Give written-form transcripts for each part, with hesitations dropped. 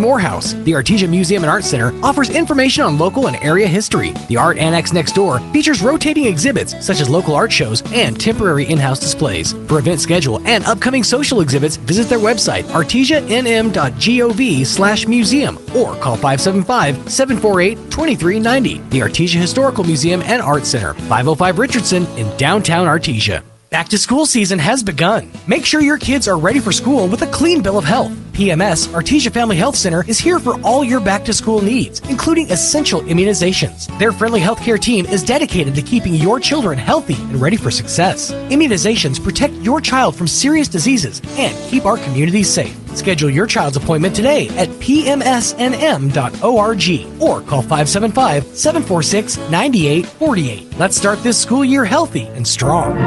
Morehouse. The Artesia Museum and Art Center offers information on local and area history. The Art Annex next door features rotating exhibits such as local art shows and temporary in-house displays. For event schedule and upcoming social exhibits, visit their website, artesianm.gov/museum, or call 575-748-2390. The Artesia Historical Museum and Art Center, 505 Richardson in downtown Artesia. Back to school season has begun. Make sure your kids are ready for school with a clean bill of health. PMS, Artesia Family Health Center, is here for all your back-to-school needs, including essential immunizations. Their friendly healthcare team is dedicated to keeping your children healthy and ready for success. Immunizations protect your child from serious diseases and keep our communities safe. Schedule your child's appointment today at pmsnm.org or call 575-746-9848. Let's start this school year healthy and strong.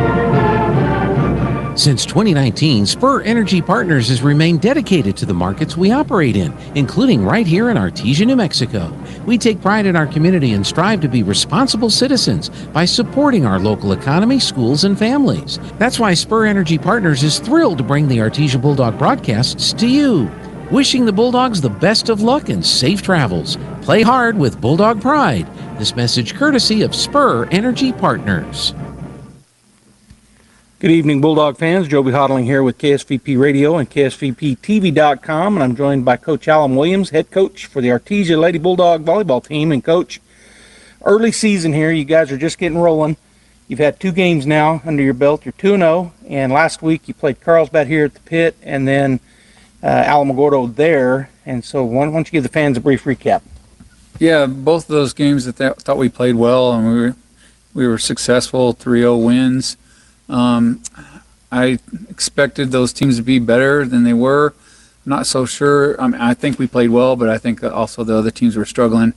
Since 2019, Spur Energy Partners has remained dedicated to the markets we operate in, including right here in Artesia, New Mexico. We take pride in our community and strive to be responsible citizens by supporting our local economy, schools, and families. That's why Spur Energy Partners is thrilled to bring the Artesia Bulldog broadcasts to you. Wishing the Bulldogs the best of luck and safe travels. Play hard with Bulldog pride. This message courtesy of Spur Energy Partners. Good evening, Bulldog fans. Joby Hodling here with KSVP Radio and KSVPTV.com, and I'm joined by Coach Alan Williams, head coach for the Artesia Lady Bulldog volleyball team. And, Coach, early season here, you guys are just getting rolling. You've had 2 games now under your belt. You're 2-0, and last week you played Carlsbad here at the Pit and then Alamogordo there. And so why don't you give the fans a brief recap? Yeah, both of those games I thought we played well, and we were successful, 3-0 wins. I expected those teams to be better than they were. I'm not so sure. I think we played well, but I think also the other teams were struggling.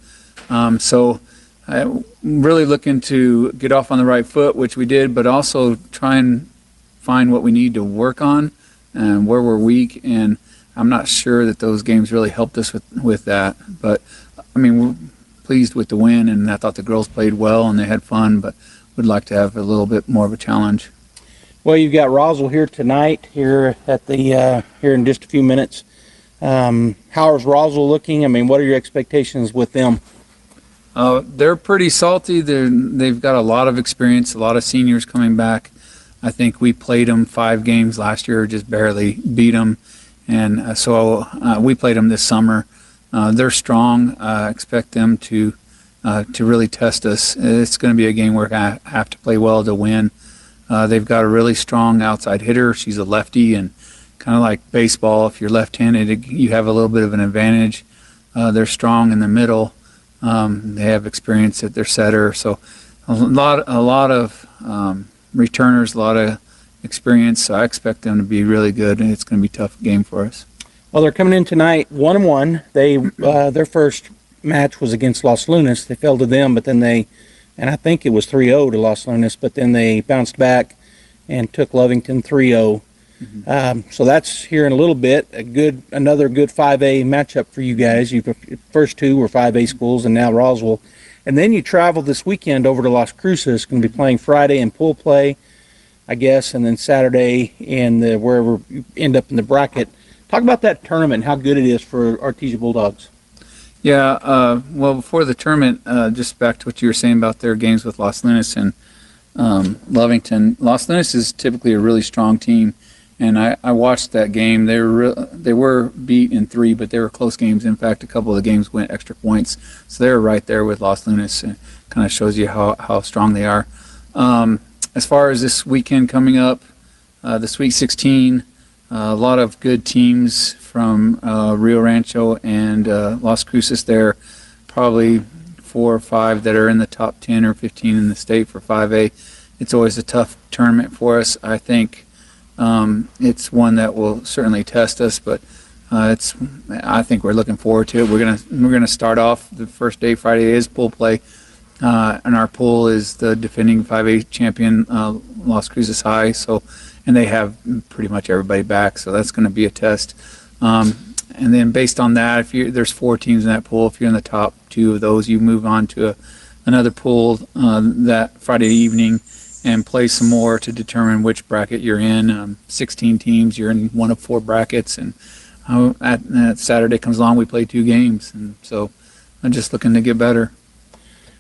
So I'm really looking to get off on the right foot, which we did, but also try and find what we need to work on and where we're weak. And I'm not sure that those games really helped us with that. But, I mean, we're pleased with the win, and I thought the girls played well and they had fun, but would like to have a little bit more of a challenge. Well, you've got Roswell here tonight, here at the here in just a few minutes. How is Roswell looking? I mean, what are your expectations with them? They're pretty salty. They've got a lot of experience, a lot of seniors coming back. I think we played them 5 games last year, just barely beat them, and so we played them this summer. They're strong. I expect them to really test us. It's going to be a game where I have to play well to win. They've got a really strong outside hitter. She's a lefty, and kind of like baseball, if you're left-handed, you have a little bit of an advantage. They're strong in the middle. They have experience at their setter. So a lot of returners, a lot of experience. So I expect them to be really good, and it's going to be a tough game for us. Well, they're coming in tonight 1-1. They their first match was against Los Lunas. They fell to them, but then and I think it was 3-0 to Los Lunas, but then they bounced back and took Lovington 3-0. Mm-hmm. So that's here in a little bit. Another good 5A matchup for you guys. Your first 2 were 5A schools, and now Roswell. And then you travel this weekend over to Las Cruces. Going to be playing Friday in pool play, I guess, and then Saturday in wherever you end up in the bracket. Talk about that tournament, how good it is for Artesia Bulldogs. Yeah, well, before the tournament, just back to what you were saying about their games with Los Lunas and Lovington. Los Lunas is typically a really strong team, and I watched that game. They were beat in 3, but they were close games. In fact, a couple of the games went extra points, so they were right there with Los Lunas. And kind of shows you how strong they are. As far as this weekend coming up, the Sweet 16, a lot of good teams from Rio Rancho and Las Cruces there, probably 4 or 5 that are in the top 10 or 15 in the state for 5A. It's always a tough tournament for us. I think it's one that will certainly test us, but I think we're looking forward to it. We're gonna start off the first day. Friday is pool play, and our pool is the defending 5A champion Las Cruces High. And they have pretty much everybody back, so that's going to be a test. And then based on that, there's 4 teams in that pool. If you're in the top 2 of those, you move on to another pool that Friday evening and play some more to determine which bracket you're in. 16 teams, you're in one of 4 brackets, and That Saturday comes along, we play 2 games, and so I'm just looking to get better.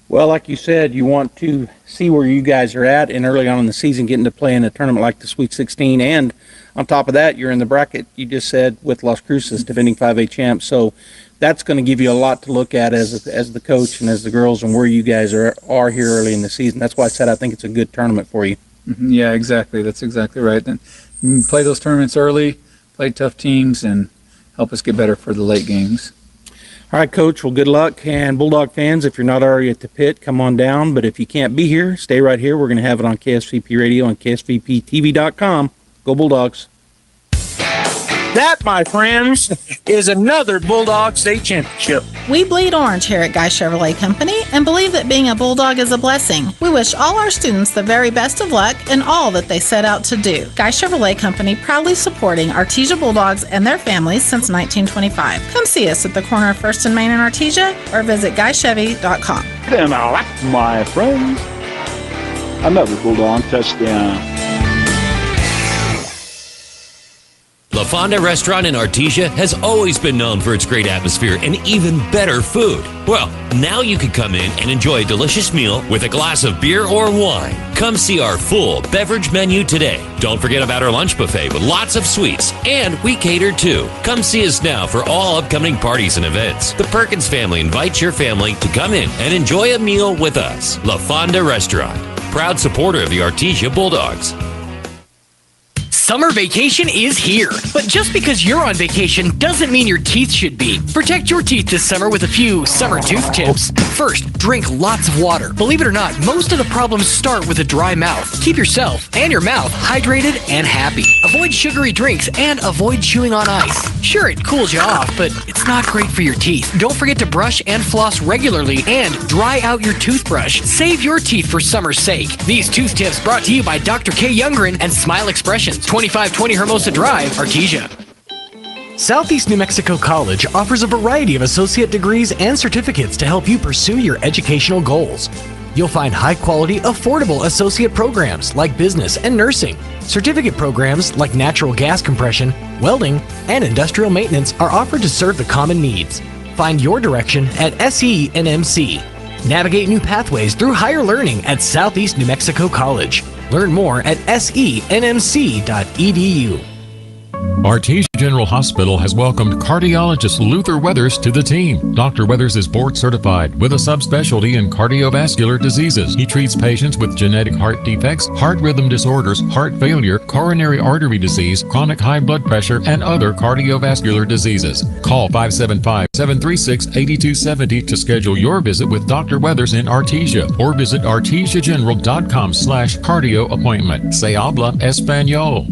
Well, like you said, you want to see where you guys are at, and early on in the season, getting to play in a tournament like the Sweet 16, and on top of that, you're in the bracket, you just said, with Las Cruces, defending 5A champs. So that's going to give you a lot to look at as the coach and as the girls, and where you guys are here early in the season. That's why I said I think it's a good tournament for you. Yeah, exactly. That's exactly right. And play those tournaments early, play tough teams, and help us get better for the late games. All right, Coach. Well, good luck. And Bulldog fans, if you're not already at the pit, come on down. But if you can't be here, stay right here. We're going to have it on KSVP Radio and KSVPTV.com. Go Bulldogs. That, my friends, is another Bulldog State Championship. We bleed orange here at Guy Chevrolet Company and believe that being a Bulldog is a blessing. We wish all our students the very best of luck in all that they set out to do. Guy Chevrolet Company proudly supporting Artesia Bulldogs and their families since 1925. Come see us at the corner of 1st and Main in Artesia or visit GuyChevy.com. Then that, my friends, another Bulldog touchdown. La Fonda Restaurant in Artesia has always been known for its great atmosphere and even better food. Well, now you can come in and enjoy a delicious meal with a glass of beer or wine. Come see our full beverage menu today. Don't forget about our lunch buffet with lots of sweets, and we cater too. Come see us now for all upcoming parties and events. The Perkins family invites your family to come in and enjoy a meal with us. La Fonda Restaurant, proud supporter of the Artesia Bulldogs. Summer vacation is here, but just because you're on vacation doesn't mean your teeth should be. Protect your teeth this summer with a few summer tooth tips. First, drink lots of water. Believe it or not, most of the problems start with a dry mouth. Keep yourself and your mouth hydrated and happy. Avoid sugary drinks and avoid chewing on ice. Sure, it cools you off, but it's not great for your teeth. Don't forget to brush and floss regularly and dry out your toothbrush. Save your teeth for summer's sake. These tooth tips brought to you by Dr. K. Youngren and Smile Expressions. 2520 Hermosa Drive, Artesia. Southeast New Mexico College offers a variety of associate degrees and certificates to help you pursue your educational goals. You'll find high-quality, affordable associate programs like business and nursing. Certificate programs like natural gas compression, welding, and industrial maintenance are offered to serve the common needs. Find your direction at SENMC. Navigate new pathways through higher learning at Southeast New Mexico College. Learn more at senmc.edu. Artesia General Hospital has welcomed cardiologist Luther Weathers to the team. Dr. Weathers is board certified with a subspecialty in cardiovascular diseases. He treats patients with genetic heart defects, heart rhythm disorders, heart failure, coronary artery disease, chronic high blood pressure, and other cardiovascular diseases. Call 575-736-8270 to schedule your visit with Dr. Weathers in Artesia, or visit artesiageneral.com/cardio appointment. Se habla español.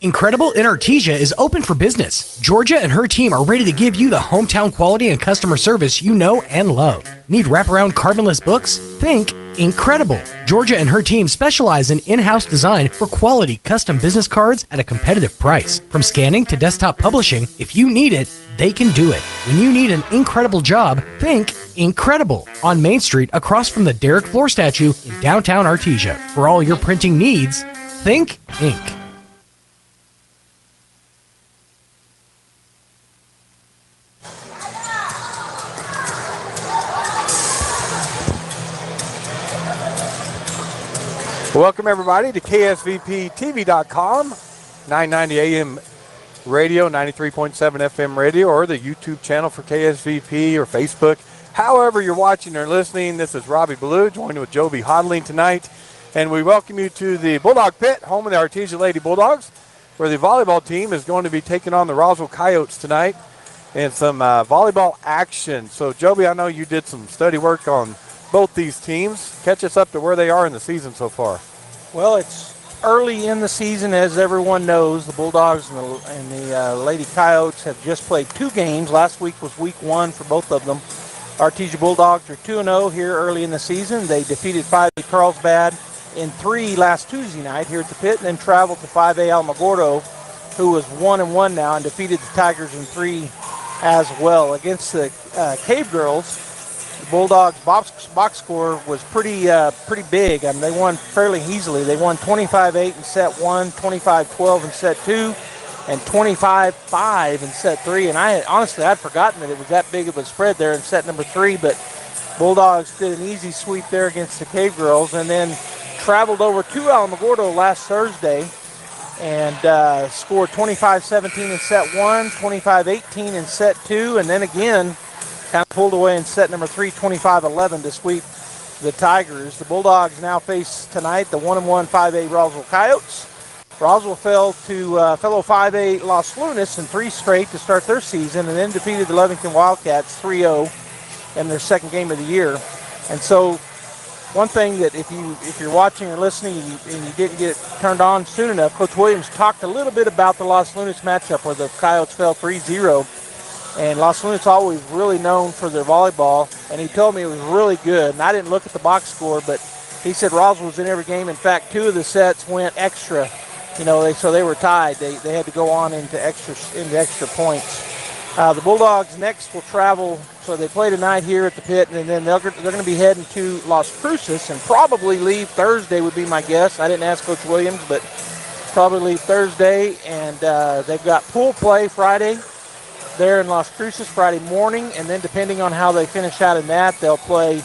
Incredible in Artesia is open for business. Georgia and her team are ready to give you the hometown quality and customer service you know and love. Need wraparound carbonless books? Think Incredible. Georgia and her team specialize in in-house design for quality custom business cards at a competitive price. From scanning to desktop publishing, if you need it, they can do it. When you need an incredible job, think Incredible on Main Street across from the Derek Floor statue in downtown Artesia. For all your printing needs, think Ink. Welcome, everybody, to KSVPTV.com, 990 AM radio, 93.7 FM radio, or the YouTube channel for KSVP or Facebook. However you're watching or listening, this is Robbie Ballou, joined with Joby Hodling tonight. And we welcome you to the Bulldog Pit, home of the Artesia Lady Bulldogs, where the volleyball team is going to be taking on the Roswell Coyotes tonight in some volleyball action. So, Joby, I know you did some study work on both these teams. Catch us up to where they are in the season so far. Well, it's early in the season, as everyone knows. The Bulldogs and the Lady Coyotes have just played 2 games. Last week was week 1 for both of them. Artesia Bulldogs are 2-0 here early in the season. They defeated 5A Carlsbad in 3 last Tuesday night here at the pit, and then traveled to 5A Alamogordo, who is 1-1 now, and defeated the Tigers in 3 as well. Against the Cave Girls, the Bulldogs box score was pretty big. I mean, they won fairly easily. They won 25-8 in set 1, 25-12 in set 2, and 25-5 in set 3. And I'd forgotten that it was that big of a spread there in set number 3, but Bulldogs did an easy sweep there against the Cave Girls, and then traveled over to Alamogordo last Thursday and scored 25-17 in set 1, 25-18 in set 2, and then again kind of pulled away in set number 3, 25-11 to sweep the Tigers. The Bulldogs now face tonight the 1-1 5A Roswell Coyotes. Roswell fell to fellow 5A Los Lunas in 3 straight to start their season, and then defeated the Lovington Wildcats 3-0 in their second game of the year. And so one thing that if you're watching or listening and you didn't get turned on soon enough, Coach Williams talked a little bit about the Los Lunas matchup where the Coyotes fell 3-0. And Los Lunas always really known for their volleyball, and he told me it was really good. And I didn't look at the box score, but he said Roswell was in every game. In fact, 2 of the sets went extra. So they were tied. They had to go on into extra points. The Bulldogs next will travel, so they play tonight here at the Pit, and then they're going to be heading to Las Cruces and probably leave Thursday would be my guess. I didn't ask Coach Williams, but probably leave Thursday, and they've got pool play Friday there in Las Cruces Friday morning, and then depending on how they finish out in that, they'll play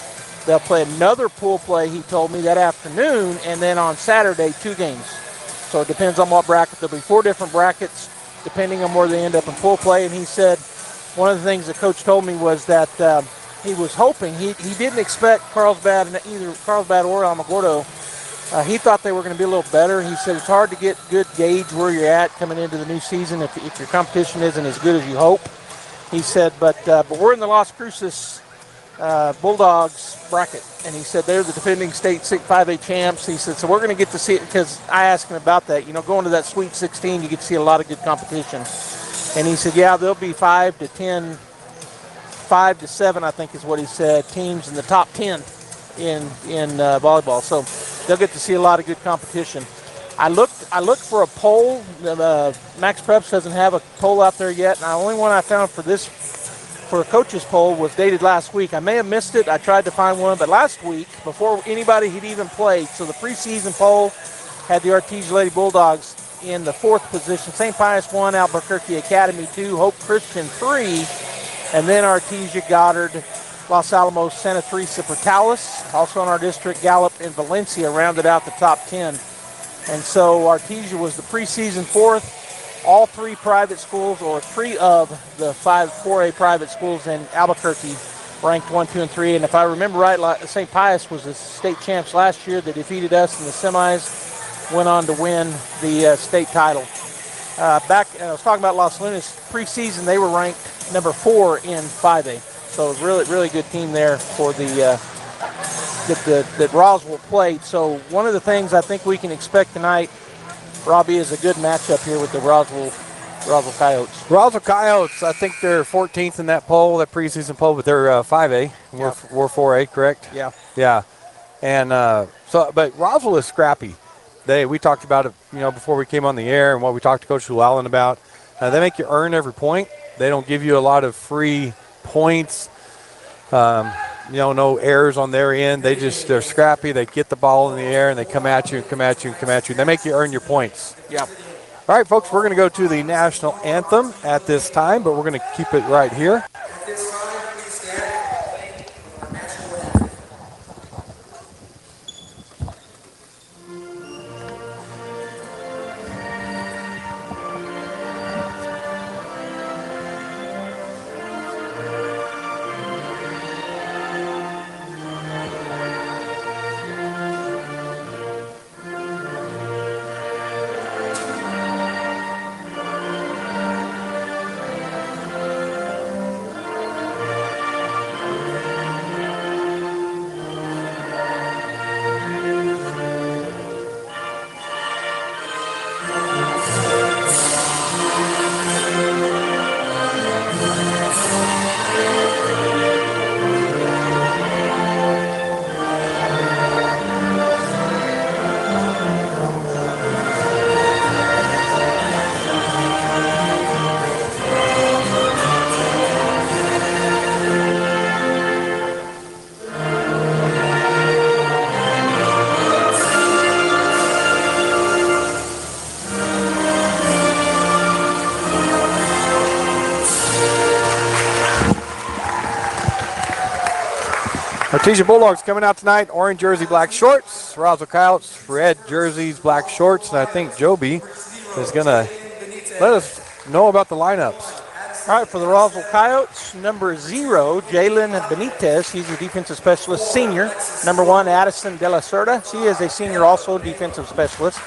another pool play, he told me, that afternoon, and then on Saturday 2 games. So it depends on what bracket. There'll be 4 different brackets depending on where they end up in pool play. And he said one of the things the coach told me was that he was hoping, he didn't expect Carlsbad, either Carlsbad or Alamogordo. He thought they were going to be a little better. He said it's hard to get good gauge where you're at coming into the new season if your competition isn't as good as you hope. He said, but we're in the Las Cruces Bulldogs bracket, and he said they're the defending state 5A champs. He said, so we're going to get to see it, because I asked him about that. Going to that Sweet 16, you get to see a lot of good competition. And he said, yeah, there'll be 5 to 10, 5 to 7, I think is what he said, teams in the top 10 in volleyball. So they'll get to see a lot of good competition. I looked for a poll. Max Preps doesn't have a poll out there yet, and the only one I found for a coach's poll was dated last week. I may have missed it. I tried to find one, but last week, before anybody had even played, so the preseason poll had the Artesia Lady Bulldogs in the 4th position, St. Pius 1, Albuquerque Academy 2, Hope Christian 3, and then Artesia, Goddard, Los Alamos, Santa Teresa, Portales, also in our district, Gallup and Valencia rounded out the top 10. And so Artesia was the preseason 4th. All 3 private schools, or 3 of the 4A private schools in Albuquerque, ranked 1, 2, and 3. And if I remember right, St. Pius was the state champs last year. They defeated us in the semis, went on to win the state title. I was talking about Los Lunas. Preseason, they were ranked number 4 in 5A. So really, really good team there for that Roswell played. So one of the things I think we can expect tonight, Robbie, is a good matchup here with the Roswell Coyotes. Roswell Coyotes, I think they're 14th in that poll, that preseason poll, but they're 5A. We're 4A, correct? Yeah. Yeah. And but Roswell is scrappy. We talked about it, before we came on the air, and what we talked to Coach Llewellyn about. They make you earn every point. They don't give you a lot of free points. No errors on their end. They're scrappy. They get the ball in the air, and they come at you. They make you earn your points. Yeah. All right, folks, we're going to go to the national anthem at this time, but we're going to keep it right here. Artesia Bulldogs coming out tonight, orange jersey, black shorts. Roswell Coyotes, red jerseys, black shorts. And I think Joby is going to let us know about the lineups. All right, for the Roswell Coyotes, number 0, Jalen Benitez. He's a defensive specialist, senior. Number 1, Addison De La Cerda. She is a senior, also defensive specialist.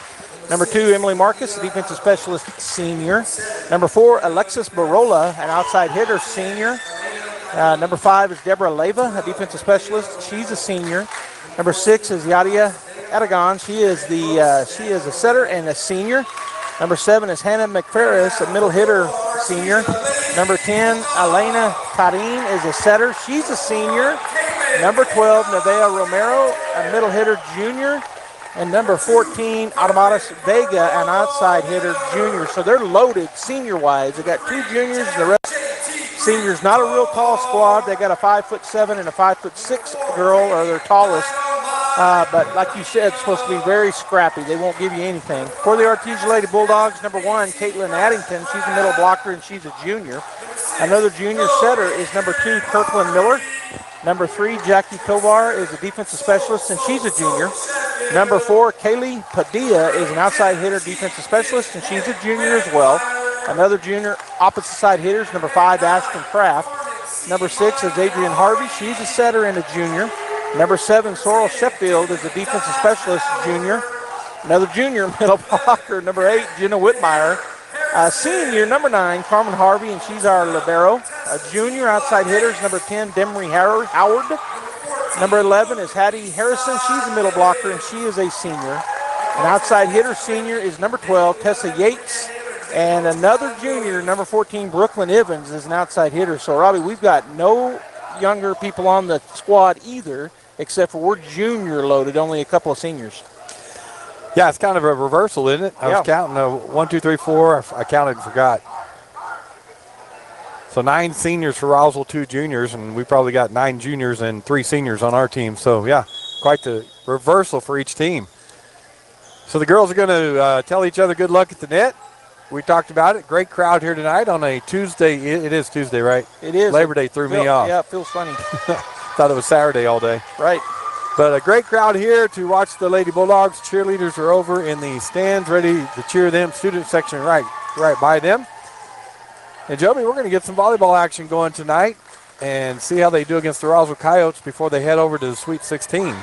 Number 2, Emily Marcus, a defensive specialist, senior. Number 4, Alexis Barola, an outside hitter, senior. Number 5 is Deborah Leva, a defensive specialist. She's a senior. Number 6 is Yadia Aragon. She is a setter and a senior. Number 7 is Hannah McFerris, a middle hitter, senior. Number 10, Elena Tarin is a setter. She's a senior. Number 12, Nevaeh Romero, a middle hitter, junior. And number 14, Adamaris Vega, an outside hitter, junior. So they're loaded senior-wise. They got 2 juniors and the rest seniors. Not a real tall squad. They got a 5'7" and a 5'6" girl, or their tallest. But like you said, it's supposed to be very scrappy. They won't give you anything. For the Artesia Lady Bulldogs, number 1, Caitlin Addington. She's a middle blocker, and she's a junior. Another junior setter is number 2, Kirkland Miller. Number 3, Jackie Tovar is a defensive specialist, and she's a junior. Number 4, Kaylee Padilla is an outside hitter, defensive specialist, and she's a junior as well. Another junior opposite side hitters, number 5, Ashton Kraft. Number 6 is Adrian Harvey. She's a setter and a junior. Number 7, Sorrel Sheffield is a defensive specialist, junior. Another junior middle blocker, number 8, Jenna Whitmire. Senior, number 9, Carmen Harvey, and she's our libero. Junior outside hitters, number 10, Demery Howard. Number 11 is Hattie Harrison. She's a middle blocker, and she is a senior. An outside hitter, senior, is number 12, Tessa Yates. And another junior, number 14, Brooklyn Evans, is an outside hitter. So, Robbie, we've got no younger people on the squad either, except for we're junior loaded, only a couple of seniors. Yeah, it's kind of a reversal, isn't it? I was counting 1, 2, 3, 4. I counted and forgot. So 9 seniors for Roswell, 2 juniors, and we probably got 9 juniors and 3 seniors on our team. So, yeah, quite the reversal for each team. So the girls are going to tell each other good luck at the net. We talked about it. Great crowd here tonight on a Tuesday. It is Tuesday, right? It is. Labor Day threw me off. Yeah, it feels funny. Thought it was Saturday all day. Right. But a great crowd here to watch the Lady Bulldogs. Cheerleaders are over in the stands ready to cheer them. Student section right by them. And, Joby, we're going to get some volleyball action going tonight and see how they do against the Roswell Coyotes before they head over to the Sweet 16.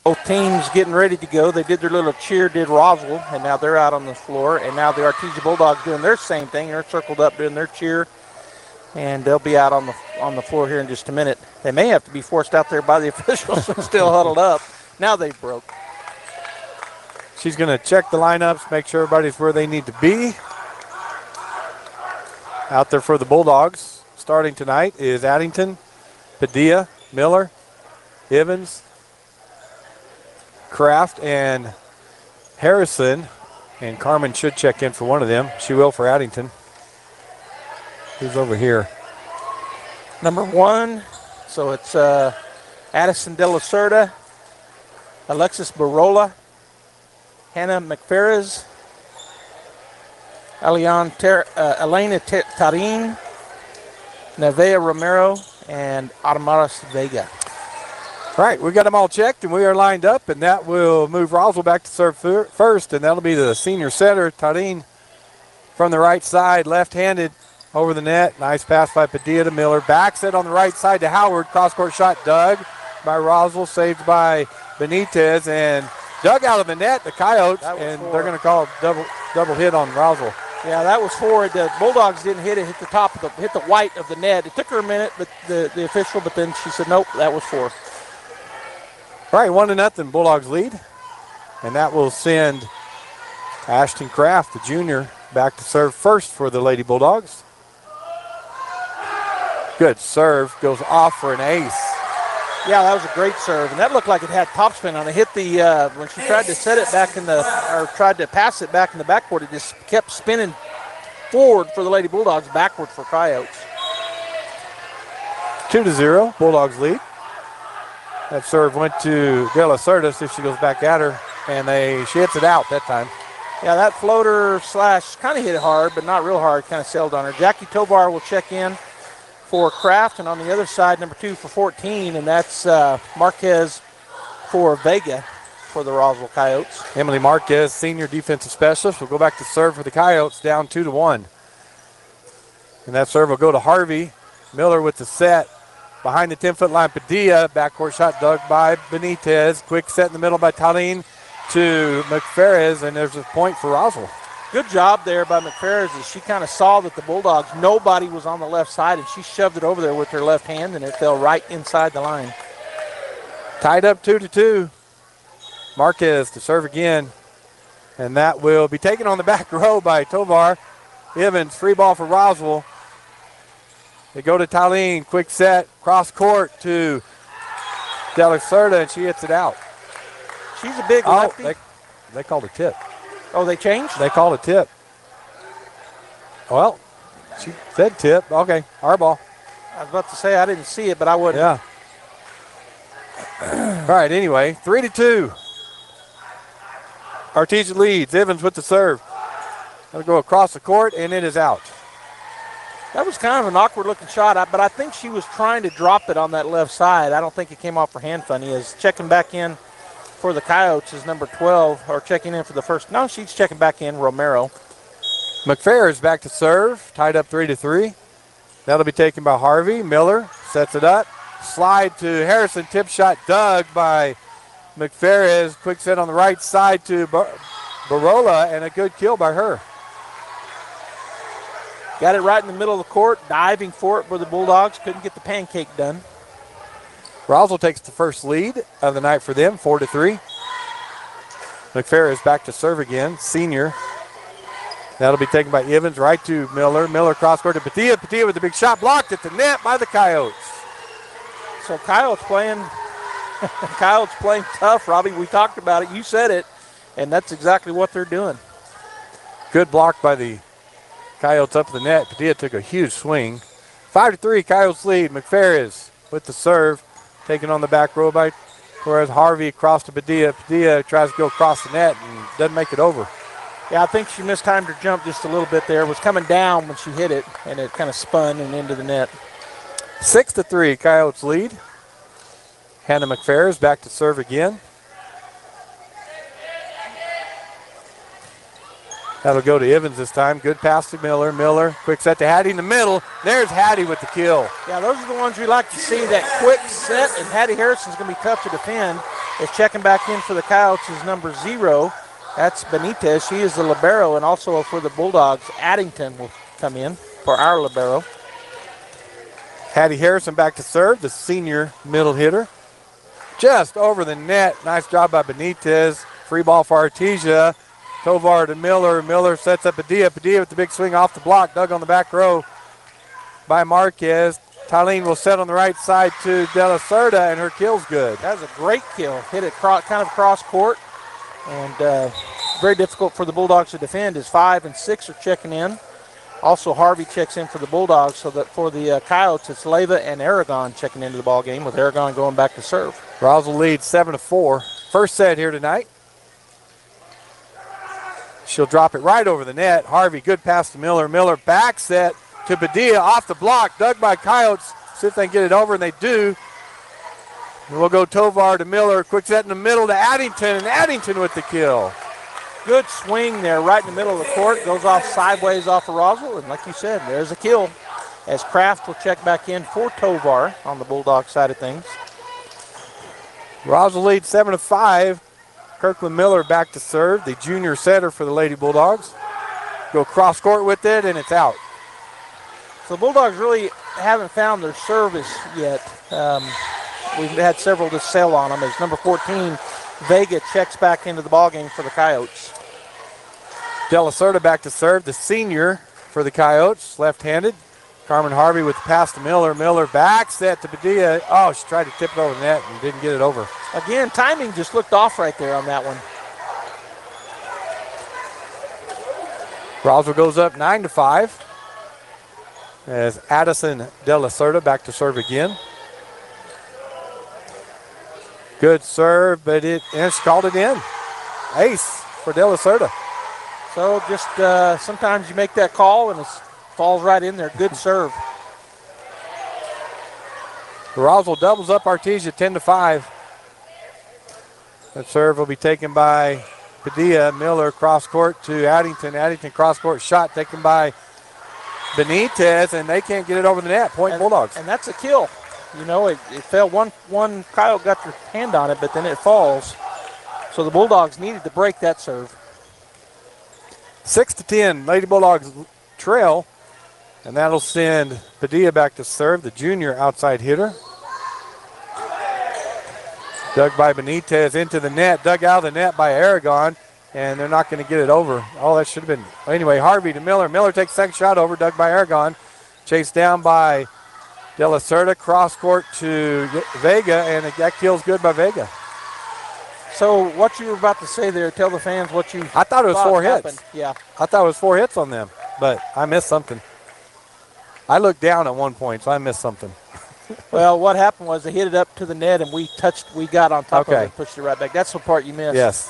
Both teams getting ready to go. They did their little cheer, did Roswell, and now they're out on the floor. And now the Artesia Bulldogs doing their same thing. They're circled up doing their cheer, and they'll be out on the floor here in just a minute. They may have to be forced out there by the officials and still huddled up. Now they broke. She's going to check the lineups, make sure everybody's where they need to be. Out there for the Bulldogs, starting tonight, is Addington, Padilla, Miller, Evans, Kraft, and Harrison. And Carmen should check in for one of them. She will for Addington. Who's over here? Number 1, so it's Addison De La Cerda, Alexis Barola, Hannah McFerris, Elena Tarin, Nevaeh Romero, and Adamaris Vega. All right, we got them all checked, and we are lined up, and that will move Roswell back to serve first, and that'll be the senior setter, Tarin, from the right side, left-handed over the net. Nice pass by Padilla to Miller. Back set on the right side to Howard. Cross-court shot dug by Roswell, saved by Benitez, and dug out of the net, the Coyotes, and they're going to call a double hit on Roswell. Yeah, that was forward. The Bulldogs didn't hit it, hit the white of the net. It took her a minute, but the official, but then she said, nope, that was 4. All right, 1-0, Bulldogs lead. And that will send Ashton Kraft, the junior, back to serve first for the Lady Bulldogs. Good serve, goes off for an ace. Yeah, that was a great serve, and that looked like it had topspin on it. Hit the when she tried to set it back tried to pass it back in the backcourt, it just kept spinning forward for the Lady Bulldogs, backward for Coyotes. 2-0, Bulldogs lead. That serve went to De La Cerda, see if she goes back at her, and she hits it out that time. Yeah, that floater slash kind of hit hard, but not real hard, kind of sailed on her. Jackie Tovar will check in for Kraft, and on the other side, number 2 for 14, and that's Marquez for Vega for the Roswell Coyotes. Emily Marquez, senior defensive specialist, will go back to serve for the Coyotes, down 2-1. And that serve will go to Harvey. Miller with the set. Behind the 10-foot line, Padilla. Backcourt shot dug by Benitez. Quick set in the middle by Talene to McFerris, and there's a point for Roswell. Good job there by McFerris as she kind of saw that the Bulldogs, nobody was on the left side, and she shoved it over there with her left hand, and it fell right inside the line. Tied up 2-2. Marquez to serve again, and that will be taken on the back row by Tovar. Evans, free ball for Roswell. They go to Talene, quick set, cross court to De La Cerda, and she hits it out. She's a big lefty. They called a tip. Oh, they changed? They called a tip. Well, she said tip. Okay, our ball. I was about to say I didn't see it, but I wouldn't. Yeah. All right, anyway, 3-2. Artesia leads. Evans with the serve. That'll go across the court, and it is out. That was kind of an awkward-looking shot, but I think she was trying to drop it on that left side. I don't think it came off her hand funny. As checking back in for the Coyotes is number 12, or checking in for the first. No, she's checking back in, Romero. McFerris back to serve, tied up 3-3. That'll be taken by Harvey. Miller sets it up. Slide to Harrison. Tip shot dug by McFerris. Quick set on the right side to Barola, and a good kill by her. Got it right in the middle of the court, diving for it for the Bulldogs. Couldn't get the pancake done. Roswell takes the first lead of the night for them, 4-3. McFerris back to serve again, senior. That'll be taken by Evans, right to Miller. Miller cross court to Padilla. Padilla with the big shot, blocked at the net by the Coyotes. So Coyotes playing tough, Robbie. We talked about it. You said it, and that's exactly what they're doing. Good block by the Coyotes up the net. Padilla took a huge swing. 5-3, Coyotes lead. McFerris with the serve, taken on the back row by, whereas Harvey across to Padilla. Padilla tries to go across the net and doesn't make it over. Yeah, I think she mistimed her jump just a little bit there. Was coming down when she hit it, and it kind of spun and into the net. 6-3, Coyotes lead. Hannah McFerris back to serve again. That'll go to Evans this time. Good pass to Miller. Miller, quick set to Hattie in the middle. There's Hattie with the kill. Yeah, those are the ones we like to see, that quick set, and Hattie Harrison's going to be tough to defend. Is checking back in for the Coyotes is number 0. That's Benitez. She is the libero, and also for the Bulldogs, Addington will come in for our libero. Hattie Harrison back to serve, the senior middle hitter. Just over the net. Nice job by Benitez. Free ball for Artesia. Tovar to Miller. Miller sets up Padilla. Padilla with the big swing off the block. Dug on the back row by Marquez. Tylene will set on the right side to De La Cerda, and her kill's good. That was a great kill. Hit it kind of cross court, and very difficult for the Bulldogs to defend as 5 and 6 are checking in. Also, Harvey checks in for the Bulldogs, so that for the Coyotes, it's Leyva and Aragon checking into the ball game, with Aragon going back to serve. Roswell leads 7-4. First set here tonight. She'll drop it right over the net. Harvey, good pass to Miller. Miller back set to Padilla off the block. Dug by Coyotes. See if they can get it over, and they do. And we'll go Tovar to Miller. Quick set in the middle to Addington, and Addington with the kill. Good swing there right in the middle of the court. Goes off sideways off of Roswell, and like you said, there's a kill. As Kraft will check back in for Tovar on the Bulldog side of things. Roswell leads 7-5. Kirkland Miller back to serve, the junior setter for the Lady Bulldogs. Go cross court with it, and it's out. So the Bulldogs really haven't found their service yet. We've had several to sail on them. As number 14, Vega checks back into the ballgame for the Coyotes. De La Cerda back to serve, the senior for the Coyotes, left-handed. Carmen Harvey with the pass to Miller. Miller back set to Padilla. Oh, she tried to tip it over the net and didn't get it over. Again, timing just looked off right there on that one. Roswell goes up 9-5. As Addison De La Cerda back to serve again. Good serve, but she called it in. Ace for De La Cerda. So just sometimes you make that call and it falls right in there. Good serve. Roswell doubles up Artesia 10-5. That serve will be taken by Padilla. Miller cross court to Addington. Addington cross court shot taken by Benitez, and they can't get it over the net. Point Bulldogs. And that's a kill. You know, it fell. One Coyote got their hand on it, but then it falls. So the Bulldogs needed to break that serve. 6-10, Lady Bulldogs trail, and that'll send Padilla back to serve, the junior outside hitter. Dug by Benitez into the net, dug out of the net by Aragon, and they're not going to get it over. Oh, that should have been. Anyway, Harvey to Miller. Miller takes second shot over, dug by Aragon. Chased down by De La Cerda, cross court to Vega, and that kill's good by Vega. So what you were about to say there, tell the fans what you I thought it was 4 hits. Happened. Yeah. I thought it was 4 hits on them, but I missed something. I looked down at one point, so I missed something. Well, what happened was they hit it up to the net, and we got on top of it and pushed it right back. That's the part you missed. Yes.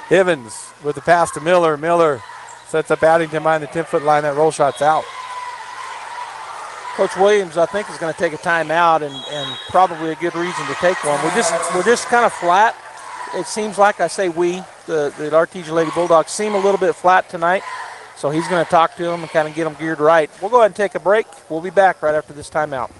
Evans with the pass to Miller. Miller sets up Addington behind the 10-foot line. That roll shot's out. Coach Williams, I think, is going to take a timeout, and probably a good reason to take one. We're just kind of flat. It seems like, I say we, the Artesia Lady Bulldogs seem a little bit flat tonight. So he's going to talk to them and kind of get them geared right. We'll go ahead and take a break. We'll be back right after this timeout.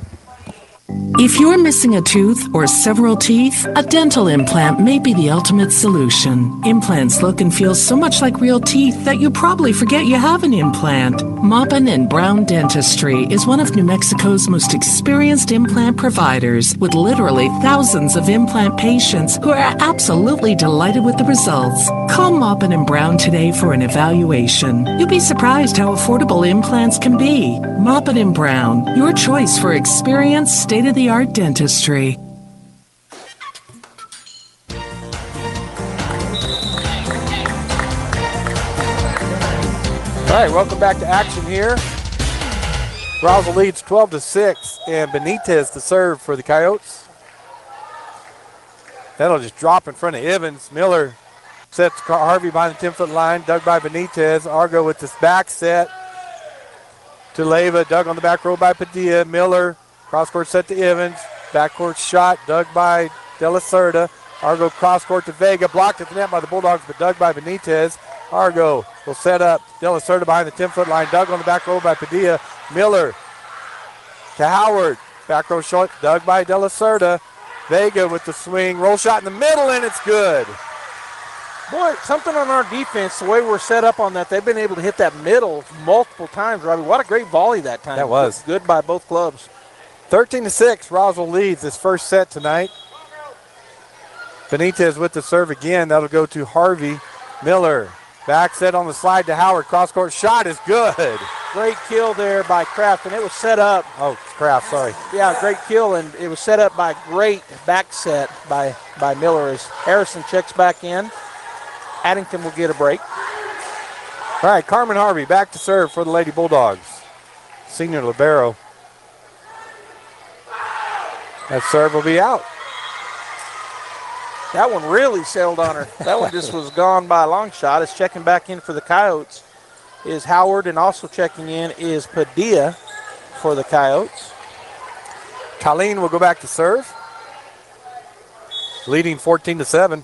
If you're missing a tooth or several teeth, a dental implant may be the ultimate solution. Implants look and feel so much like real teeth that you probably forget you have an implant. Maupin and Brown Dentistry is one of New Mexico's most experienced implant providers, with literally thousands of implant patients who are absolutely delighted with the results. Call Maupin and Brown today for an evaluation. You'll be surprised how affordable implants can be. Maupin and Brown, your choice for experienced, state-of-the-art dentistry. All right, welcome back to action here. Roswell leads 12-6, and Benitez to serve for the Coyotes. That'll just drop in front of Evans. Miller sets Harvey behind the 10-foot line, dug by Benitez. Argo with this back set to Leyva, dug on the back row by Padilla. Miller, cross-court set to Evans. Backcourt shot, dug by De La Cerda. Argo cross-court to Vega, blocked at the net by the Bulldogs, but dug by Benitez. Argo will set up De La Cerda behind the 10-foot line. Dug on the back row by Padilla. Miller to Howard. Back row shot, dug by De La Cerda. Vega with the swing. Roll shot in the middle, and it's good. Boy, something on our defense, the way we're set up on that, they've been able to hit that middle multiple times, Robbie. What a great volley that time. That was. Good by both clubs. 13-6, Roswell leads this first set tonight. Benitez with the serve again. That'll go to Harvey. Miller, back set on the slide to Howard. Cross-court shot is good. Great kill there by Kraft, and it was set up. Oh, Kraft, sorry. Yeah, great kill, and it was set up by great back set by Miller as Harrison checks back in. Addington will get a break. All right, Carmen Harvey back to serve for the Lady Bulldogs. Senior libero. That serve will be out. That one really sailed on her. That one just was gone by a long shot. It's checking back in for the Coyotes is Howard, and also checking in is Padilla for the Coyotes. Colleen will go back to serve, leading 14-7.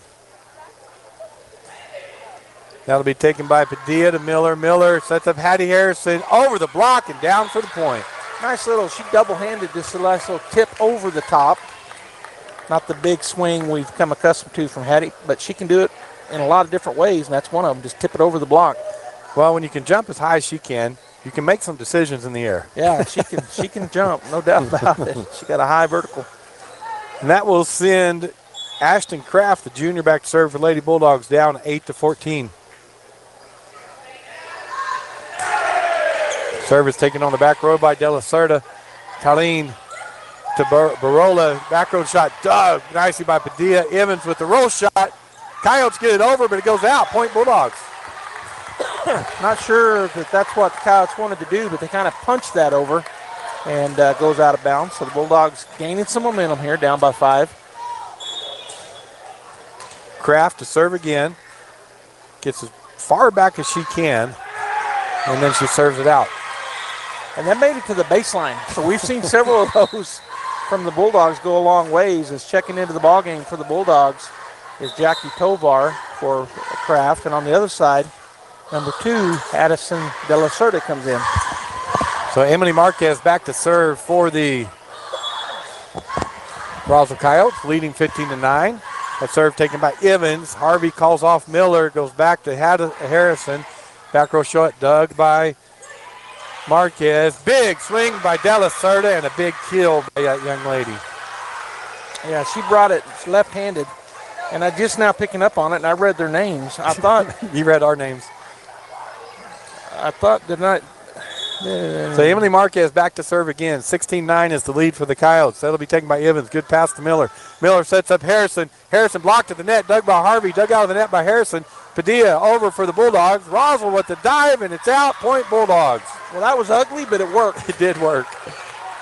That'll be taken by Padilla to Miller. Miller sets up Hattie Harrison over the block and down for the point. Nice little, she double-handed just a nice little tip over the top. Not the big swing we've come accustomed to from Hattie, but she can do it in a lot of different ways, and that's one of them, just tip it over the block. Well, when you can jump as high as she can, you can make some decisions in the air. Yeah, she can jump, no doubt about it. She got a high vertical. And that will send Ashton Kraft, the junior, back to serve for Lady Bulldogs, down 8-14. Service taken on the back row by De La Cerda. Colleen to Barola. Back row shot dug nicely by Padilla. Evans with the roll shot. Coyotes get it over, but it goes out. Point Bulldogs. Not sure that that's what the Coyotes wanted to do, but they kind of punched that over and goes out of bounds. So the Bulldogs gaining some momentum here, down by 5. Kraft to serve again. Gets his far back as she can, and then she serves it out. And that made it to the baseline. So we've seen several of those from the Bulldogs go a long ways. As checking into the ballgame for the Bulldogs is Jackie Tovar for Kraft. And on the other side, number 2, Addison De La Cerda comes in. So Emily Marquez back to serve for the Roswell Coyotes, leading 15-9. That serve taken by Evans. Harvey calls off Miller, goes back to Harrison. Back row shot dug by Marquez. Big swing by De La Cerda and a big kill by that young lady. Yeah, she brought it left-handed. And I just now picking up on it, and I read their names. I thought... You read our names. I thought, did not... So Emily Marquez back to serve again. 16-9 is the lead for the Coyotes. That'll be taken by Evans. Good pass to Miller. Miller sets up Harrison. Harrison blocked at the net. Dug by Harvey. Dug out of the net by Harrison. Padilla over for the Bulldogs. Roswell with the dive, and it's out. Point Bulldogs. Well, that was ugly, but it worked. It did work.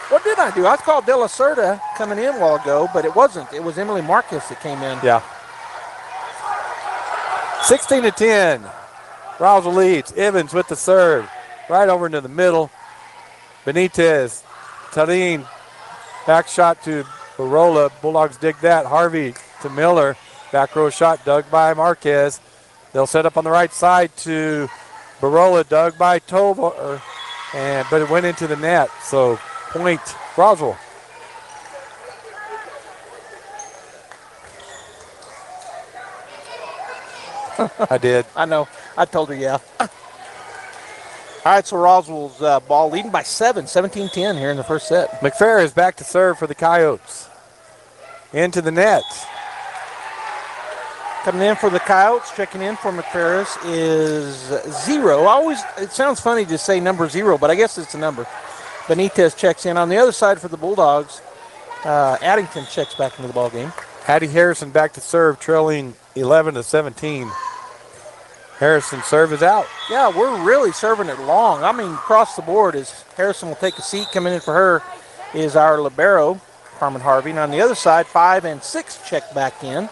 What did I do? I called De La Cerda coming in a while ago, but it wasn't. It was Emily Marquez that came in. Yeah. 16-10. Roswell leads. Evans with the serve. Right over into the middle. Benitez. Tarin. Back shot to Barola. Bulldogs dig that. Harvey to Miller. Back row shot dug by Marquez. They'll set up on the right side to Barola. Dug by Tovar. But it went into the net. So point Roswell. I did. I know. I told her, yeah. All right, so Roswell's ball leading by 17-10 here in the first set. McPhair is back to serve for the Coyotes. Into the net. Coming in for the Coyotes, checking in for McPharis is 0. It sounds funny to say number 0, but I guess it's a number. Benitez checks in. On the other side for the Bulldogs, Addington checks back into the ball game. Hattie Harrison back to serve, trailing 11-17. Harrison serve is out. Yeah, we're really serving it long. I mean, across the board, as Harrison will take a seat. Coming in for her is our libero, Carmen Harvey. And on the other side, 5 and 6 check back in.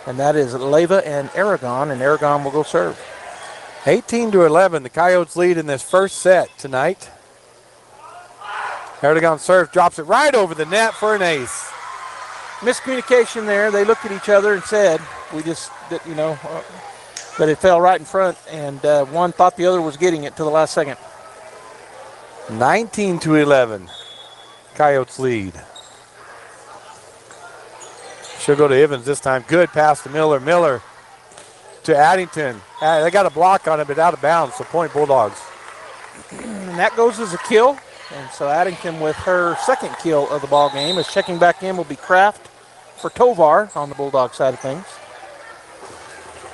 And that is Leyva and Aragon will go serve. 18-11, the Coyotes lead in this first set tonight. Aragon serve, drops it right over the net for an ace. Miscommunication there. They looked at each other and said, but it fell right in front, and one thought the other was getting it to the last second. 19-11, Coyotes lead. She'll go to Evans this time. Good pass to Miller. Miller to Addington. They got a block on it, but out of bounds, so point Bulldogs. And that goes as a kill. And so Addington with her second kill of the ball game. As checking back in will be Kraft for Tovar on the Bulldog side of things.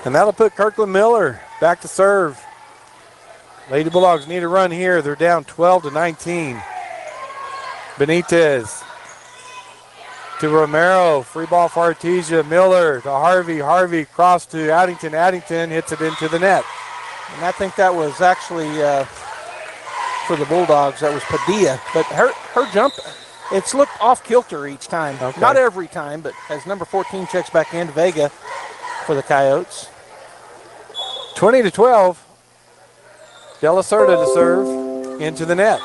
And that'll put Kirkland Miller back to serve. Lady Bulldogs need a run here. They're down 12-19. Benitez to Romero. Free ball for Artesia. Miller to Harvey. Harvey cross to Addington. Addington hits it into the net. And I think that was actually for the Bulldogs. That was Padilla. But her jump, it's looked off kilter each time. Okay. Not every time, but as number 14 checks back in, Vega for the Coyotes. 20-12. De La Cerda to serve into the net.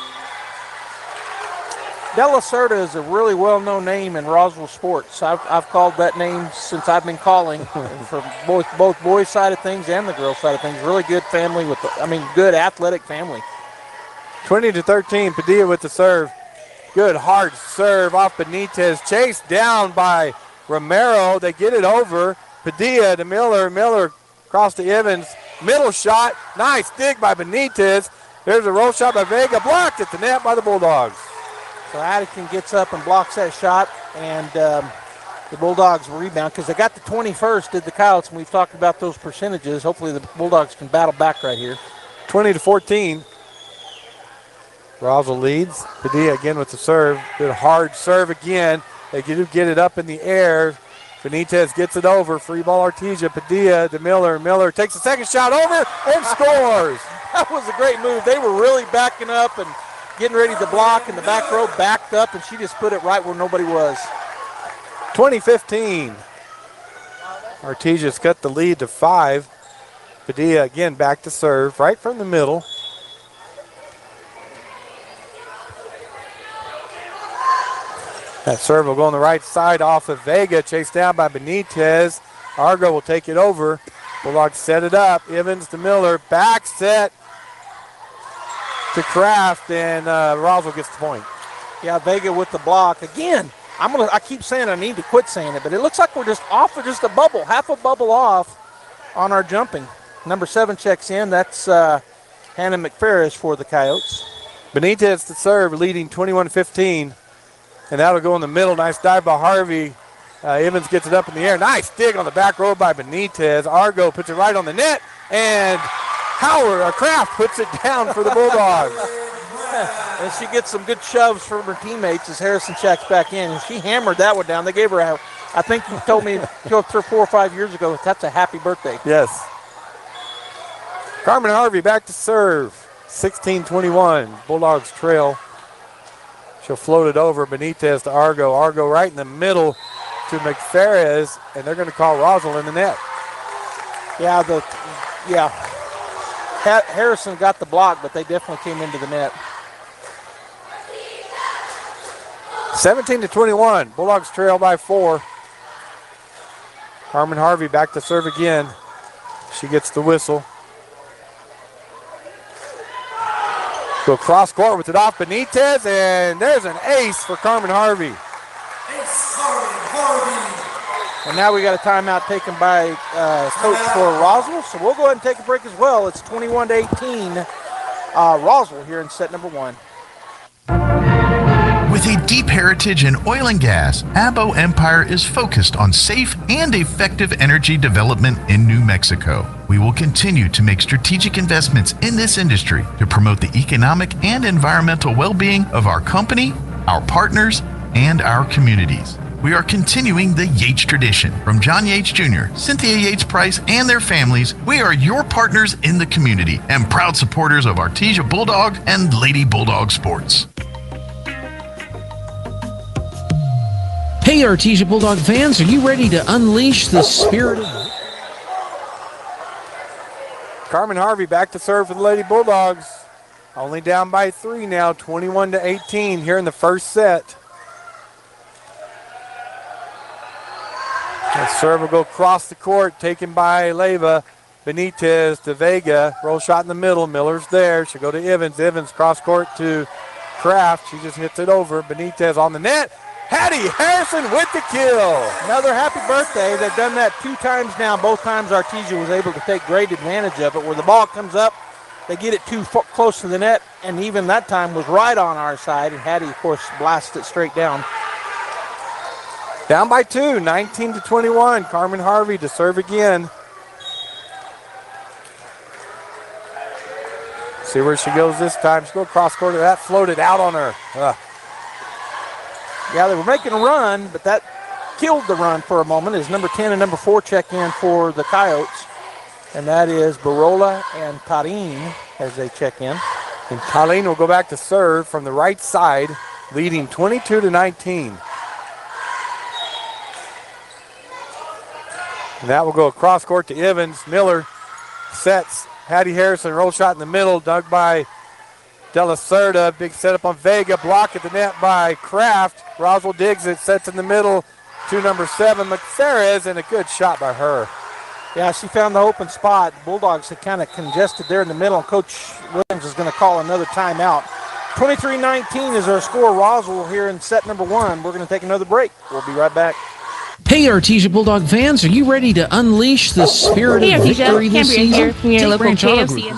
De La Cerda is a really well-known name in Roswell sports. I've called that name since I've been calling for both boys' side of things and the girls' side of things. Really good family good athletic family. 20-13, Padilla with the serve. Good hard serve off Benitez. Chased down by Romero. They get it over. Padilla to Miller. Miller across to Evans. Middle shot. Nice dig by Benitez. There's a roll shot by Vega. Blocked at the net by the Bulldogs. So Addington gets up and blocks that shot, and the Bulldogs rebound because they got the 21st, did the Coyotes, and we've talked about those percentages. Hopefully the Bulldogs can battle back right here. 20-14. Roswell leads. Padilla again with the serve. Good hard serve again. They do get it up in the air. Benitez gets it over. Free ball Artesia. Padilla to Miller. Miller takes the second shot over and scores. That was a great move. They were really backing up and getting ready to block, and the back row backed up, and she just put it right where nobody was. 20-15. Artesia's cut the lead to 5. Padilla again back to serve, right from the middle. That serve will go on the right side off of Vega, chased down by Benitez. Argo will take it over. Bulldogs set it up. Evans to Miller, back set to Kraft, and Roswell gets the point. Yeah, Vega with the block. Again, I keep saying I need to quit saying it, but it looks like we're just off of just a bubble, half a bubble off on our jumping. Number 7 checks in. That's Hannah McFerris for the Coyotes. Benitez to serve, leading 21-15. And that'll go in the middle. Nice dive by Harvey. Evans gets it up in the air. Nice dig on the back row by Benitez. Argo puts it right on the net. And Kraft puts it down for the Bulldogs. And she gets some good shoves from her teammates as Harrison checks back in. And she hammered that one down. They gave her I think you told me 4 or 5 years ago, that's a happy birthday. Yes. Carmen Harvey back to serve. 16-21. Bulldogs trail. She'll float it over. Benitez to Argo. Argo right in the middle to McFerris, and they're going to call Roswell in the net. Harrison got the block, but they definitely came into the net. 17-21. Bulldogs trail by 4. Carmen Harvey back to serve again. She gets the whistle. Go cross court with it off Benitez, and there's an ace for Carmen Harvey. Ace Carmen Harvey. And now we got a timeout taken by coach for Roswell, so we'll go ahead and take a break as well. It's 21-18. Roswell here in set number 1. With a deep heritage in oil and gas, Abo Empire is focused on safe and effective energy development in New Mexico. We will continue to make strategic investments in this industry to promote the economic and environmental well-being of our company, our partners, and our communities. We are continuing the Yates tradition. From John Yates Jr., Cynthia Yates Price, and their families, we are your partners in the community and proud supporters of Artesia Bulldog and Lady Bulldog sports. Hey, Artesia Bulldog fans, are you ready to unleash the spirit of... Carmen Harvey back to serve for the Lady Bulldogs. Only down by 3 now, 21-18 here in the first set. That serve will go across the court, taken by Leyva. Benitez to Vega. Roll shot in the middle. Miller's there. She'll go to Evans. Evans cross court to Kraft. She just hits it over. Benitez on the net. Hattie Harrison with the kill. Another happy birthday. They've done that 2 times now. Both times Artesia was able to take great advantage of it. Where the ball comes up, they get it too close to the net, and even that time was right on our side, and Hattie, of course, blasted it straight down. Down by 2, 19-21. Carmen Harvey to serve again. See where she goes this time. She'll go cross court. That floated out on her. Yeah, they were making a run, but that killed the run for a moment as number 10 and number 4 check in for the Coyotes. And that is Barola and Tarin as they check in. And Tarin will go back to serve from the right side, leading 22-19. And that will go across court to Evans. Miller sets. Hattie Harrison, roll shot in the middle, dug by De La Cerda. Big setup on Vega. Block at the net by Kraft. Roswell digs it, sets in the middle to number 7, McFerris, and a good shot by her. Yeah, she found the open spot. The Bulldogs had kind of congested there in the middle, and Coach Williams is going to call another timeout. 23-19 is our score. Roswell here in set number 1. We're going to take another break. We'll be right back. Hey, Artesia Bulldog fans, are you ready to unleash the spirit of victory this season? Here from your local KFC.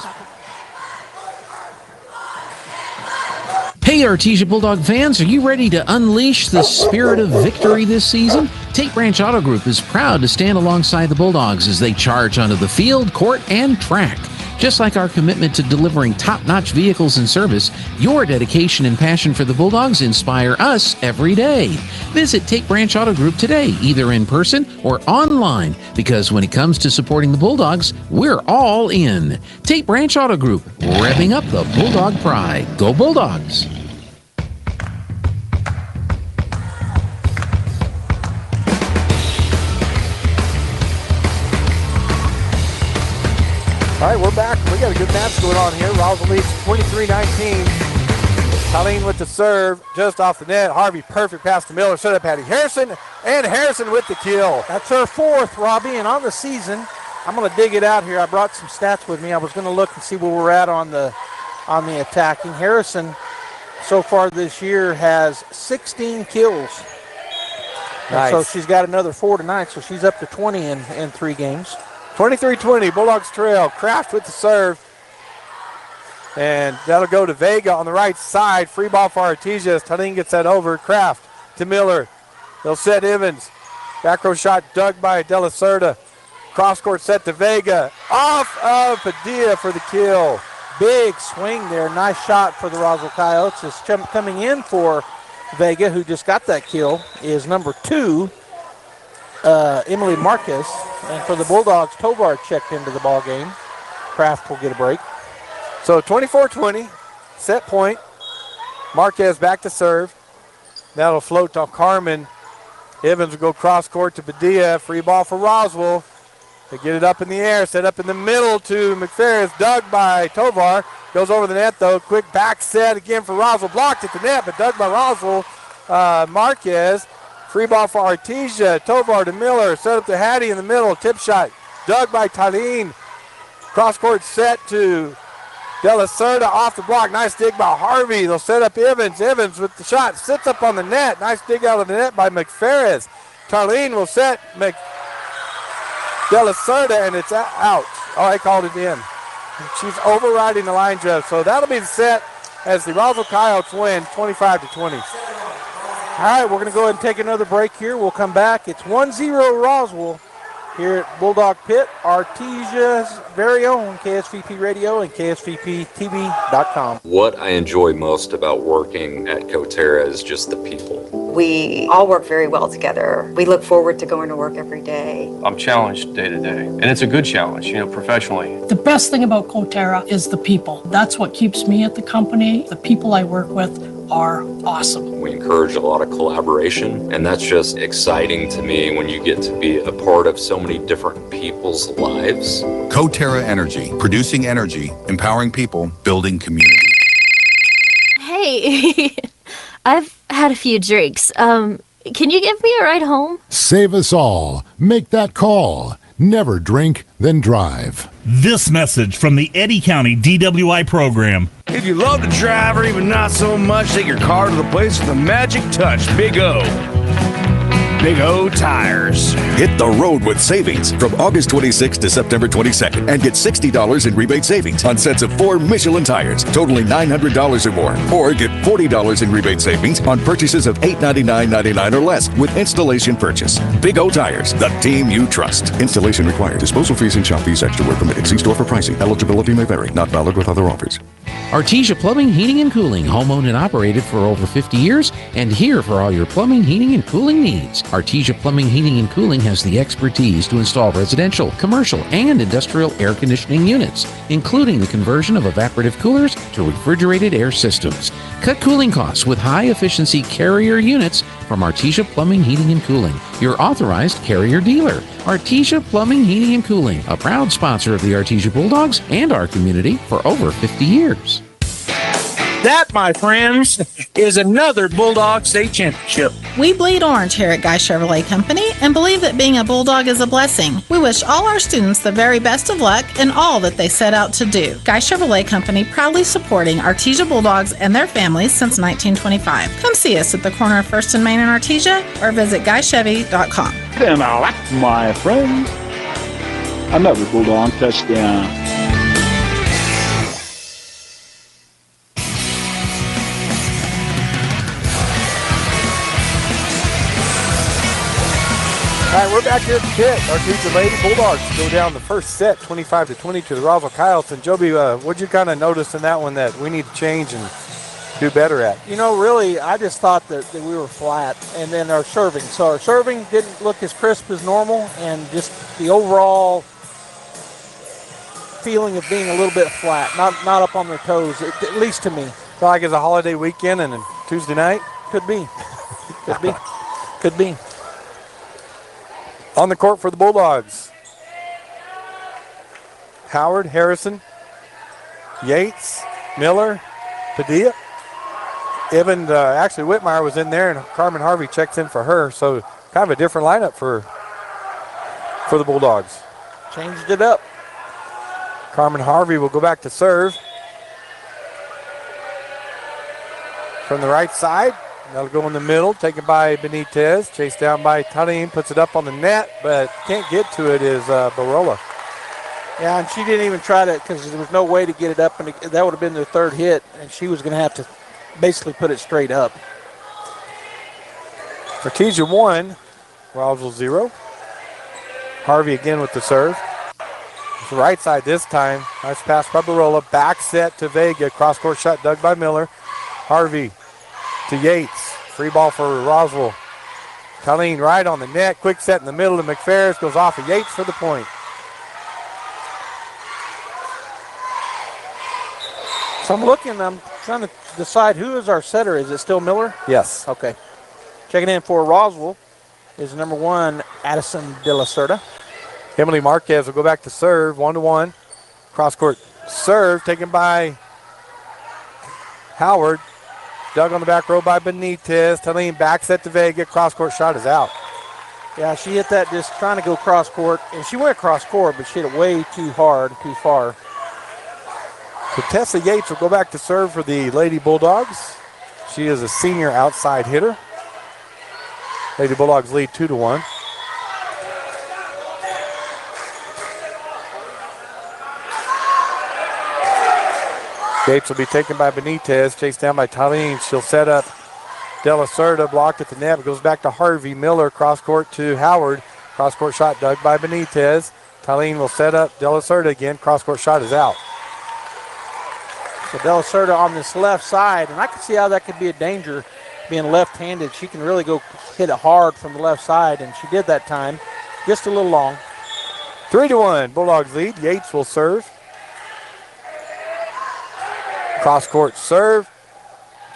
Hey, Artesia Bulldog fans, are you ready to unleash the spirit of victory this season? Tate Branch Auto Group is proud to stand alongside the Bulldogs as they charge onto the field, court, and track. Just like our commitment to delivering top-notch vehicles and service, your dedication and passion for the Bulldogs inspire us every day. Visit Tate Branch Auto Group today, either in person or online, because when it comes to supporting the Bulldogs, we're all in. Tate Branch Auto Group, revving up the Bulldog pride. Go Bulldogs! All right, we're back. We got a good match going on here. Roswell leads 23-19. Colleen with the serve, just off the net. Harvey, perfect pass to Miller. Set up Hattie Harrison, and Harrison with the kill. That's her fourth, Robbie, and on the season, I'm going to dig it out here. I brought some stats with me. I was going to look and see where we're at on the attacking. Harrison, so far this year, has 16 kills. Nice. So she's got another 4 tonight, so she's up to 20 in 3 games. 23-20, Bulldogs trail. Kraft with the serve. And that'll go to Vega on the right side. Free ball for Artesia as Talene gets that over. Kraft to Miller. They'll set Evans. Back row shot dug by De La Cerda. Cross court set to Vega. Off of Padilla for the kill. Big swing there. Nice shot for the Roswell Coyotes. It's coming in for Vega, who just got that kill, is number 2, Emily Marquez. And for the Bulldogs, Tovar checked into the ball game. Kraft will get a break. So 24-20, set point. Marquez back to serve. That'll float to Carmen. Evans will go cross court to Padilla. Free ball for Roswell. They get it up in the air, set up in the middle to McPherris. Dug by Tovar. Goes over the net though. Quick back set again for Roswell. Blocked at the net, but dug by Roswell. Marquez. Free ball for Artesia. Tovar to Miller. Set up to Hattie in the middle. Tip shot. Dug by Talene. Cross court set to De La Cerda off the block. Nice dig by Harvey. They'll set up Evans. Evans with the shot. Sits up on the net. Nice dig out of the net by McPherris. Tarlene will set De La Cerda, and it's out. Oh, I called it in. She's overriding the line judge. So that'll be the set as the Roswell Coyotes win 25-20. All right, we're going to go ahead and take another break here. We'll come back. It's 1-0 Roswell here at Bulldog Pit, Artesia's very own KSVP Radio and KSVPTV.com. What I enjoy most about working at Coterra is just the people. We all work very well together. We look forward to going to work every day. I'm challenged day to day, and it's a good challenge, professionally. The best thing about Coterra is the people. That's what keeps me at the company. The people I work with are awesome. We encourage a lot of collaboration, and that's just exciting to me when you get to be a part of so many different people's lives. Coterra Energy, producing energy, empowering people, building community. Hey, I've had a few drinks. Can you give me a ride home? Save us all. Make that call. Never drink, then drive. This message from the Eddy County DWI program. If you love to drive or even not so much, take your car to the place with the magic touch, Big O. Big O Tires. Hit the road with savings from August 26th to September 22nd and get $60 in rebate savings on sets of 4 Michelin tires totaling $900 or more. Or get $40 in rebate savings on purchases of $899.99 or less with installation purchase. Big O Tires, the team you trust. Installation required. Disposal fees and shop fees extra where permitted. See store for pricing. Eligibility may vary. Not valid with other offers. Artesia Plumbing, Heating, and Cooling, home-owned and operated for over 50 years, and here for all your plumbing, heating, and cooling needs. Artesia Plumbing, Heating, and Cooling has the expertise to install residential, commercial, and industrial air conditioning units, including the conversion of evaporative coolers to refrigerated air systems. Cut cooling costs with high-efficiency Carrier units from Artesia Plumbing, Heating, and Cooling, your authorized Carrier dealer. Artesia Plumbing, Heating, and Cooling, a proud sponsor of the Artesia Bulldogs and our community for over 50 years. That, my friends, is another Bulldog State Championship. We bleed orange here at Guy Chevrolet Company and believe that being a Bulldog is a blessing. We wish all our students the very best of luck in all that they set out to do. Guy Chevrolet Company proudly supporting Artesia Bulldogs and their families since 1925. Come see us at the corner of 1st and Main in Artesia or visit GuyChevy.com. And that, my friends, another Bulldog touchdown. All right, we're back here at the pit. Artesia Lady Bulldogs go down the first set, 25-20 to the Roswell Coyotes. And Joby, what'd you kind of notice in that one that we need to change and do better at? Really, I just thought that we were flat, and then our serving. So our serving didn't look as crisp as normal, and just the overall feeling of being a little bit flat, not up on their toes, at least to me. Feel like it's a holiday weekend and a Tuesday night? Could be. Could be. Could be. On the court for the Bulldogs. Howard, Harrison, Yates, Miller, Padilla. Even actually Whitmire was in there, and Carmen Harvey checks in for her. So kind of a different lineup for the Bulldogs. Changed it up. Carmen Harvey will go back to serve. From the right side, that'll go in the middle, taken by Benitez, chased down by Tanin, puts it up on the net, but can't get to it is Barola. Yeah, and she didn't even try to, because there was no way to get it up, and that would have been their third hit, and she was going to have to basically put it straight up. Artesia 1, Roswell 0. Harvey again with the serve. It's the right side this time. Nice pass by Barola. Back set to Vega. Cross-court shot dug by Miller. Harvey to Yates. Free ball for Roswell. Colleen right on the net. Quick set in the middle to McPherris. Goes off of Yates for the point. So I'm trying to decide who is our setter. Is it still Miller? Yes. Okay. Checking in for Roswell is number 1, Addison De La Cerda. Emily Marquez will go back to serve, 1-1. Cross-court serve taken by Howard. Dug on the back row by Benitez. Talene back set to Vega. Cross-court shot is out. Yeah, she hit that just trying to go cross-court. And she went cross-court, but she hit it way too hard, too far. So Tessa Yates will go back to serve for the Lady Bulldogs. She is a senior outside hitter. Lady Bulldogs lead 2-1. Yates will be taken by Benitez, chased down by Talene. She'll set up De La Cerda, blocked at the net. It goes back to Harvey. Miller, cross-court to Howard. Cross-court shot dug by Benitez. Talene will set up De La Cerda again. Cross-court shot is out. So De La Cerda on this left side, and I can see how that could be a danger being left-handed. She can really go hit it hard from the left side, and she did that time. Just a little long. 3-1, Bulldogs lead. Yates will serve. Cross-court serve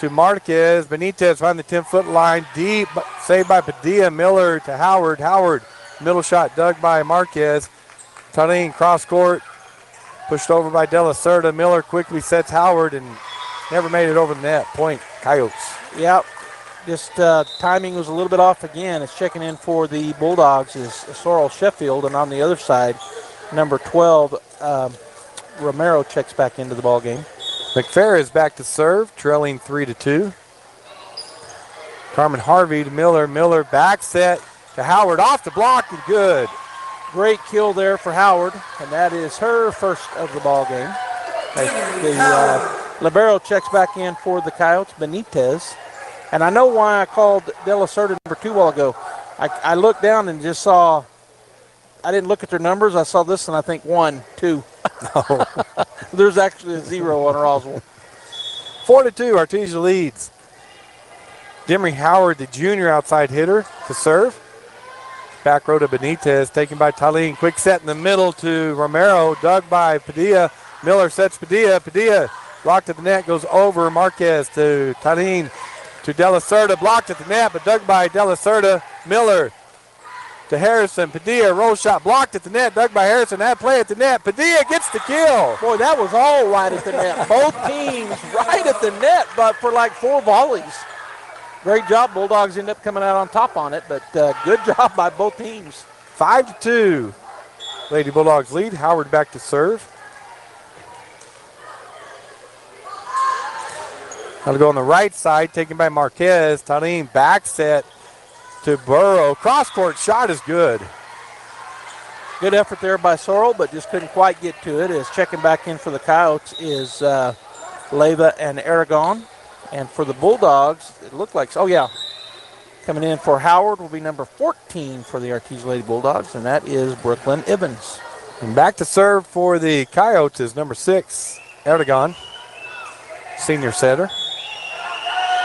to Marquez. Benitez behind the 10-foot line. Deep, saved by Padilla. Miller to Howard. Howard, middle shot dug by Marquez. Talene cross-court. Pushed over by De La Cerda. Miller quickly sets Howard and never made it over the net. Point, Coyotes. Yep. Just timing was a little bit off again. It's checking in for the Bulldogs is Sorrel Sheffield, and on the other side, number 12, Romero checks back into the ball game. McPherris back to serve, trailing 3-2. Carmen Harvey to Miller. Miller back set to Howard, off the block and good. Great kill there for Howard, and that is her first of the ball game. The libero checks back in for the Coyotes, Benitez. And I know why I called De La Cerda number 2 a while ago. I looked down and just saw, I didn't look at their numbers. I saw this and I think 1, 2. No. There's actually a 0 on Roswell. 4-2, Artesia leads. Demery Howard, the junior outside hitter, to serve. Back row to Benitez, taken by Talene. Quick set in the middle to Romero, dug by Padilla. Miller sets Padilla. Padilla blocked at the net, goes over. Marquez to Talene. To De La Cerda, blocked at the net, but dug by De La Cerda. Miller to Harrison. Padilla, roll shot, blocked at the net, dug by Harrison. That play at the net. Padilla gets the kill. Boy, that was all right at the net. Both teams right at the net, but for like 4 volleys. Great job. Bulldogs end up coming out on top on it, but good job by both teams. 5-2. Lady Bulldogs lead. Howard back to serve. That'll go on the right side, taken by Marquez. Talene back set to Burrow. Cross-court shot is good. Good effort there by Sorrel, but just couldn't quite get to it. As checking back in for the Coyotes is Leyva and Aragon. And for the Bulldogs, it looked like, coming in for Howard will be number 14 for the Artesia Lady Bulldogs, and that is Brooklyn Evans. And back to serve for the Coyotes is number 6, Aragon, senior setter.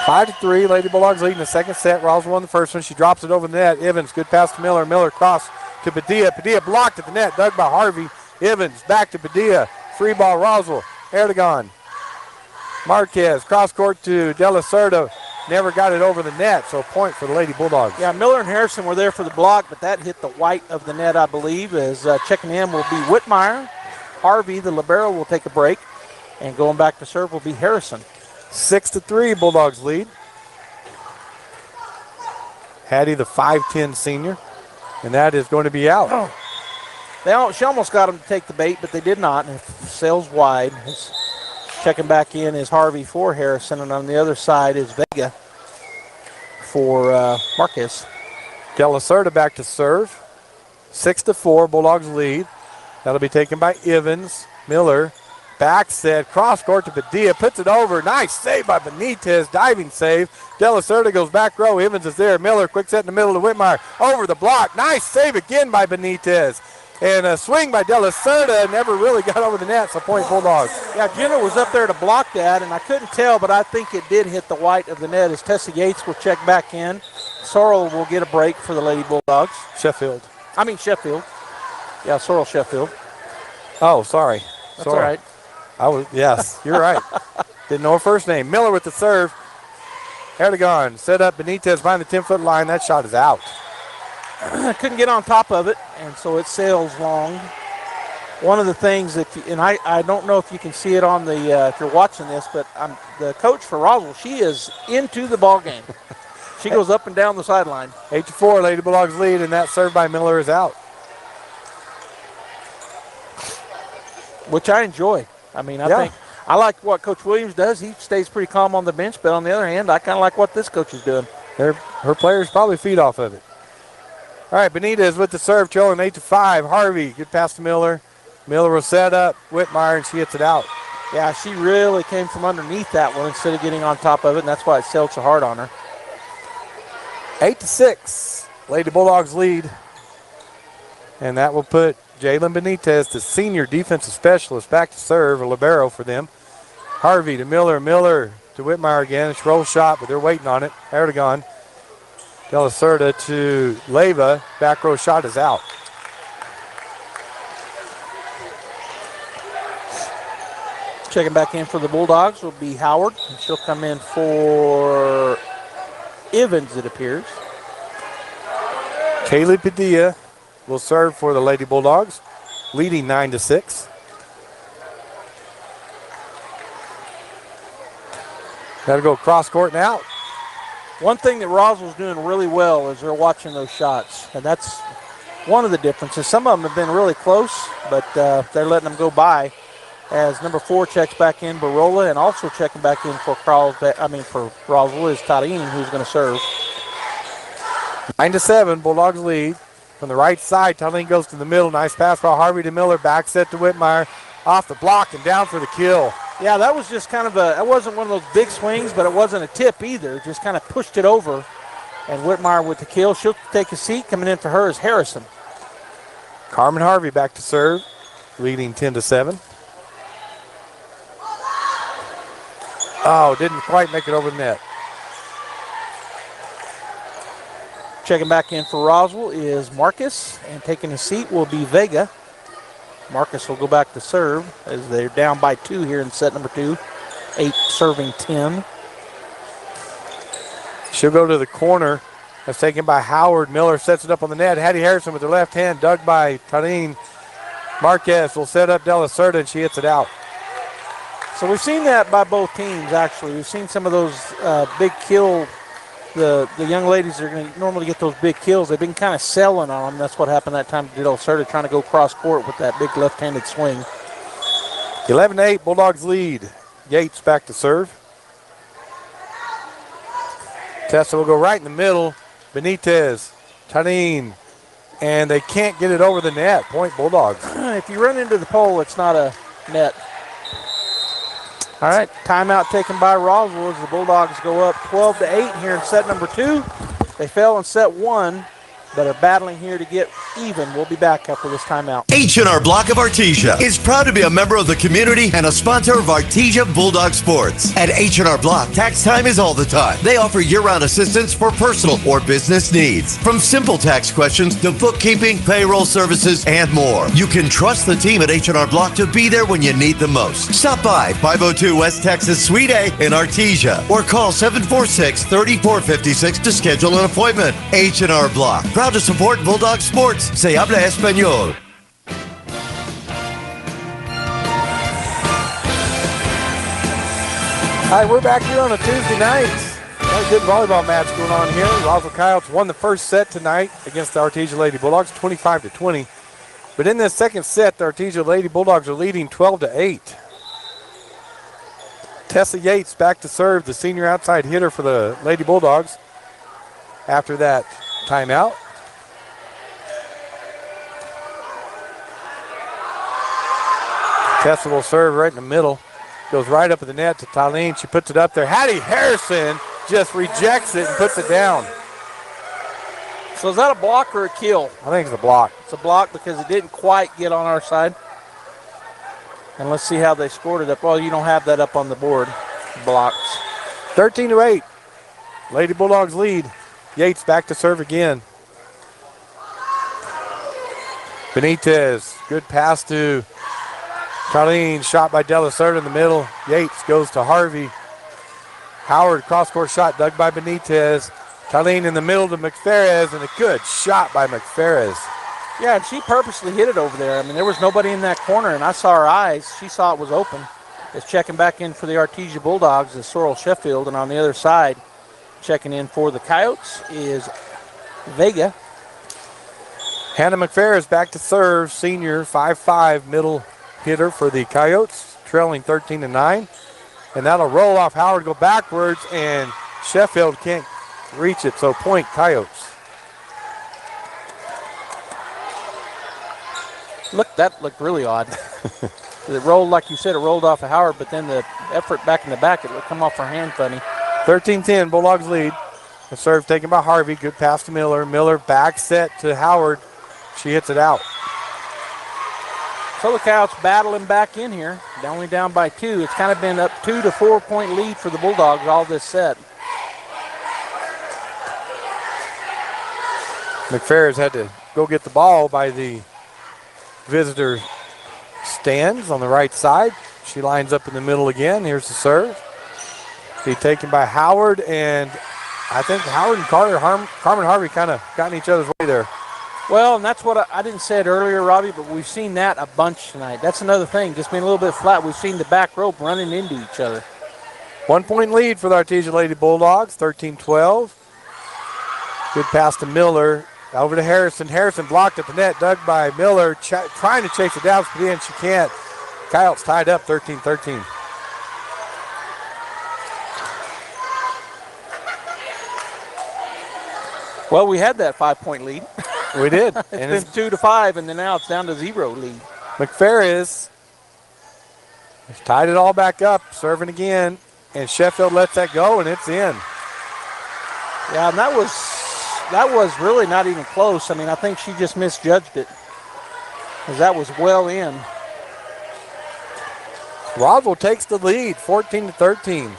5-3, Lady Bulldogs leading the second set. Roswell won the first one. She drops it over the net. Evans, good pass to Miller. Miller cross to Padilla. Padilla blocked at the net, dug by Harvey. Evans back to Padilla. Free ball, Roswell. Erdogan. Marquez, cross court to De La Cerda. Never got it over the net, so a point for the Lady Bulldogs. Yeah, Miller and Harrison were there for the block, but that hit the white of the net, I believe, as checking in will be Whitmire. Harvey, the libero, will take a break. And going back to serve will be Harrison. 6-3, Bulldogs lead. Hattie, the 5'10 senior, and that is going to be out. She almost got him to take the bait, but they did not. And it sails wide. Checking back in is Harvey for Harrison, and on the other side is Vega for Marquez. De La Cerda back to serve. 6-4, Bulldogs lead. That'll be taken by Evans. Miller, back set, cross court to Padilla, puts it over. Nice save by Benitez, diving save. De La Cerda goes back row. Evans is there. Miller, quick set in the middle to Whitmire. Over the block. Nice save again by Benitez. And a swing by De La Cerda, never really got over the net, so point Bulldogs. Yeah, Jenner was up there to block that, and I couldn't tell, but I think it did hit the white of the net as Tessa Yates will check back in. Sorrell will get a break for the Lady Bulldogs. Sheffield. Yeah, Sorrell Sheffield. Oh, sorry. That's all right. Yes, you're right. Didn't know her first name. Miller with the serve. Erdogan set up Benitez behind the 10-foot line. That shot is out. Couldn't get on top of it, and so it sails long. One of the things that, I don't know if you can see it on the, if you're watching this, but the coach for Roswell, she is into the ball game. She goes up and down the sideline. 8-4, Lady Bulldogs lead, and that serve by Miller is out. Which I enjoy. I think I like what Coach Williams does. He stays pretty calm on the bench, but on the other hand, I kind of like what this coach is doing. Her players probably feed off of it. All right, Benitez with the serve, trailing 8-5. Harvey, good pass to Miller. Miller will set up Whitmire, and she hits it out. Yeah, she really came from underneath that one instead of getting on top of it, and that's why it sailed so hard on her. 8-6, Lady Bulldogs lead. And that will put Jalen Benitez, the senior defensive specialist, back to serve, a libero for them. Harvey to Miller, Miller to Whitmire again. It's a roll shot, but they're waiting on it. Erdogan. De La Cerda to Leyva. Back row shot is out. Checking back in for the Bulldogs will be Howard, and she'll come in for Evans, it appears. Kaylee Padilla will serve for the Lady Bulldogs, leading 9-6. Got to go cross court now. One thing that Roswell's doing really well is they're watching those shots, and that's one of the differences. Some of them have been really close, but they're letting them go by. As number 4 checks back in, Barola, and also checking back in for for Roswell is Tadine, who's going to serve. 9-7, Bulldogs lead. From the right side, Tadine goes to the middle. Nice pass by Harvey to Miller. Back set to Whitmire. Off the block and down for the kill. Yeah, that was just kind of that wasn't one of those big swings, but it wasn't a tip either. Just kind of pushed it over. And Whitmire with the kill. She'll take a seat. Coming in for her is Harrison. Carmen Harvey back to serve, leading 10-7. Oh, didn't quite make it over the net. Checking back in for Roswell is Marcus, and taking a seat will be Vega. Marcus will go back to serve as they're down by 2 here in set number 2. 8 serving 10. She'll go to the corner. That's taken by Howard. Miller sets it up on the net. Hattie Harrison with her left hand, dug by Tadine. Marquez will set up De La Cerda, and she hits it out. So we've seen that by both teams, actually. We've seen some of those big kill, the young ladies that are going to normally get those big kills. They've been kind of selling on them. That's what happened that time to De La Cerda, trying to go cross court with that big left-handed swing. 11-8, Bulldogs lead. Yates back to serve. Tessa will go right in the middle. Benitez, Tadine, and they can't get it over the net. Point Bulldogs. If you run into the pole, it's not a net. All right, timeout taken by Roswell as the Bulldogs go up 12-8 here in set number 2. They fell in set 1, but are battling here to get even. We'll be back after this timeout. H&R Block of Artesia is proud to be a member of the community and a sponsor of Artesia Bulldog Sports. At H&R Block, tax time is all the time. They offer year-round assistance for personal or business needs. From simple tax questions to bookkeeping, payroll services, and more. You can trust the team at H&R Block to be there when you need them most. Stop by 502 West Texas Suite A in Artesia or call 746-3456 to schedule an appointment. H&R Block, proud to support Bulldog Sports. Se habla español. Hi, we're back here on a Tuesday night. Got a good volleyball match going on here. Roswell Coyotes won the first set tonight against the Artesia Lady Bulldogs, 25-20. But in this second set, the Artesia Lady Bulldogs are leading 12-8. Tessa Yates back to serve, the senior outside hitter for the Lady Bulldogs after that timeout. Tessa will serve right in the middle. Goes right up at the net to Tylene. She puts it up there. Hattie Harrison just rejects it and puts it down. So is that a block or a kill? I think it's a block. It's a block because it didn't quite get on our side. And let's see how they scored it up. Well, you don't have that up on the board. Blocks. 13-8. Lady Bulldogs lead. Yates back to serve again. Benitez, good pass to Charlene, shot by De La Cerda in the middle. Yates goes to Harvey. Howard, cross-court shot dug by Benitez. Charlene in the middle to McFerris, and a good shot by McFerris. Yeah, and she purposely hit it over there. I mean, there was nobody in that corner, and I saw her eyes. She saw it was open. It's checking back in for the Artesia Bulldogs is Sorrel Sheffield, and on the other side, checking in for the Coyotes is Vega. Hannah McFerris back to serve, senior, 5'5", middle hitter for the Coyotes, trailing 13-9. And that'll roll off Howard, go backwards, and Sheffield can't reach it, so point Coyotes. Look, that looked really odd. It rolled, like you said, it rolled off of Howard, but then the effort back in the back, it would come off her hand funny. 13-10, Bulldogs lead. The serve taken by Harvey, good pass to Miller. Miller back set to Howard. She hits it out. So the Coyotes battling back in here. They're only down by 2. It's kind of been up 2 to 4 point lead for the Bulldogs all this set. McFerris had to go get the ball by the visitor stands on the right side. She lines up in the middle again. Here's the serve. Be taken by Howard, and I think Howard and Carmen Harvey kind of got in each other's way there. Well, and that's what I didn't say it earlier, Robbie, but we've seen that a bunch tonight. That's another thing, just being a little bit flat. We've seen the back rope running into each other. 1 point lead for the Artesia Lady Bulldogs, 13-12. Good pass to Miller. Over to Harrison. Harrison blocked at the net, dug by Miller, trying to chase it down, but she can't. Coyotes tied up 13-13. Well, we had that 5 point lead. We did. It's been 2 to 5, and then now it's down to 0 lead. McFerris has tied it all back up, serving again, and Sheffield lets that go, and it's in. Yeah, and that was really not even close. I mean, I think she just misjudged it, because that was well in. Roswell takes the lead, 14-13.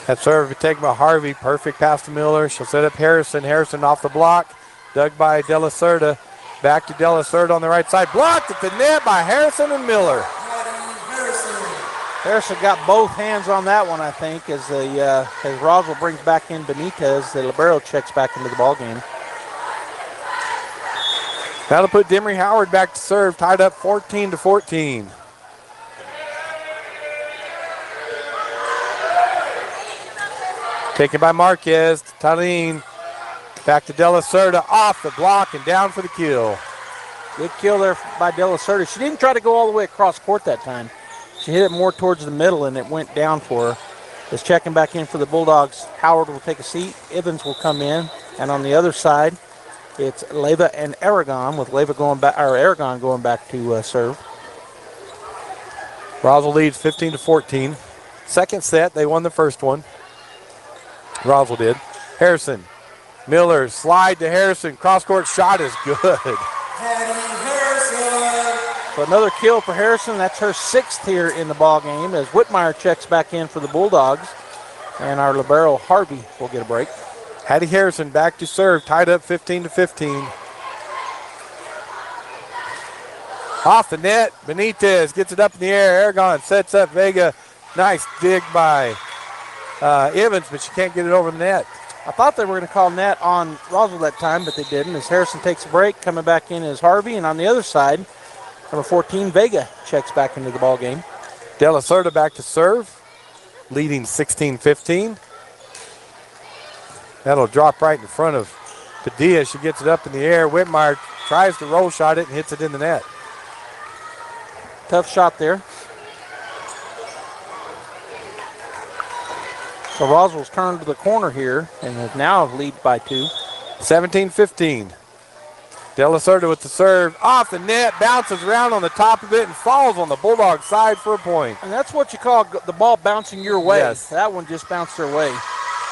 That serve be taken by Harvey. Perfect pass to Miller. She'll set up Harrison. Harrison off the block. Dug by De La Cerda. Back to De La Cerda on the right side. Blocked at the net by Harrison and Miller. Harrison got both hands on that one, I think, as Roswell brings back in Benitez. The libero checks back into the ballgame. That'll put Demery Howard back to serve. Tied up 14-14. Taken by Marquez. Tylene. Back to De La Cerda. Off the block and down for the kill. Good kill there by De La Cerda. She didn't try to go all the way across court that time. She hit it more towards the middle, and it went down for her. Just checking back in for the Bulldogs. Howard will take a seat. Evans will come in. And on the other side, it's Leyva and Aragon, with Aragon going back to serve. Roswell leads 15-14. Second set, they won the first one. Roswell did. Harrison. Miller, slide to Harrison. Cross-court shot is good. So another kill for Harrison. That's her 6th here in the ball game as Whitmire checks back in for the Bulldogs. And our libero, Harvey, will get a break. Hattie Harrison back to serve, tied up 15-15. Off the net, Benitez gets it up in the air. Aragon sets up Vega. Nice dig by Evans, but she can't get it over the net. I thought they were going to call net on Roswell that time, but they didn't. As Harrison takes a break, coming back in is Harvey. And on the other side, Number 14, Vega, checks back into the ball game. De La Cerda back to serve, leading 16-15. That'll drop right in front of Padilla. She gets it up in the air. Whitmire tries to roll shot it and hits it in the net. Tough shot there. So Roswell's turned to the corner here and is now lead by 2. 17-15. De La Cerda with the serve. Off the net, bounces around on the top of it and falls on the Bulldog side for a point. And that's what you call the ball bouncing your way. Yes. That one just bounced their way.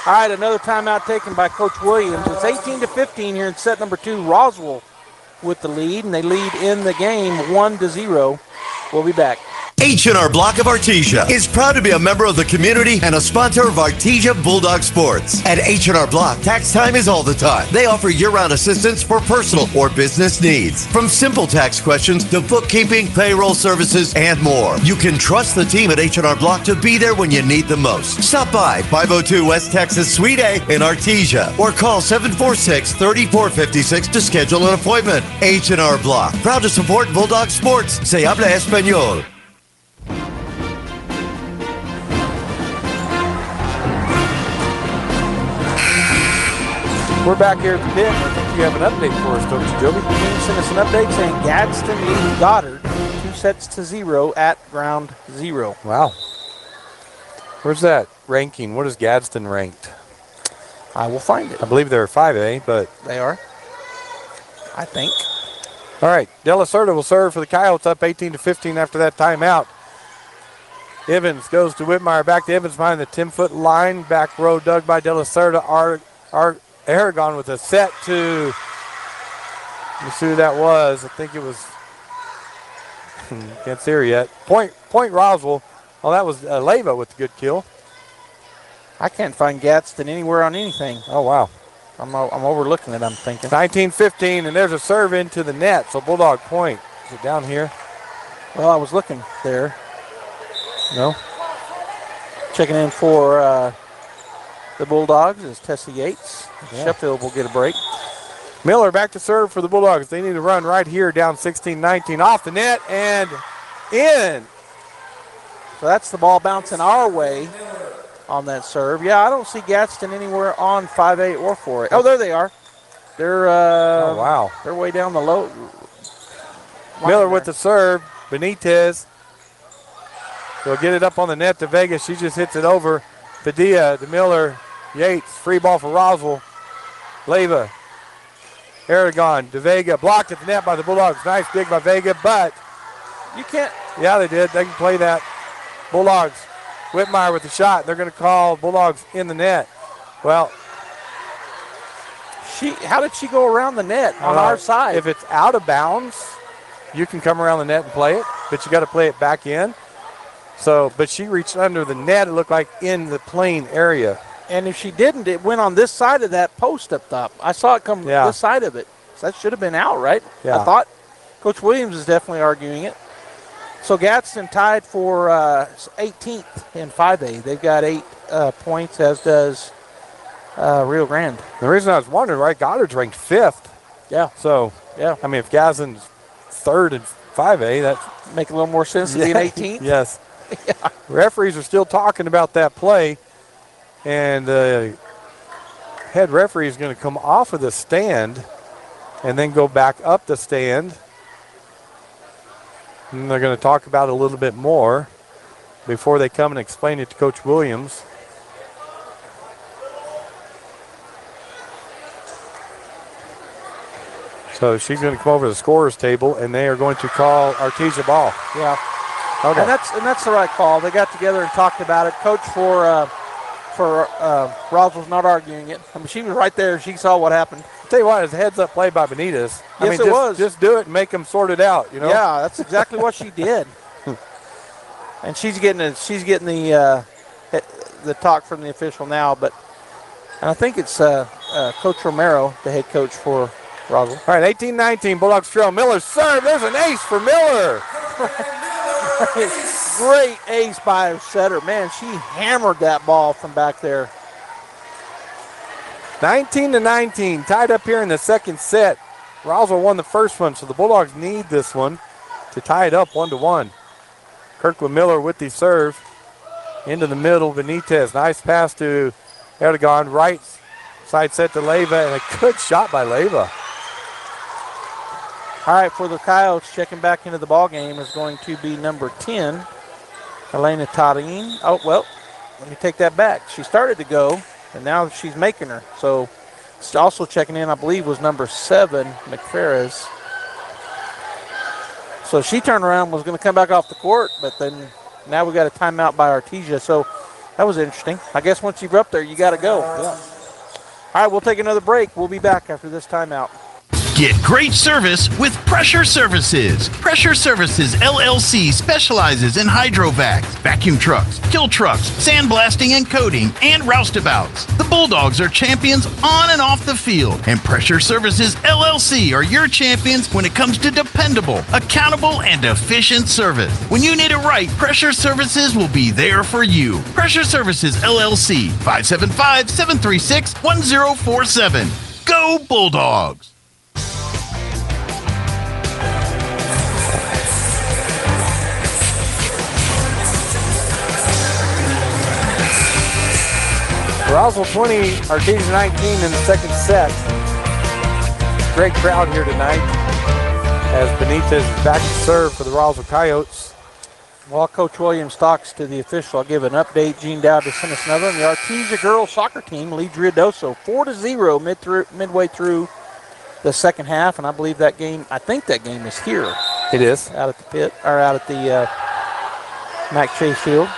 All right, another timeout taken by Coach Williams. It's 18-15 here in set number 2. Roswell with the lead, and they lead in the game 1-0. We'll be back. H&R Block of Artesia is proud to be a member of the community and a sponsor of Artesia Bulldog Sports. At H&R Block, tax time is all the time. They offer year-round assistance for personal or business needs. From simple tax questions to bookkeeping, payroll services, and more. You can trust the team at H&R Block to be there when you need them most. Stop by 502 West Texas Suite A in Artesia or call 746-3456 to schedule an appointment. H&R Block, proud to support Bulldog Sports. Se habla español. We're back here at the pit. I think you have an update for us, don't you, Joby? The team sent us an update saying Gadsden leads Goddard 2-0 at ground 0. Wow. Where's that ranking? What is Gadsden ranked? I will find it. I believe they're 5A, but... They are. I think. All right. De La Cerda will serve for the Coyotes, up 18-15 after that timeout. Evans goes to Whitmire. Back to Evans behind the 10-foot line. Back row dug by De La Cerda. Aragon with a set to, let me see who that was. I think it was, can't see her yet. Point Roswell. Oh, that was Leva with the good kill. I can't find Gadsden anywhere on anything. Oh, wow. I'm overlooking it, I'm thinking. 19-15, and there's a serve into the net, so Bulldog point. Is it down here? Well, I was looking there. No? Checking in for the Bulldogs is Tessie Yates. Yeah. Sheffield will get a break. Miller back to serve for the Bulldogs. They need to run right here, down 16-19. Off the net and in. So that's the ball bouncing our way on that serve. Yeah, I don't see Gadsden anywhere on 5A or 4A. Oh, there they are. They're oh, wow. They're way down the low. Miller with the serve. Benitez. They'll get it up on the net to Vegas. She just hits it over. Padilla to Miller. Yates. Free ball for Roswell. Leva. Aragon to Vega. Blocked at the net by the Bulldogs. Nice dig by Vega, but you can't. Yeah, they did. They can play that. Bulldogs. Whitmire with the shot. They're going to call Bulldogs in the net. Well, how did she go around the net on our side? If it's out of bounds, you can come around the net and play it, but you got to play it back in. So, but she reached under the net, it looked like in the playing area. And if she didn't, it went on this side of that post up top. I saw it come this side of it. So that should have been out, right? Yeah. I thought Coach Williams is definitely arguing it. So Gadsden tied for 18th in 5A. They've got 8 points, as does Rio Grande. The reason I was wondering, right, Goddard's ranked 5th. Yeah. So, yeah. I mean, if Gadsden's 3rd in 5A, that make a little more sense to be an 18th. Yes. Yeah. Referees are still talking about that play, and the head referee is going to come off of the stand and then go back up the stand. And they're going to talk about it a little bit more before they come and explain it to Coach Williams. So she's going to come over to the scorer's table, and they are going to call Artesia ball. Yeah. Okay. And that's the right call. They got together and talked about it. Coach for Roswell's not arguing it. I mean, she was right there. She saw what happened. I'll tell you what, it's a heads-up play by Benitez. Yes, it was. Just do it and make them sort it out, you know? Yeah, that's exactly what she did. And she's getting the talk from the official now, and I think it's Coach Romero, the head coach for Roswell. All right, 18-19, Bulldogs trail. Miller serve. There's an ace for Miller. Great ace by her setter. Man, she hammered that ball from back there. 19-19, tied up here in the second set. Roswell won the first one, so the Bulldogs need this one to tie it up 1-1. Kirkwood Miller with the serve. Into the middle, Benitez. Nice pass to Erdogan. Right side set to Leyva, and a good shot by Leyva. All right, for the Coyotes, checking back into the ball game is going to be number 10, Elena Tarin. Oh, well, let me take that back. She started to go, and now she's making her. So also checking in, I believe, was number 7, McFerris. So she turned around, was going to come back off the court, but then now we got a timeout by Artesia. So that was interesting. I guess once you're up there, you got to go. Yeah. All right, we'll take another break. We'll be back after this timeout. Get great service with Pressure Services. Pressure Services LLC specializes in hydrovacs, vacuum trucks, kill trucks, sandblasting and coating, and roustabouts. The Bulldogs are champions on and off the field, and Pressure Services LLC are your champions when it comes to dependable, accountable, and efficient service. When you need it right, Pressure Services will be there for you. Pressure Services LLC, 575-736-1047. Go Bulldogs! Roswell 20, Artesia 19 in the second set. Great crowd here tonight as Benitez is back to serve for the Roswell Coyotes. While Coach Williams talks to the official, I'll give an update. Gene Dowd just sent us another. And the Artesia girls soccer team leads Ruidoso 4-0 midway through the second half. And I believe that game, I think that game is here. It is. Out at the pit, or out at the Mac Chase Field.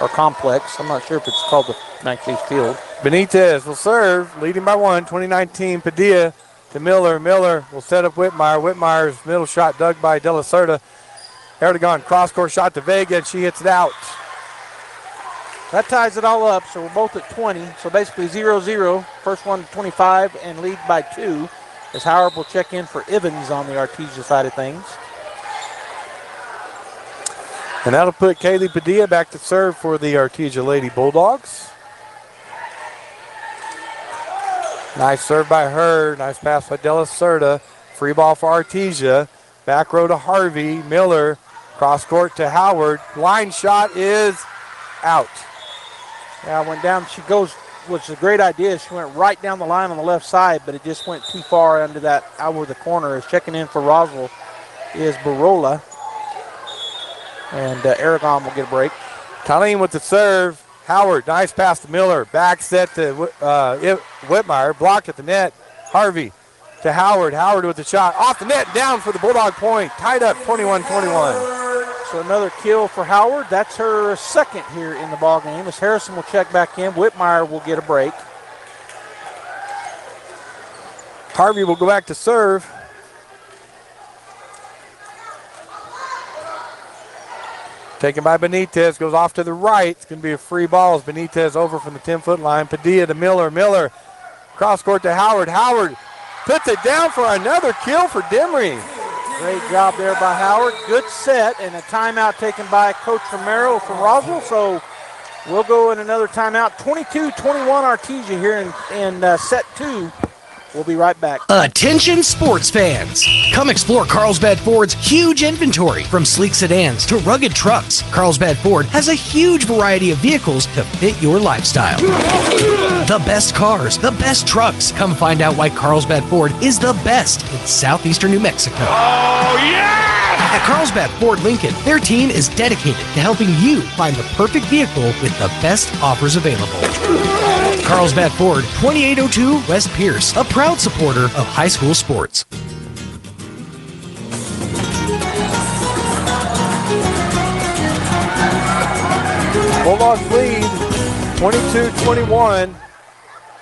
Or complex. I'm not sure if it's called the Mac Chase Field. Benitez will serve, leading by 1, 2019. Padilla to Miller. Miller will set up Whitmire. Whitmire's middle shot dug by De La Cerda. Erdogan cross-court shot to Vega, and she hits it out. That ties it all up, so we're both at 20. So basically 0-0. First one to 25 and lead by 2. As Howard will check in for Evans on the Artesia side of things. And that'll put Kaylee Padilla back to serve for the Artesia Lady Bulldogs. Nice serve by her. Nice pass by De La Cerda. Free ball for Artesia. Back row to Harvey. Miller. Cross court to Howard. Line shot is out. Yeah, went down. She goes, which is a great idea. She went right down the line on the left side, but it just went too far under that, out of the corner. Is checking in for Roswell is Barola. And Aragon will get a break. Colleen with the serve. Howard, nice pass to Miller. Back set to Whitmire. Blocked at the net. Harvey to Howard. Howard with the shot. Off the net, down for the Bulldog point. Tied up 21-21. So another kill for Howard. That's her second here in the ball game. As Harrison will check back in, Whitmire will get a break. Harvey will go back to serve. Taken by Benitez, goes off to the right. It's going to be a free ball as Benitez over from the 10-foot line. Padilla to Miller. Miller, cross court to Howard. Howard puts it down for another kill for Demery. Great job there by Howard. Good set, and a timeout taken by Coach Romero from Roswell. So we'll go in another timeout. 22-21 Artesia here in set 2. We'll be right back. Attention sports fans. Come explore Carlsbad Ford's huge inventory. From sleek sedans to rugged trucks, Carlsbad Ford has a huge variety of vehicles to fit your lifestyle. The best cars, the best trucks. Come find out why Carlsbad Ford is the best in southeastern New Mexico. Oh, yeah! At Carlsbad Ford Lincoln, their team is dedicated to helping you find the perfect vehicle with the best offers available. Carlsbad Ford, 2802 West Pierce, a proud supporter of high school sports. Bulldogs lead 22-21.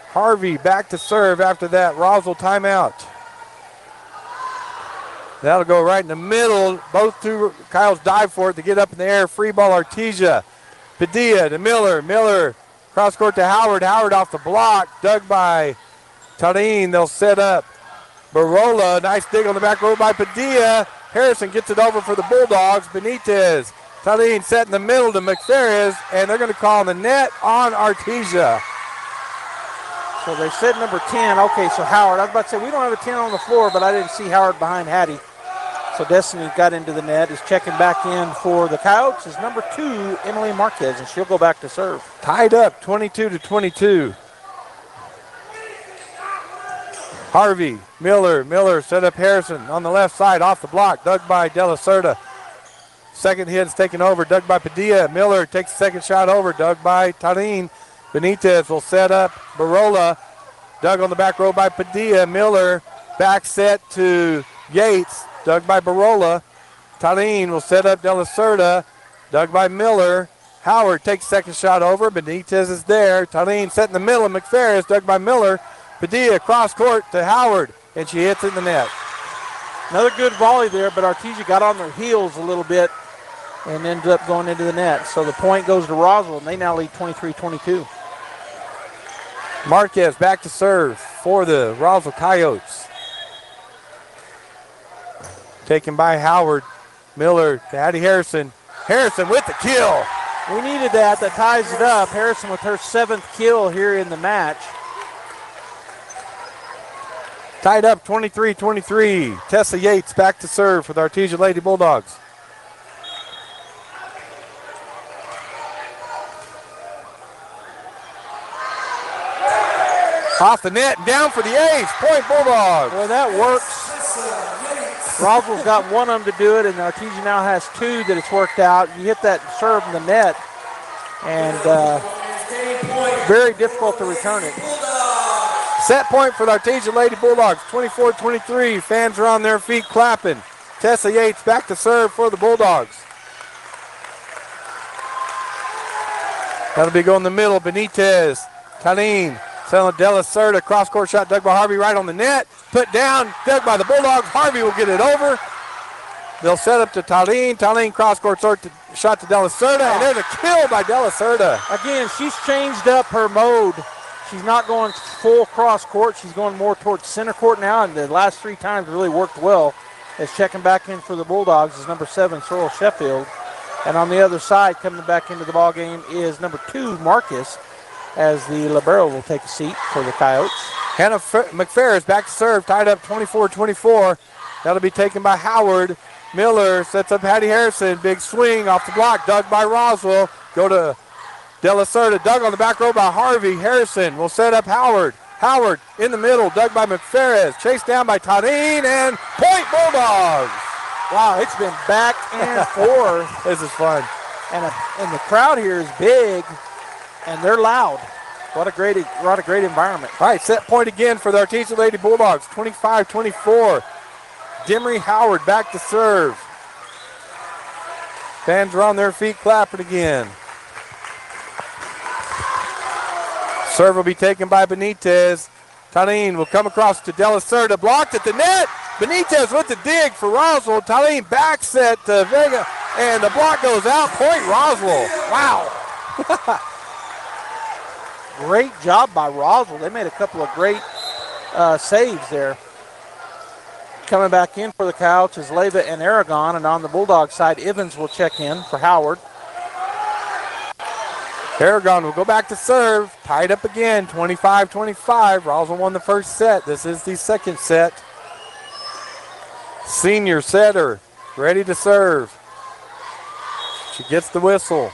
Harvey back to serve after that Roswell timeout. That'll go right in the middle. Both two Kyles dive for it to get up in the air. Free ball Artesia. Padilla to Miller. Miller cross court to Howard. Howard off the block. Dug by Tarin. They'll set up Barola. Nice dig on the back row by Padilla. Harrison gets it over for the Bulldogs. Benitez. Tarin set in the middle to McFerris. And they're going to call on the net on Artesia. So they said number 10. Okay, so Howard. I was about to say, we don't have a 10 on the floor, but I didn't see Howard behind Hattie. So Destiny got into the net, is checking back in for the Coyotes, is number 2, Emily Marquez, and she'll go back to serve. Tied up, 22-22. Harvey, Miller set up Harrison on the left side, off the block, dug by De La Cerda. Second hit is taken over, dug by Padilla. Miller takes the second shot over, dug by Tarin. Benitez will set up Barola, dug on the back row by Padilla. Miller back set to Yates, dug by Barola. Tarin will set up De La Cerda, dug by Miller. Howard takes second shot over, Benitez is there. Tarin set in the middle of McPherris, dug by Miller. Padilla cross court to Howard, and she hits it in the net. Another good volley there, but Artesia got on their heels a little bit and ended up going into the net. So the point goes to Roswell, and they now lead 23-22. Marquez back to serve for the Roswell Coyotes. Taken by Howard. Miller to Hattie Harrison. Harrison with the kill. We needed that. That ties it up. Harrison with her 7th kill here in the match. Tied up 23-23. Tessa Yates back to serve for the Artesia Lady Bulldogs. Off the net and down for the ace. Point Bulldogs. Well, that works. Roswell's got one of them to do it, and Artesia now has 2 that it's worked out. You hit that serve in the net, and very difficult to return it. Set point for the Artesia Lady Bulldogs, 24-23. Fans are on their feet clapping. Tessa Yates back to serve for the Bulldogs. That'll be going in the middle. Benitez, Tanin, selling De La Cerda. Cross-court shot dug by Harvey right on the net. Put down, dug by the Bulldogs. Harvey will get it over. They'll set up to Tanin. Tanin cross-court shot to De La Cerda, and there's a kill by De La Cerda. Again, she's changed up her mode. She's not going full cross court. She's going more towards center court now, and the last 3 times really worked well. As checking back in for the Bulldogs is number 7, Sorrel Sheffield. And on the other side, coming back into the ball game is number 2, Marcus, as the libero will take a seat for the Coyotes. Hannah McPherris back to serve, tied up 24-24. That'll be taken by Howard. Miller sets up Hattie Harrison. Big swing off the block, dug by Roswell. Go to De La Cerda, dug on the back row by Harvey. Harrison will set up Howard. Howard in the middle, dug by McPherris. Chased down by Tanin, and point Bulldogs. Wow, it's been back and forth. This is fun. And the crowd here is big, and they're loud. What a great environment. All right, set point again for the Artesia Lady Bulldogs, 25-24. Demery Howard back to serve. Fans are on their feet clapping again. Serve will be taken by Benitez. Tanin will come across to De La Cerda, blocked at the net. Benitez with the dig for Roswell. Tanin back set to Vega, and the block goes out. Point Roswell. Wow. Great job by Roswell. They made a couple of great saves there. Coming back in for the Coyotes is Leyva and Aragon, and on the Bulldog side, Evans will check in for Howard. Aragon will go back to serve. Tied up again, 25-25. Roswell won the first set. This is the second set. Senior setter, ready to serve. She gets the whistle.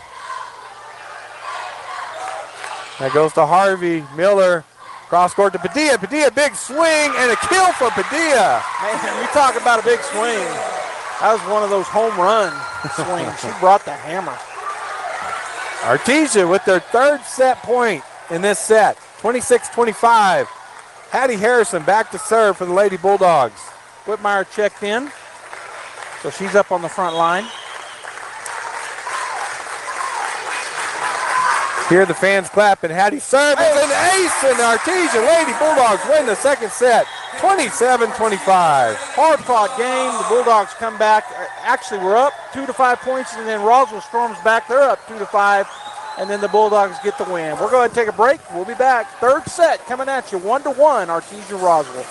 That goes to Harvey. Miller, cross court to Padilla. Padilla, big swing, and a kill for Padilla. Man, you talk about a big swing. That was one of those home run swings. She brought the hammer. Artesia with their third set point in this set, 26-25. Hattie Harrison back to serve for the Lady Bulldogs. Whitmire checked in, so she's up on the front line. Hear the fans clapping. Hattie serve is an ace, and the Artesia Lady Bulldogs win the second set, 27-25. Hard-fought game. The Bulldogs come back. Actually, we're up 2-5 points, and then Roswell storms back. They're up 2-5, and then the Bulldogs get the win. We're going to take a break. We'll be back. Third set coming at you, 1-1, Artesia Roswell.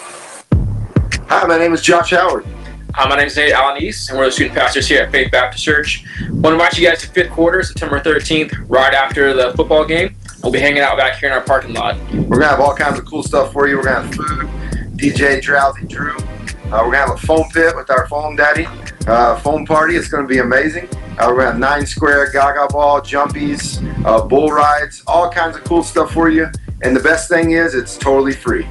Hi, my name is Josh Howard. Hi, my name is Nate Alanis, and we're the student pastors here at Faith Baptist Church. I want to invite you guys to fifth quarter, September 13th, right after the football game. We'll be hanging out back here in our parking lot. We're gonna have all kinds of cool stuff for you. We're gonna have food, DJ Drowsy Drew. We're gonna have a foam pit with our foam daddy. Foam party. It's gonna be amazing. We're gonna have 9 square, gaga ball, jumpies, bull rides, all kinds of cool stuff for you. And the best thing is, it's totally free.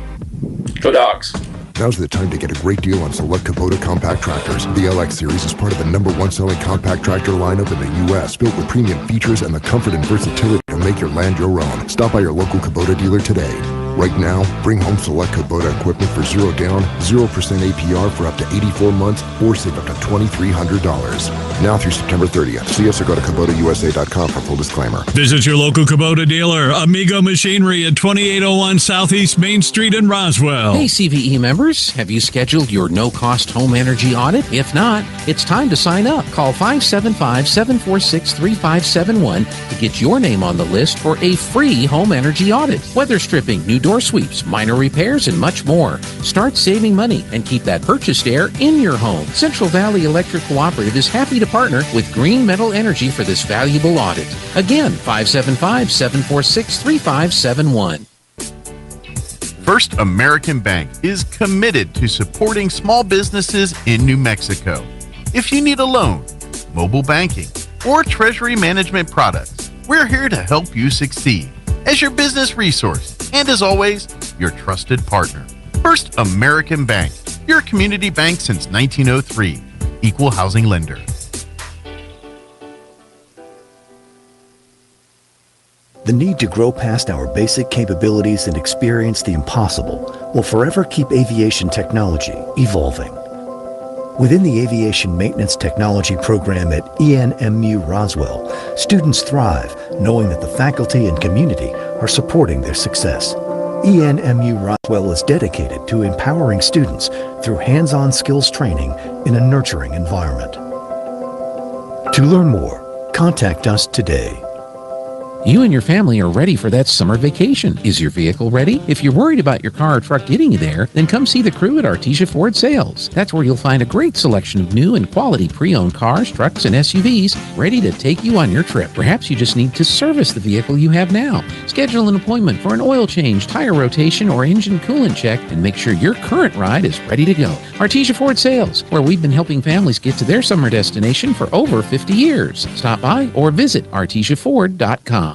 Go Dogs. Now's the time to get a great deal on select Kubota compact tractors. The LX series is part of the #1 selling compact tractor lineup in the U.S., built with premium features and the comfort and versatility to make your land your own. Stop by your local Kubota dealer today. Right now, bring home select Kubota equipment for 0 down, 0% APR for up to 84 months, or save up to $2,300. Now through September 30th. See us or go to KubotaUSA.com for full disclaimer. Visit your local Kubota dealer, Amigo Machinery at 2801 Southeast Main Street in Roswell. Hey, CVE members, have you scheduled your no-cost home energy audit? If not, it's time to sign up. Call 575-746-3571 to get your name on the list for a free home energy audit. Weather stripping, new door sweeps, minor repairs, and much more. Start saving money and keep that purchased air in your home. Central Valley Electric Cooperative is happy to partner with Green Metal Energy for this valuable audit. Again, 575-746-3571. First American Bank is committed to supporting small businesses in New Mexico. If you need a loan, mobile banking, or treasury management products, we're here to help you succeed as your business resource and, as always, your trusted partner. First American Bank, your community bank since 1903. Equal housing lender. The need to grow past our basic capabilities and experience the impossible will forever keep aviation technology evolving. Within the Aviation Maintenance Technology program at ENMU Roswell, students thrive knowing that the faculty and community are supporting their success. ENMU Roswell is dedicated to empowering students through hands-on skills training in a nurturing environment. To learn more, contact us today. You and your family are ready for that summer vacation. Is your vehicle ready? If you're worried about your car or truck getting you there, then come see the crew at Artesia Ford Sales. That's where you'll find a great selection of new and quality pre-owned cars, trucks, and SUVs ready to take you on your trip. Perhaps you just need to service the vehicle you have now. Schedule an appointment for an oil change, tire rotation, or engine coolant check, and make sure your current ride is ready to go. Artesia Ford Sales, where we've been helping families get to their summer destination for over 50 years. Stop by or visit artesiaford.com.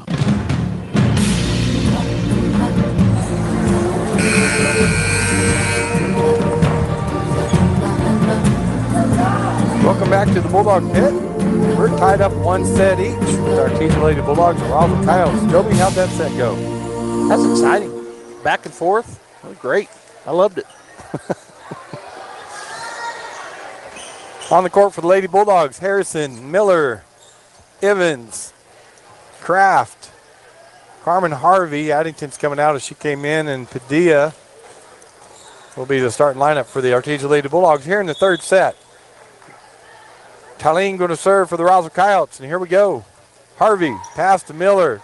Welcome back to the Bulldog Pit. We're tied up 1 set each with our Artesia Lady Bulldogs and Roswell Coyotes. Joby, how'd that set go? That's exciting. Back and forth. That was great. I loved it. On the court for the Lady Bulldogs, Harrison, Miller, Evans, Kraft, Carmen Harvey. Addington's coming out as she came in, and Padilla will be the starting lineup for the Artesia Lady Bulldogs here in the third set. Talene going to serve for the Roswell Coyotes, and here we go. Harvey, pass to Miller,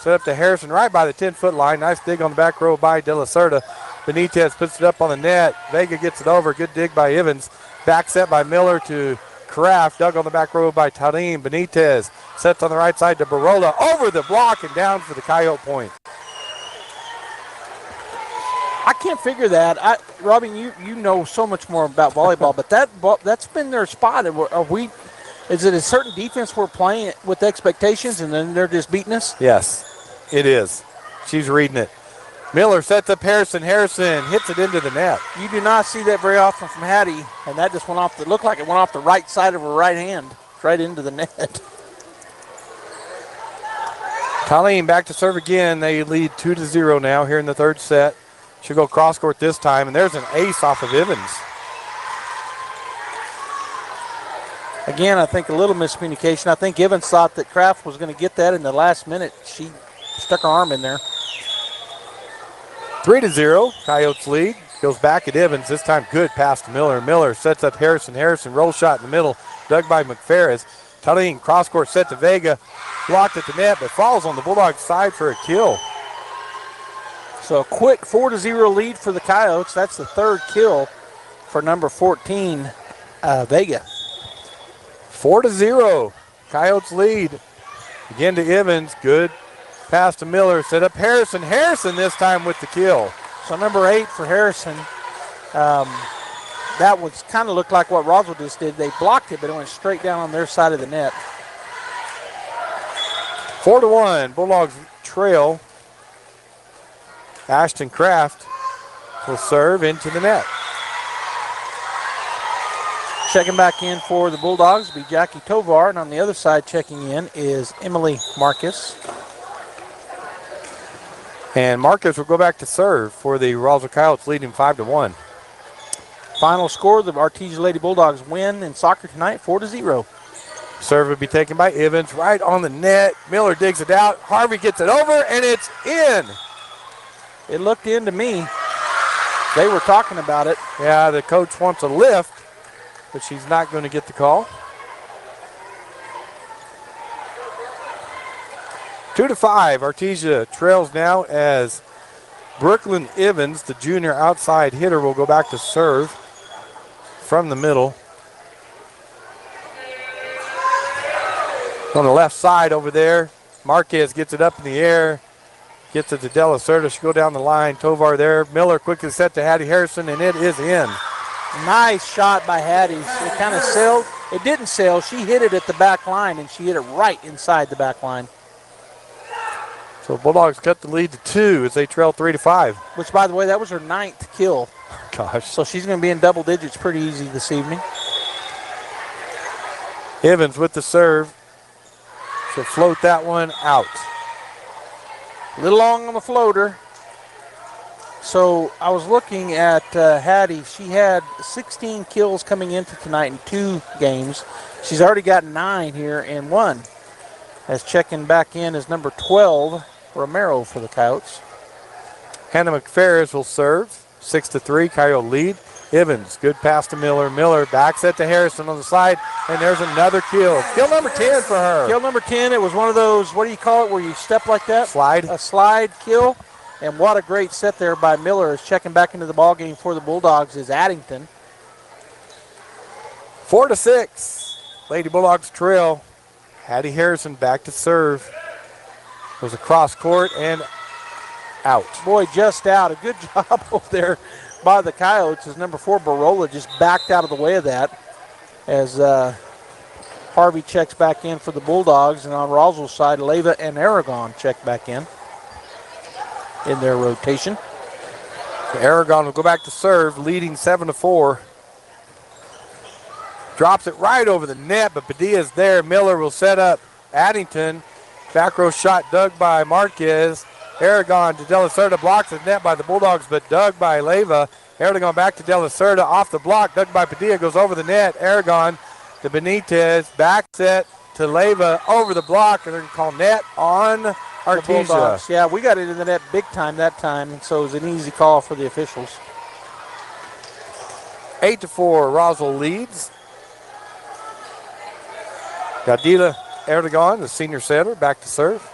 set up to Harrison right by the 10-foot line. Nice dig on the back row by De La Cerda. Benitez puts it up on the net. Vega gets it over. Good dig by Evans. Back set by Miller to Kraft, dug on the back row by Talene. Benitez sets on the right side to Barola, over the block and down for the Coyote point. I can't figure that. Robin, you know so much more about volleyball, but that's been their spot. Is it a certain defense we're playing with expectations and then they're just beating us? Yes, it is. She's reading it. Miller sets up Harrison. Harrison hits it into the net. You do not see that very often from Hattie, and that just went off. Looked like it went off the right side of her right hand, right into the net. Colleen back to serve again. They lead 2-0 now here in the third set. She'll go cross court this time, and there's an ace off of Evans. Again, I think a little miscommunication. I think Evans thought that Kraft was going to get that in the last minute. She stuck her arm in there. 3-0, Coyotes lead. Goes back at Evans. This time good pass to Miller. Miller sets up Harrison. Harrison roll shot in the middle, dug by McFerris. Talene cross court set to Vega. Blocked at the net, but falls on the Bulldogs side for a kill. So a quick 4-0 lead for the Coyotes. That's the third kill for number 14, Vega. 4-0, Coyotes lead. Again to Evans. Good Pass to Miller, set up Harrison. Harrison this time with the kill. So number 8 for Harrison. That was kind of looked like what Roswell just did. They blocked it, but it went straight down on their side of the net. 4-1, Bulldogs trail. Ashton Kraft will serve into the net. Checking back in for the Bulldogs will be Jackie Tovar, and on the other side checking in is Emily Marcus. And Marcus will go back to serve for the Roswell Coyotes, leading 5-1. Final score, the Artesia Lady Bulldogs win in soccer tonight, 4-0. Serve will be taken by Evans, right on the net. Miller digs it out. Harvey gets it over, and it's in. It looked in to me. They were talking about it. Yeah, the coach wants a lift, but she's not going to get the call. 2-5, Artesia trails now as Brooklyn Evans, the junior outside hitter, will go back to serve from the middle. On the left side over there, Marquez gets it up in the air, gets it to De La Cerda. She'll go down the line. Tovar there. Miller quickly set to Hattie Harrison, and it is in. Nice shot by Hattie. It kind of sailed. It didn't sail. She hit it at the back line, and she hit it right inside the back line. So Bulldogs cut the lead to 2 as they trail 3-5. Which, by the way, that was her 9th kill. Gosh. So she's going to be in double digits pretty easy this evening. Evans with the serve. She'll float that one out. A little long on the floater. So I was looking at Hattie. She had 16 kills coming into tonight in 2 games. She's already got 9 here in 1. As checking back in is number 12, Romero for the Coyotes. Hannah McFerris will serve. 6-3, Coyote lead. Evans, good pass to Miller. Miller back set to Harrison on the side, and there's another kill. Kill number 10 for her. Kill number 10, it was one of those, what do you call it, where you step like that? Slide. A slide kill. And what a great set there by Miller. Is checking back into the ballgame for the Bulldogs is Addington. 4-6, Lady Bulldogs trail. Hattie Harrison back to serve. It was across court and out. Boy, just out. A good job over there by the Coyotes as number 4, Barola, just backed out of the way of that as Harvey checks back in for the Bulldogs. And on Roswell's side, Leva and Aragon check back in their rotation. Aragon will go back to serve, leading 7-4. Drops it right over the net, but Padilla's there. Miller will set up Addington. Back row shot dug by Marquez. Aragon to De La Cerda, blocks the net by the Bulldogs, but dug by Leva. Aragon back to De La Cerda, off the block, dug by Padilla, goes over the net. Aragon to Benitez, back set to Leva, over the block, and they're going to call net on Artesia. Yeah, we got it in the net big time that time, and so it was an easy call for the officials. 8-4, Roswell leads. Gadila Erdogan, the senior setter, back to serve.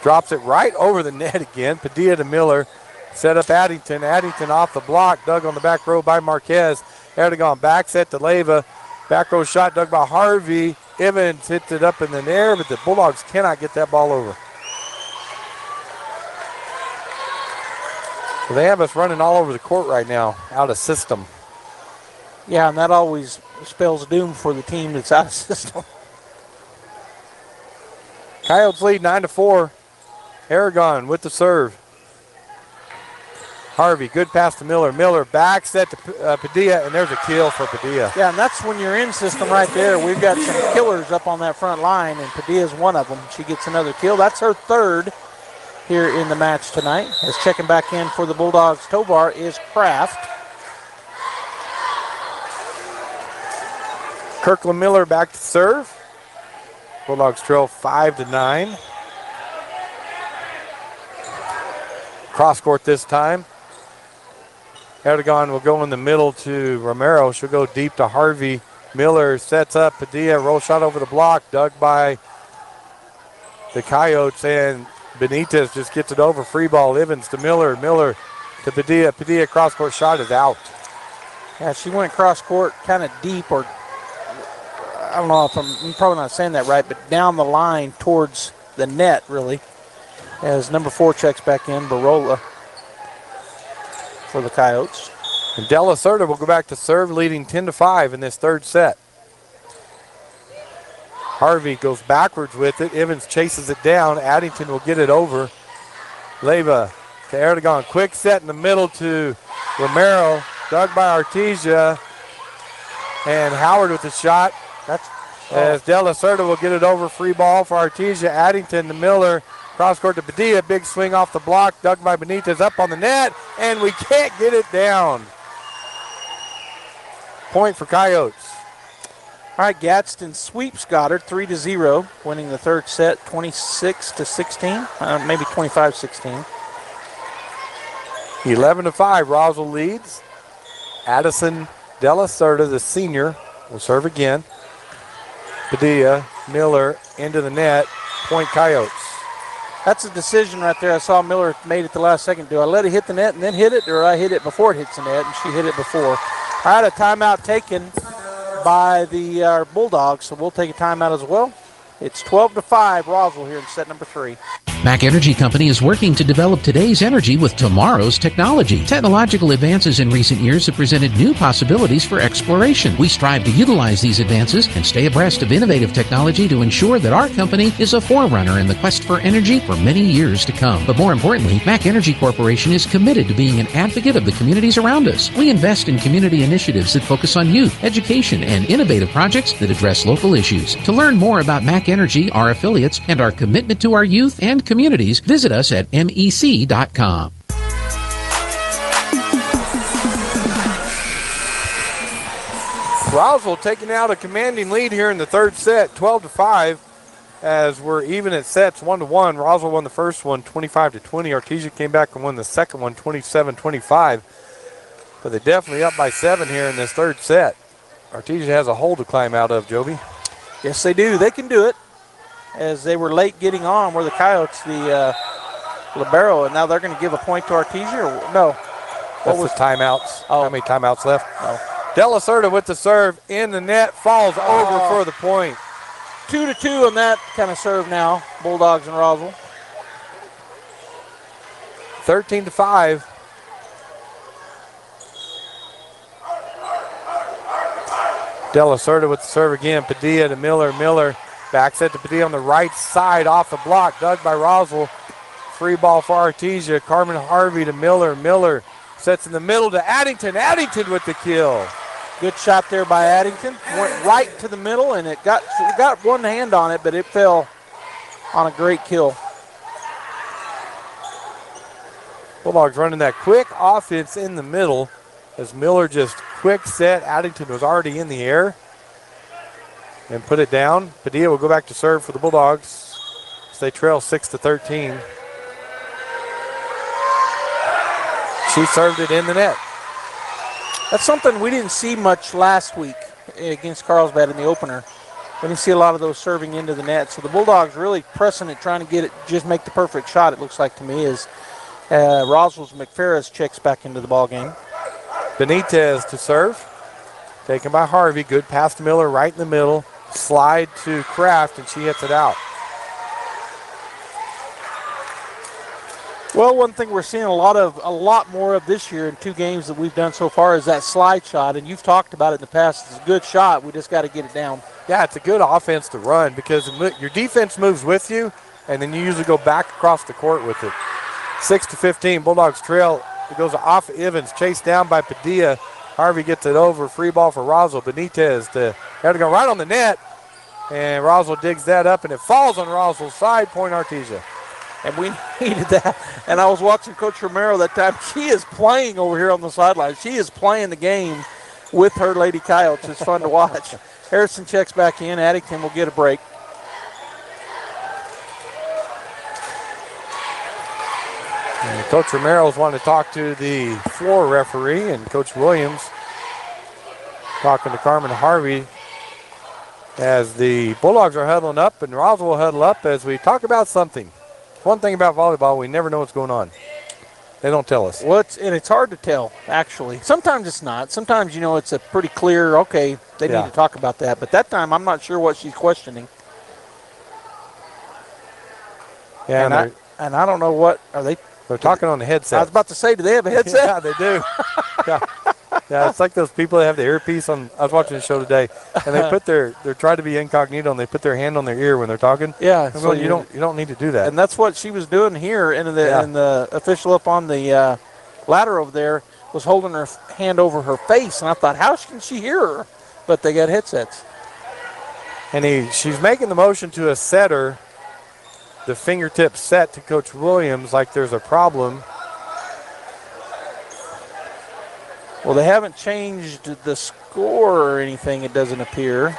Drops it right over the net again. Padilla to Miller. Set up Addington. Addington off the block. Dug on the back row by Marquez. Erdogan back set to Leva. Back row shot dug by Harvey. Evans hits it up in the air, but the Bulldogs cannot get that ball over. So they have us running all over the court right now, out of system. Yeah, and that always spells doom for the team that's out of system. Coyotes lead 9-4. Aragon with the serve. Harvey, good pass to Miller. Miller back set to Padilla, and there's a kill for Padilla. Yeah, and that's when you're in system right there. We've got some killers up on that front line, and Padilla's one of them. She gets another kill. That's her 3rd here in the match tonight. As checking back in for the Bulldogs, Tovar is Kraft. Kirkland Miller back to serve. Bulldogs trail 5-9. Cross court this time. Erdogan will go in the middle to Romero. She'll go deep to Harvey. Miller sets up Padilla. Roll shot over the block. Dug by the Coyotes, and Benitez just gets it over. Free ball. Evans to Miller. Miller to Padilla. Padilla cross court shot is out. Yeah, she went cross court kind of deep, or I don't know if I'm probably not saying that right, but down the line towards the net, really, as number 4 checks back in, Barola, for the Coyotes. And Della Serta will go back to serve, leading 10-5 in this third set. Harvey goes backwards with it. Evans chases it down. Addington will get it over. Leyva to Erdogan. Quick set in the middle to Romero. Dug by Artesia. And Howard with the shot. As Della Serta will get it over. Free ball for Artesia. Addington to Miller. Cross court to Padilla. Big swing off the block. Dug by Benitez. Up on the net. And we can't get it down. Point for Coyotes. All right, Gadsden sweeps Goddard 3-0, winning the third set 26-16, maybe 25-16. 11-5, Roswell leads. Addison Della Serta, the senior, will serve again. Padilla, Miller into the net. Point Coyotes. That's a decision right there. I saw Miller made it the last second. Do I let it hit the net and then hit it, or I hit it before it hits the net? And she hit it before. All right, a timeout taken by the Bulldogs, so we'll take a timeout as well. It's 12-5, Roswell here in set number 3. Mac Energy Company is working to develop today's energy with tomorrow's technology. Technological advances in recent years have presented new possibilities for exploration. We strive to utilize these advances and stay abreast of innovative technology to ensure that our company is a forerunner in the quest for energy for many years to come. But more importantly, Mac Energy Corporation is committed to being an advocate of the communities around us. We invest in community initiatives that focus on youth, education, and innovative projects that address local issues. To learn more about Mac Energy, our affiliates, and our commitment to our youth and communities, visit us at mec.com. Roswell taking out a commanding lead here in the third set, 12-5, as we're even at sets 1-1. Roswell won the first one 25-20. Artesia came back and won the second one 27-25. But they're definitely up by 7 here in this third set. Artesia has a hole to climb out of, Joby. Yes, they do. They can do it, as they were late getting on were the Coyotes, the libero, and now they're going to give a point to Artesia, or no? What was timeouts? Oh. How many timeouts left? Oh. Della Serta with the serve in the net, falls over for the point. 2-2 on that kind of serve now, Bulldogs and Roswell. 13-5. Della Serta with the serve again. Padilla to Miller. Miller back set to Padilla on the right side off the block. Dug by Roswell. Free ball for Artesia. Carmen Harvey to Miller. Miller sets in the middle to Addington. Addington with the kill. Good shot there by Addington. Went right to the middle, and it got one hand on it, but it fell on a great kill. Bulldogs running that quick offense in the middle as Miller just quick set. Addington was already in the air and put it down. Padilla will go back to serve for the Bulldogs as they trail 6-13. She served it in the net. That's something we didn't see much last week against Carlsbad in the opener. We didn't see a lot of those serving into the net. So the Bulldogs really pressing it, trying to get it, just make the perfect shot, it looks like to me, as Roswell's McFerris checks back into the ballgame. Benitez to serve. Taken by Harvey. Good pass to Miller right in the middle. Slide to Kraft, and she hits it out. Well, one thing we're seeing a lot more of this year in 2 games that we've done so far is that slide shot, and you've talked about it in the past. It's a good shot. We just got to get it down. Yeah, it's a good offense to run because your defense moves with you, and then you usually go back across the court with it. 6-15, Bulldogs trail. It goes off Evans, chased down by Padilla. Harvey gets it over. Free ball for Roswell. Benitez had to go right on the net, and Roswell digs that up, and it falls on Roswell's side. Point Artesia. And we needed that. And I was watching Coach Romero that time. She is playing over here on the sideline. She is playing the game with her Lady Coyotes. It's fun to watch. Harrison checks back in. Addington will get a break. And Coach Romero's wanting to talk to the floor referee, and Coach Williams talking to Carmen Harvey as the Bulldogs are huddling up and Roswell will huddle up as we talk about something. One thing about volleyball, we never know what's going on. They don't tell us. Well, it's hard to tell, actually. Sometimes it's not. Sometimes, it's a pretty clear, okay, they need to talk about that. But that time, I'm not sure what she's questioning. Yeah, and I don't know what are they. They're talking on the headset. I was about to say, do they have a headset? Yeah, they do. Yeah, it's like those people that have the earpiece on. I was watching the show today, and they're trying to be incognito, and they put their hand on their ear when they're talking. Yeah, so you don't need to do that. And that's what she was doing here, and the official up on the ladder over there was holding her hand over her face, and I thought, how can she hear her? But they got headsets. And she's making the motion to a setter, the fingertip set to Coach Williams like there's a problem. Well, they haven't changed the score or anything, it doesn't appear.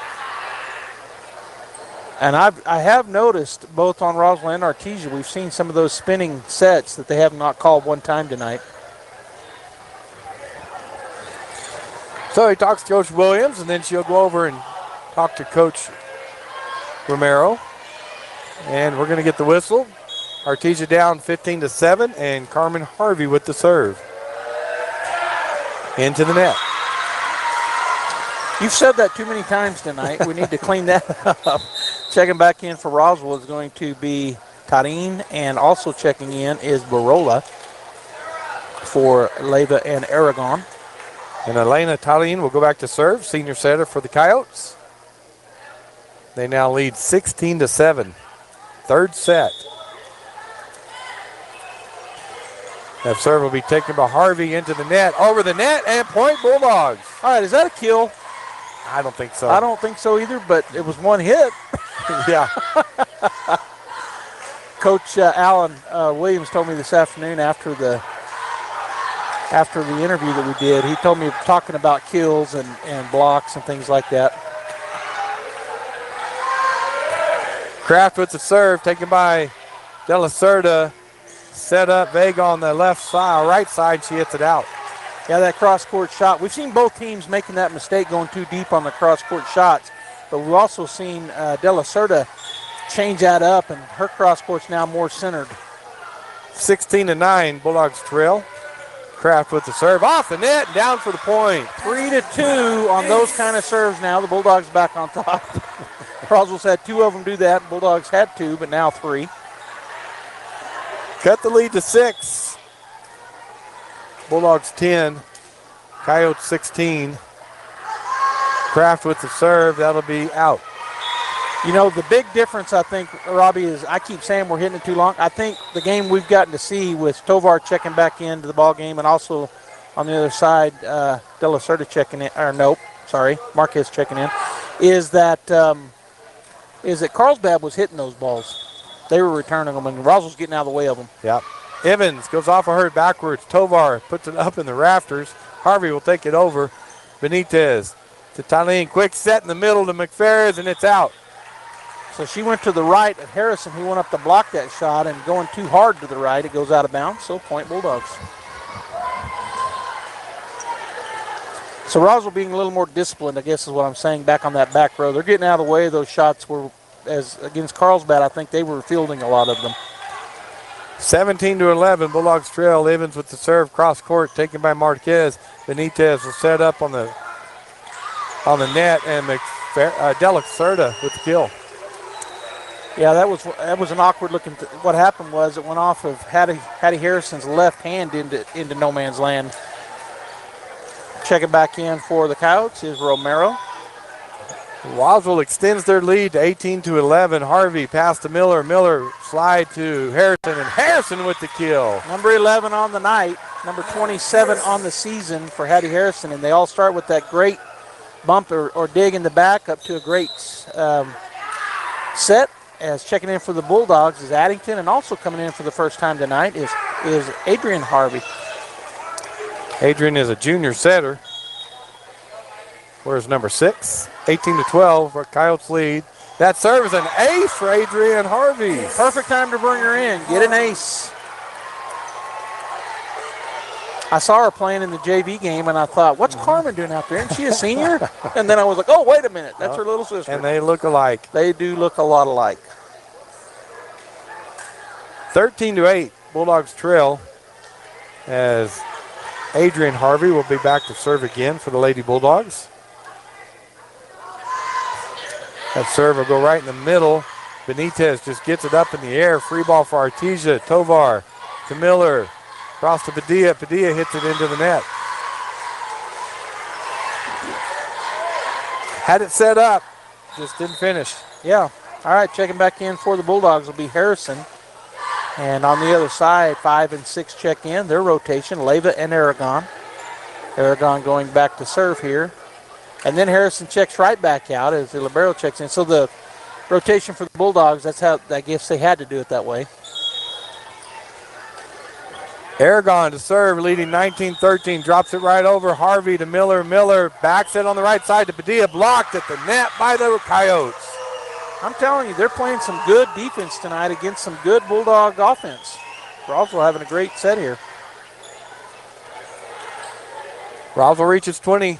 And I have noticed both on Roswell and Artesia, we've seen some of those spinning sets that they have not called one time tonight. So he talks to Coach Williams, and then she'll go over and talk to Coach Romero. And we're going to get the whistle. Artesia down 15-7, and Carmen Harvey with the serve. Into the net. You've said that too many times tonight. We need to clean that up. Checking back in for Roswell is going to be Tarin, and also checking in is Barola for Leyva and Aragon. And Elena Tarin will go back to serve, senior setter for the Coyotes. They now lead 16-7. Third set. That serve will be taken by Harvey into the net, over the net, and point Bulldogs. All right, is that a kill? I don't think so. I don't think so either, but it was one hit. Yeah. Coach Alan Williams told me this afternoon after the interview that we did, he told me talking about kills and blocks and things like that. Kraft with the serve, taken by De La Cerda. Set up Vega on the left side, right side, she hits it out. Yeah, that cross-court shot. We've seen both teams making that mistake going too deep on the cross-court shots, but we've also seen De La Cerda change that up, and her cross-court's now more centered. 16-9, Bulldogs trail. Kraft with the serve, off the net, down for the point. 3-2 on those kind of serves now. The Bulldogs back on top. Roswell's had two of them do that. Bulldogs had two, but now three. Cut the lead to 6. Bulldogs 10, Coyotes 16. Kraft with the serve, that'll be out. You know, the big difference, I think, Robbie, is I keep saying we're hitting it too long. I think the game we've gotten to see with Tovar checking back into the ball game, and also on the other side, De La Cerda checking in, or nope, sorry, Marquez checking in, is that Carlsbad was hitting those balls. They were returning them, and Roswell's getting out of the way of them. Yep. Evans goes off of her backwards. Tovar puts it up in the rafters. Harvey will take it over. Benitez to Tylene. Quick set in the middle to McFerris, and it's out. So she went to the right of Harrison, who went up to block that shot, and going too hard to the right, it goes out of bounds. So point Bulldogs. So Roswell being a little more disciplined, I guess is what I'm saying, back on that back row. They're getting out of the way. Those shots were, as against Carlsbad, I think they were fielding a lot of them. 17-11, Bulldogs trail. Evans with the serve, cross court, taken by Marquez. Benitez will set up on the net, and De La Cerda with the kill. Yeah, that was an awkward looking. What happened was it went off of Hattie Harrison's left hand into no man's land. Checking back in for the Coyotes is Romero. Roswell extends their lead to 18-11. Harvey pass to Miller. Miller slide to Harrison, and Harrison with the kill. Number 11 on the night, number 27 on the season for Hattie Harrison, and they all start with that great bump or dig in the back up to a great set. As checking in for the Bulldogs is Addington, and also coming in for the first time tonight is Adrian Harvey. Adrian is a junior setter. Where's number 6? 18-12 for Coyotes lead. That serve is an ace for Adrian Harvey. Perfect time to bring her in. Get an ace. I saw her playing in the JV game, and I thought, what's Carmen doing out there? Isn't she a senior? And then I was like, oh, wait a minute. That's her little sister. And they look alike. They do look a lot alike. 13-8, Bulldogs trail, as Adrian Harvey will be back to serve again for the Lady Bulldogs. That serve will go right in the middle Benitez just gets it up in the air. Free ball for Artesia. Tovar to Miller. Cross to Padilla. Padilla hits it into the net. Had it set up, just didn't finish. Yeah. All right, checking back in for the Bulldogs will be Harrison. And on the other side, 5 and 6 check in. Their rotation, Leyva and Aragon. Aragon going back to serve here. And then Harrison checks right back out as the libero checks in. So the rotation for the Bulldogs, that's how I guess they had to do it that way. Aragon to serve, leading 19-13. Drops it right over. Harvey to Miller. Miller backs it on the right side to Padilla. Blocked at the net by the Coyotes. I'm telling you, they're playing some good defense tonight against some good Bulldog offense. Roswell having a great set here. Roswell reaches 20.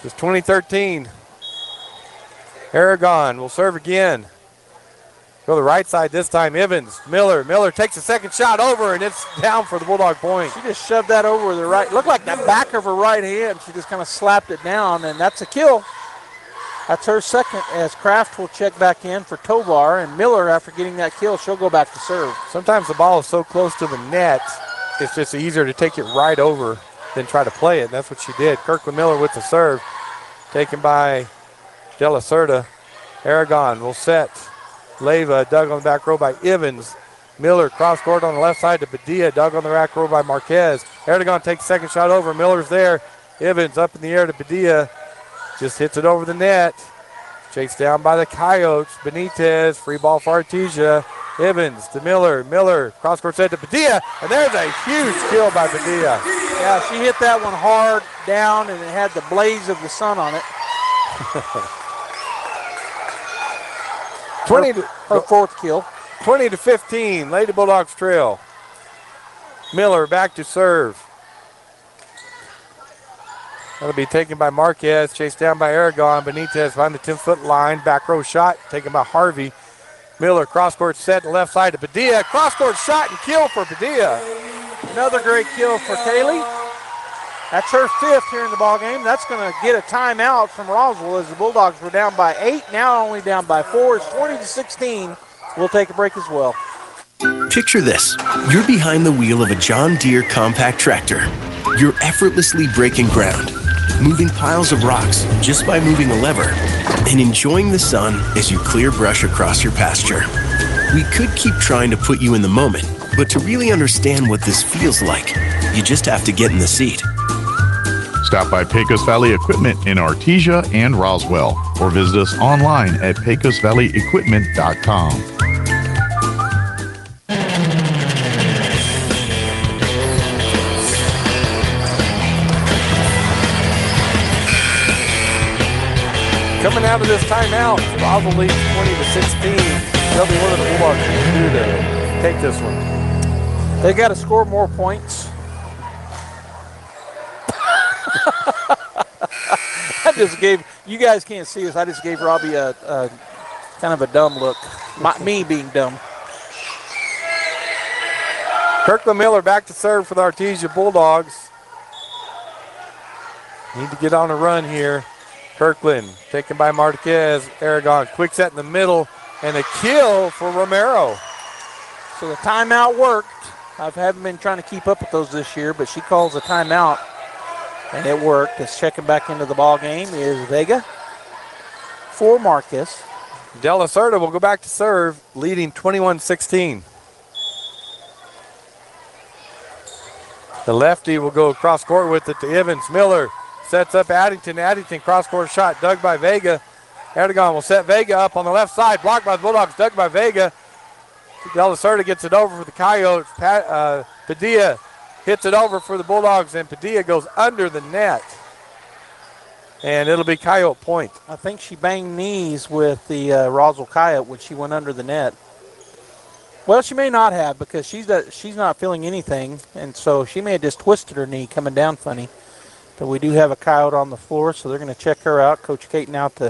It's 20-13. Aragon will serve again. Go to the right side this time. Evans, Miller. Miller takes a second shot over, and it's down for the Bulldog point. She just shoved that over with her right. Looked like the back of her right hand. She just kind of slapped it down, and that's a kill. That's her second, as Kraft will check back in for Tovar, and Miller, after getting that kill, she'll go back to serve. Sometimes the ball is so close to the net, it's just easier to take it right over than try to play it, and that's what she did. Kirkland Miller with the serve, taken by De La Cerda. Aragon will set. Leyva dug on the back row by Evans. Miller cross court on the left side to Padilla, dug on the back row by Marquez. Aragon takes second shot over. Miller's there. Evans up in the air to Padilla. Just hits it over the net. Chased down by the Coyotes. Benitez, free ball for Artesia. Evans to Miller. Miller, cross court set to Padilla, and there's a huge kill by Padilla. Yeah, she hit that one hard down, and it had the blaze of the sun on it. 20 her fourth kill. 20-15, Lady Bulldogs trail. Miller back to serve. That'll be taken by Marquez, chased down by Aragon. Benitez behind the 10-foot line. Back row shot taken by Harvey. Miller cross-court set to left side to Padilla. Cross-court shot and kill for Padilla. Another great kill for Kaylee. That's her fifth here in the ballgame. That's going to get a timeout from Roswell as the Bulldogs were down by 8, now only down by 4. It's 20-16. We'll take a break as well. Picture this. You're behind the wheel of a John Deere compact tractor. You're effortlessly breaking ground, moving piles of rocks just by moving a lever, and enjoying the sun as you clear brush across your pasture. We could keep trying to put you in the moment, but to really understand what this feels like, you just have to get in the seat. Stop by Pecos Valley Equipment in Artesia and Roswell, or visit us online at pecosvalleyequipment.com. Coming out of this timeout, Roswell leads 20-16. Tell me what are the Bulldogs going to do to take this one? They got to score more points. I just gave, you guys can't see us, I just gave Robbie a kind of a dumb look. Me being dumb. Kirkland Miller back to serve for the Artesia Bulldogs. Need to get on a run here. Kirkland taken by Marquez. Aragon, quick set in the middle, and a kill for Romero. So the timeout worked. I haven't been trying to keep up with those this year, but she calls a timeout, and it worked. It's checking back into the ball game is Vega for Marcus. De La Cerda will go back to serve, leading 21-16. The lefty will go across court with it to Evans. Miller sets up Addington. Addington cross-court shot dug by Vega. Erdogan will set Vega up on the left side. Blocked by the Bulldogs, dug by Vega. De La Cerda gets it over for the Coyotes. Padilla hits it over for the Bulldogs, and Padilla goes under the net. And it'll be Coyote point. I think she banged knees with the Roswell Coyote when she went under the net. Well, she may not have because she's not feeling anything, and so she may have just twisted her knee coming down funny. But we do have a Coyote on the floor, so they're going to check her out. Coach Caton out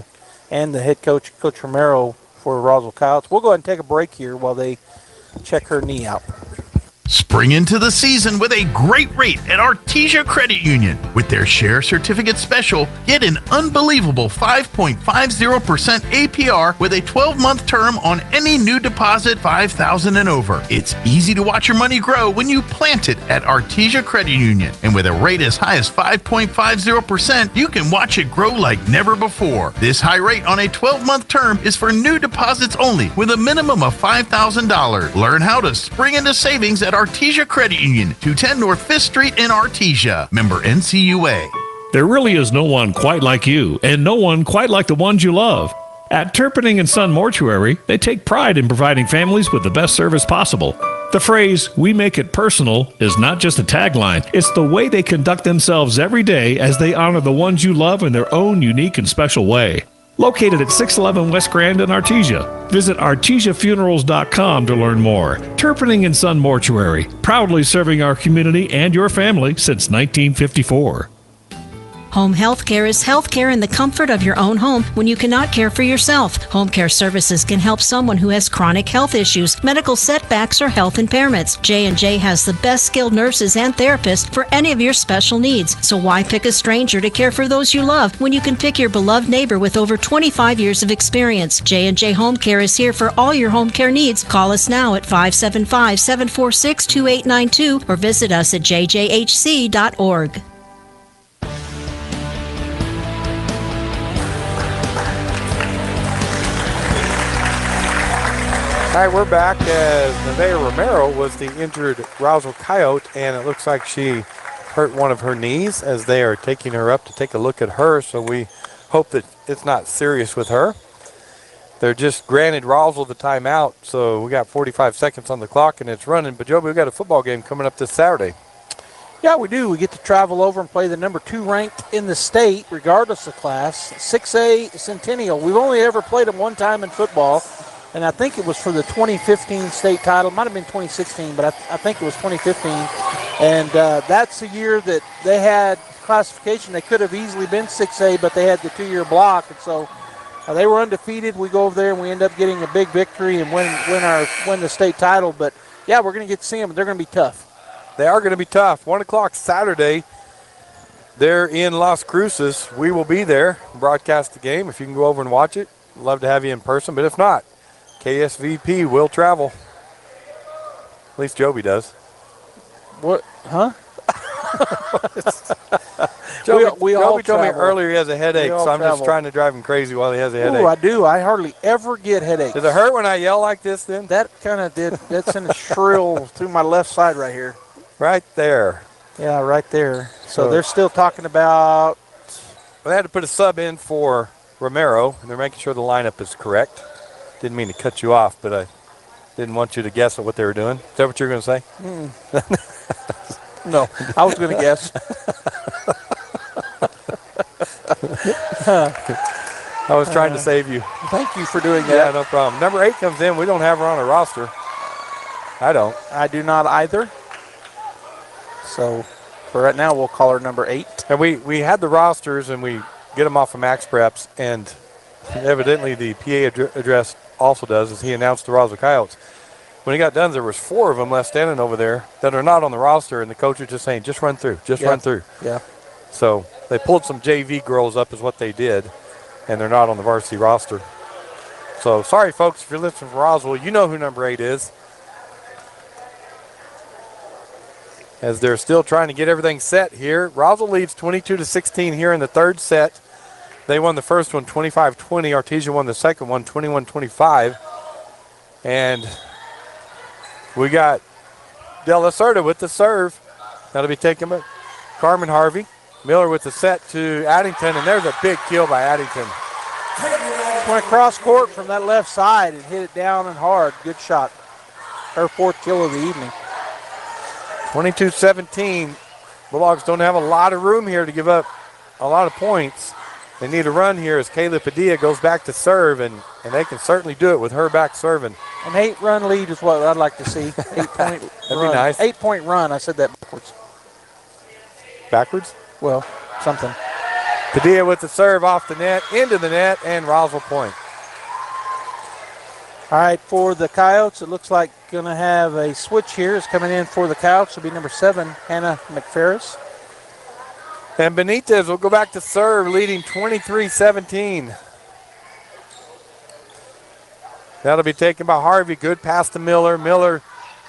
and the head coach, Coach Romero, for Roswell Coyotes. We'll go ahead and take a break here while they check her knee out. Spring into the season with a great rate at Artesia Credit Union. With their Share Certificate Special, get an unbelievable 5.50% APR with a 12-month term on any new deposit $5,000 and over. It's easy to watch your money grow when you plant it at Artesia Credit Union. And with a rate as high as 5.50%, you can watch it grow like never before. This high rate on a 12-month term is for new deposits only with a minimum of $5,000. Learn how to spring into savings at Artesia Credit Union, 210 North 5th Street in Artesia. Member NCUA. There really is no one quite like you, and no one quite like the ones you love. At Turpinning & Son Mortuary, they take pride in providing families with the best service possible. The phrase, "we make it personal," is not just a tagline. It's the way they conduct themselves every day as they honor the ones you love in their own unique and special way. Located at 611 West Grand in Artesia. Visit artesiafunerals.com to learn more. Turpinning & Son Mortuary, proudly serving our community and your family since 1954. Home health care is health care in the comfort of your own home when you cannot care for yourself. Home care services can help someone who has chronic health issues, medical setbacks, or health impairments. J&J has the best skilled nurses and therapists for any of your special needs. So why pick a stranger to care for those you love when you can pick your beloved neighbor with over 25 years of experience? J&J Home Care is here for all your home care needs. Call us now at 575-746-2892 or visit us at jjhc.org. All right, we're back as Nevaeh Romero was the injured Roswell Coyote, and it looks like she hurt one of her knees as they are taking her up to take a look at her, so we hope that it's not serious with her. They're just granted Roswell the timeout, so we got 45 seconds on the clock, and it's running. But, Joby, we got a football game coming up this Saturday. Yeah, we do. We get to travel over and play the number 2 ranked in the state, regardless of class, 6A Centennial. We've only ever played them one time in football, and I think it was for the 2015 state title. It might have been 2016, but I think it was 2015. And that's the year that they had classification. They could have easily been 6A, but they had the 2-year block. And so they were undefeated. We go over there, and we end up getting a big victory and win the state title. But, yeah, we're going to get to see them. They're going to be tough. They are going to be tough. 1 o'clock Saturday. They're in Las Cruces. We will be there, broadcast the game. If you can go over and watch it, love to have you in person. But if not, KSVP will travel. At least Joby does. What? Huh? Joby all told me travel. earlier he has a headache, so I'm just trying to drive him crazy while he has a headache. Ooh, I do. I hardly ever get headaches. Does it hurt when I yell like this then? That kind of did. That's in a shrill through my left side right here. Right there. Yeah, right there. So they're still talking about... Well, they had to put a sub in for Romero, and they're making sure the lineup is correct. Didn't mean to cut you off, but I didn't want you to guess at what they were doing. Is that what you were going to say? No, I was going to guess. I was trying to save you. Thank you for doing that. Yeah, no problem. Number 8 comes in. We don't have her on our roster. I don't. I do not either. So for right now, we'll call her number 8. And we had the rosters, and we get them off of Max Preps, and evidently the PA address also does, is he announced the Roswell Coyotes. When he got done, there was 4 of them left standing over there that are not on the roster, and the coach was just saying, just run through, run through. Yeah. So they pulled some JV girls up is what they did, and they're not on the varsity roster. So sorry, folks, if you're listening from Roswell, you know who number 8 is. As they're still trying to get everything set here. Roswell leads 22-16 here in the third set. They won the first one 25-20. Artesia won the second one 21-25. And we got De La Cerda with the serve. That'll be taken by Carmen Harvey. Miller with the set to Addington, and there's a big kill by Addington. Went across court from that left side and hit it down and hard. Good shot. Her 4th kill of the evening. 22-17. Bulldogs don't have a lot of room here to give up a lot of points. They need a run here as Kayla Padilla goes back to serve, and they can certainly do it with her back serving. An 8-run lead is what I'd like to see. 8-point That'd run. be nice. 8-point run. I said that backwards. Backwards? Well, something. Padilla with the serve off the net, into the net, and Roswell point. All right, for the Coyotes, it looks like going to have a switch here. It's coming in for the Coyotes. It'll be number 7, Hannah McPherris. And Benitez will go back to serve, leading 23-17. That'll be taken by Harvey. Good pass to Miller. Miller,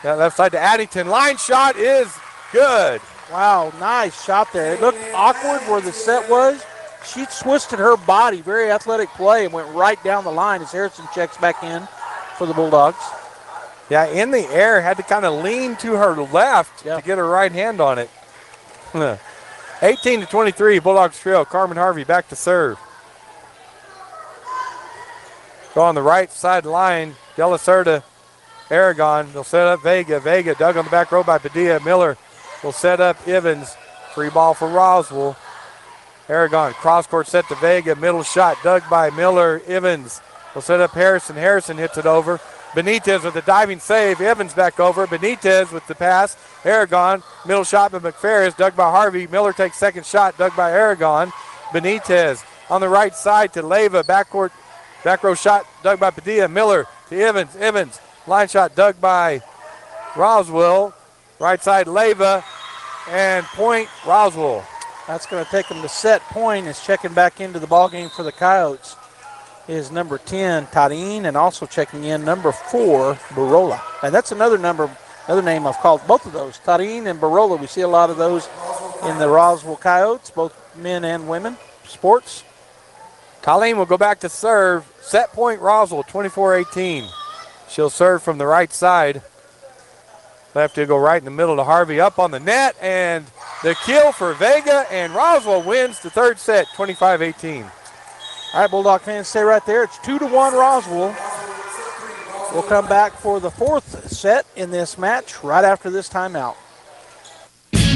left side to Addington. Line shot is good. Wow, nice shot there. It looked awkward where the set was. She twisted her body, very athletic play, and went right down the line as Harrison checks back in for the Bulldogs. Yeah, in the air, had to kind of lean to her left to get her right hand on it. 18-23, Bulldogs trail. Carmen Harvey back to serve. Go on the right side line. De La Cerda, Aragon. They'll set up Vega. Vega dug on the back row by Padilla. Miller will set up Evans. Free ball for Roswell. Aragon, cross court set to Vega. Middle shot dug by Miller. Evans will set up Harrison. Harrison hits it over. Benitez with a diving save. Evans back over. Benitez with the pass. Aragon, middle shot by McPherris, dug by Harvey. Miller takes second shot, dug by Aragon. Benitez on the right side to Leyva. Back row shot, dug by Padilla. Miller to Evans. Evans, line shot, dug by Roswell. Right side, Leyva. And point, Roswell. That's going to take them to set point. Is checking back into the ballgame for the Coyotes is number 10, Tarin, and also checking in number 4, Barola. And that's another name I've called both of those, Tarin and Barola. We see a lot of those in the Roswell Coyotes, both men and women sports. Colleen will go back to serve. Set point Roswell, 24-18. She'll serve from the right side. Left to go right in the middle to Harvey, up on the net, and the kill for Vega, and Roswell wins the third set, 25-18. All right, Bulldog fans, stay right there. It's 2-1 Roswell. We'll come back for the fourth set in this match right after this timeout.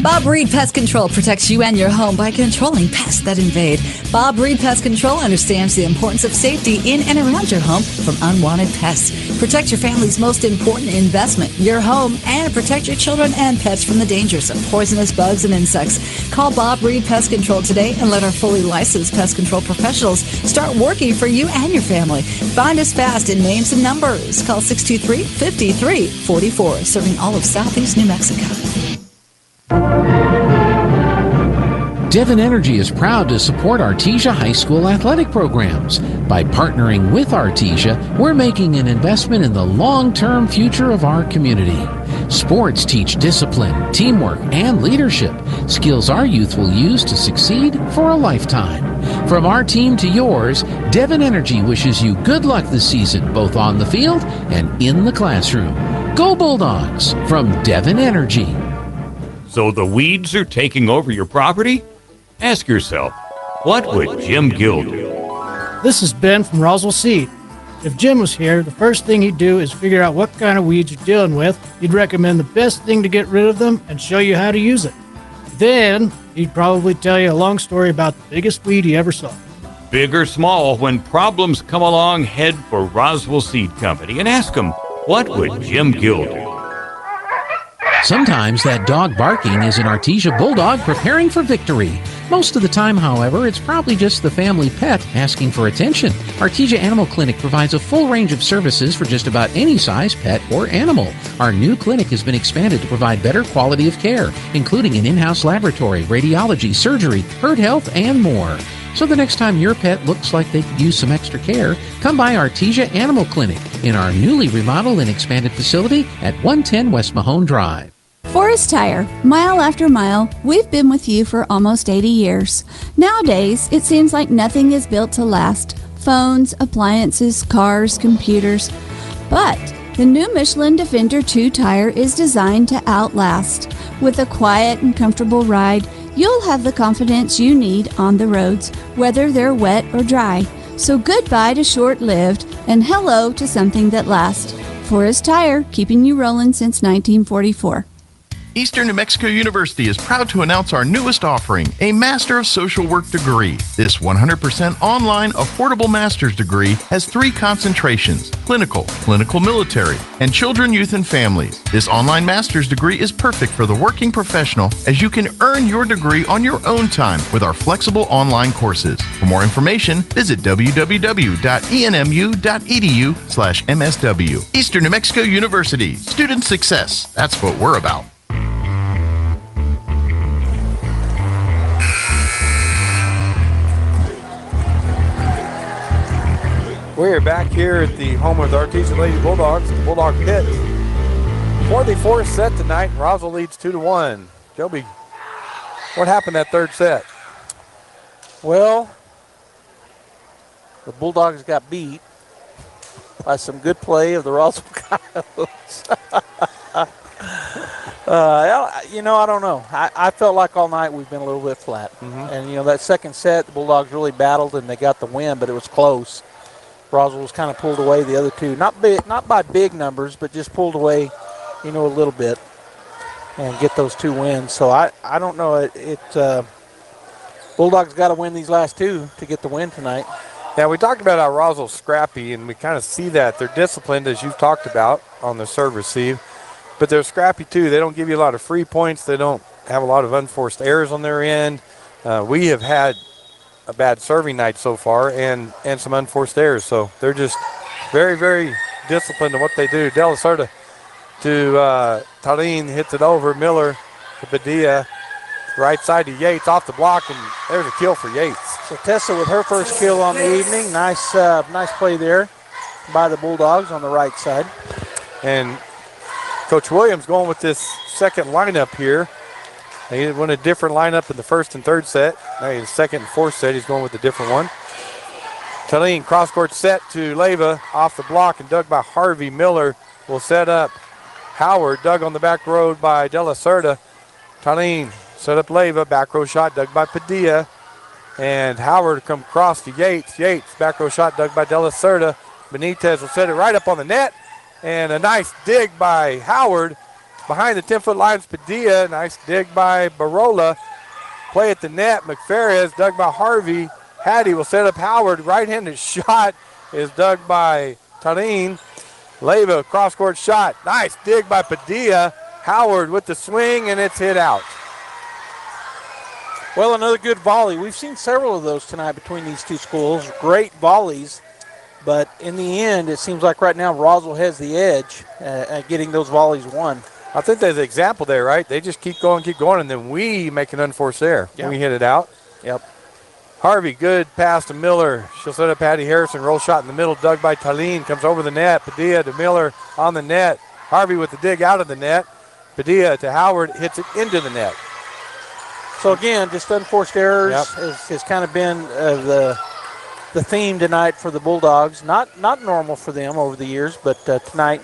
Bob Reed Pest Control protects you and your home by controlling pests that invade. Bob Reed Pest Control understands the importance of safety in and around your home from unwanted pests. Protect your family's most important investment, your home, and protect your children and pets from the dangers of poisonous bugs and insects. Call Bob Reed Pest Control today and let our fully licensed pest control professionals start working for you and your family. Find us fast in names and numbers. Call 623-5344, serving all of Southeast New Mexico. Devon Energy is proud to support Artesia High School athletic programs. By partnering with Artesia, we're making an investment in the long-term future of our community. Sports teach discipline, teamwork, and leadership, skills our youth will use to succeed for a lifetime. From our team to yours, Devon Energy wishes you good luck this season, both on the field and in the classroom. Go Bulldogs from Devon Energy. So the weeds are taking over your property? Ask yourself, what would Jim Gill do? This is Ben from Roswell Seed. If Jim was here, the first thing he'd do is figure out what kind of weeds you're dealing with. He'd recommend the best thing to get rid of them and show you how to use it. Then he'd probably tell you a long story about the biggest weed he ever saw. Big or small, when problems come along, head for Roswell Seed Company and ask them, what would Jim Gill do? Sometimes that dog barking is an Artesia Bulldog preparing for victory. Most of the time, however, it's probably just the family pet asking for attention. Artesia Animal Clinic provides a full range of services for just about any size pet or animal. Our new clinic has been expanded to provide better quality of care, including an in-house laboratory, radiology, surgery, herd health, and more. So the next time your pet looks like they could use some extra care, come by Artesia Animal Clinic in our newly remodeled and expanded facility at 110 West Mahone Drive. Forest Tire, mile after mile, we've been with you for almost 80 years. Nowadays, it seems like nothing is built to last. Phones, appliances, cars, computers. But the new Michelin Defender 2 tire is designed to outlast. With a quiet and comfortable ride, you'll have the confidence you need on the roads, whether they're wet or dry. So goodbye to short-lived and hello to something that lasts. Forest Tire, keeping you rolling since 1944. Eastern New Mexico University is proud to announce our newest offering, a Master of Social Work degree. This 100% online, affordable master's degree has 3 concentrations: clinical, clinical military, and children, youth, and families. This online master's degree is perfect for the working professional, as you can earn your degree on your own time with our flexible online courses. For more information, visit www.enmu.edu/MSW. Eastern New Mexico University. Student success. That's what we're about. We're back here at the home of the Artesia Lady Bulldogs, the Bulldog Pit. For the 4th set tonight, Roswell leads 2-1. Joby, what happened that 3rd set? Well, the Bulldogs got beat by some good play of the Roswell Coyotes. I don't know. I felt like all night we've been a little bit flat. And, that 2nd set, the Bulldogs really battled and they got the win, but it was close. Roswell was kind of pulled away the other two. Not by big numbers, but just pulled away, a little bit and get those 2 wins. So I don't know. Bulldogs got to win these last 2 to get the win tonight. Yeah, we talked about how Roswell's scrappy, and we kind of see that. They're disciplined, as you've talked about, on the serve-receive. But they're scrappy, too. They don't give you a lot of free points. They don't have a lot of unforced errors on their end. We have had a bad serving night so far and some unforced errors. So they're just very, very disciplined in what they do. De La Cerda to Talene, hits it over. Miller to Padilla. Right side to Yates, off the block, and there's a kill for Yates. So Tessa with her first kill on the evening. Nice play there by the Bulldogs on the right side. And Coach Williams going with this second lineup here. He went a different lineup in the 1st and 3rd set. Now in the 2nd and 4th set, he's going with a different one. Talene, cross-court set to Leyva, off the block and dug by Harvey. Miller will set up Howard, dug on the back road by De La Cerda. Talene set up Leyva, back row shot dug by Padilla. And Howard come across to Yates. Yates, back row shot dug by De La Cerda. Benitez will set it right up on the net. And a nice dig by Howard. Behind the 10-foot lines, Padilla. Nice dig by Barola. Play at the net. McFerris, dug by Harvey. Hattie will set up Howard. Right-handed shot is dug by Talene. Leyva, cross-court shot. Nice dig by Padilla. Howard with the swing, and it's hit out. Well, another good volley. We've seen several of those tonight between these two schools. Great volleys. But in the end, it seems like right now Roswell has the edge at getting those volleys won. I think there's an example there, right? They just keep going, and then we make an unforced error. Yep. We hit it out. Yep. Harvey, good pass to Miller. She'll set up Patty Harrison. Roll shot in the middle, dug by Talene. Comes over the net. Padilla to Miller on the net. Harvey with the dig out of the net. Padilla to Howard, hits it into the net. So again, just unforced errors has kind of been the theme tonight for the Bulldogs. Not normal for them over the years, but tonight.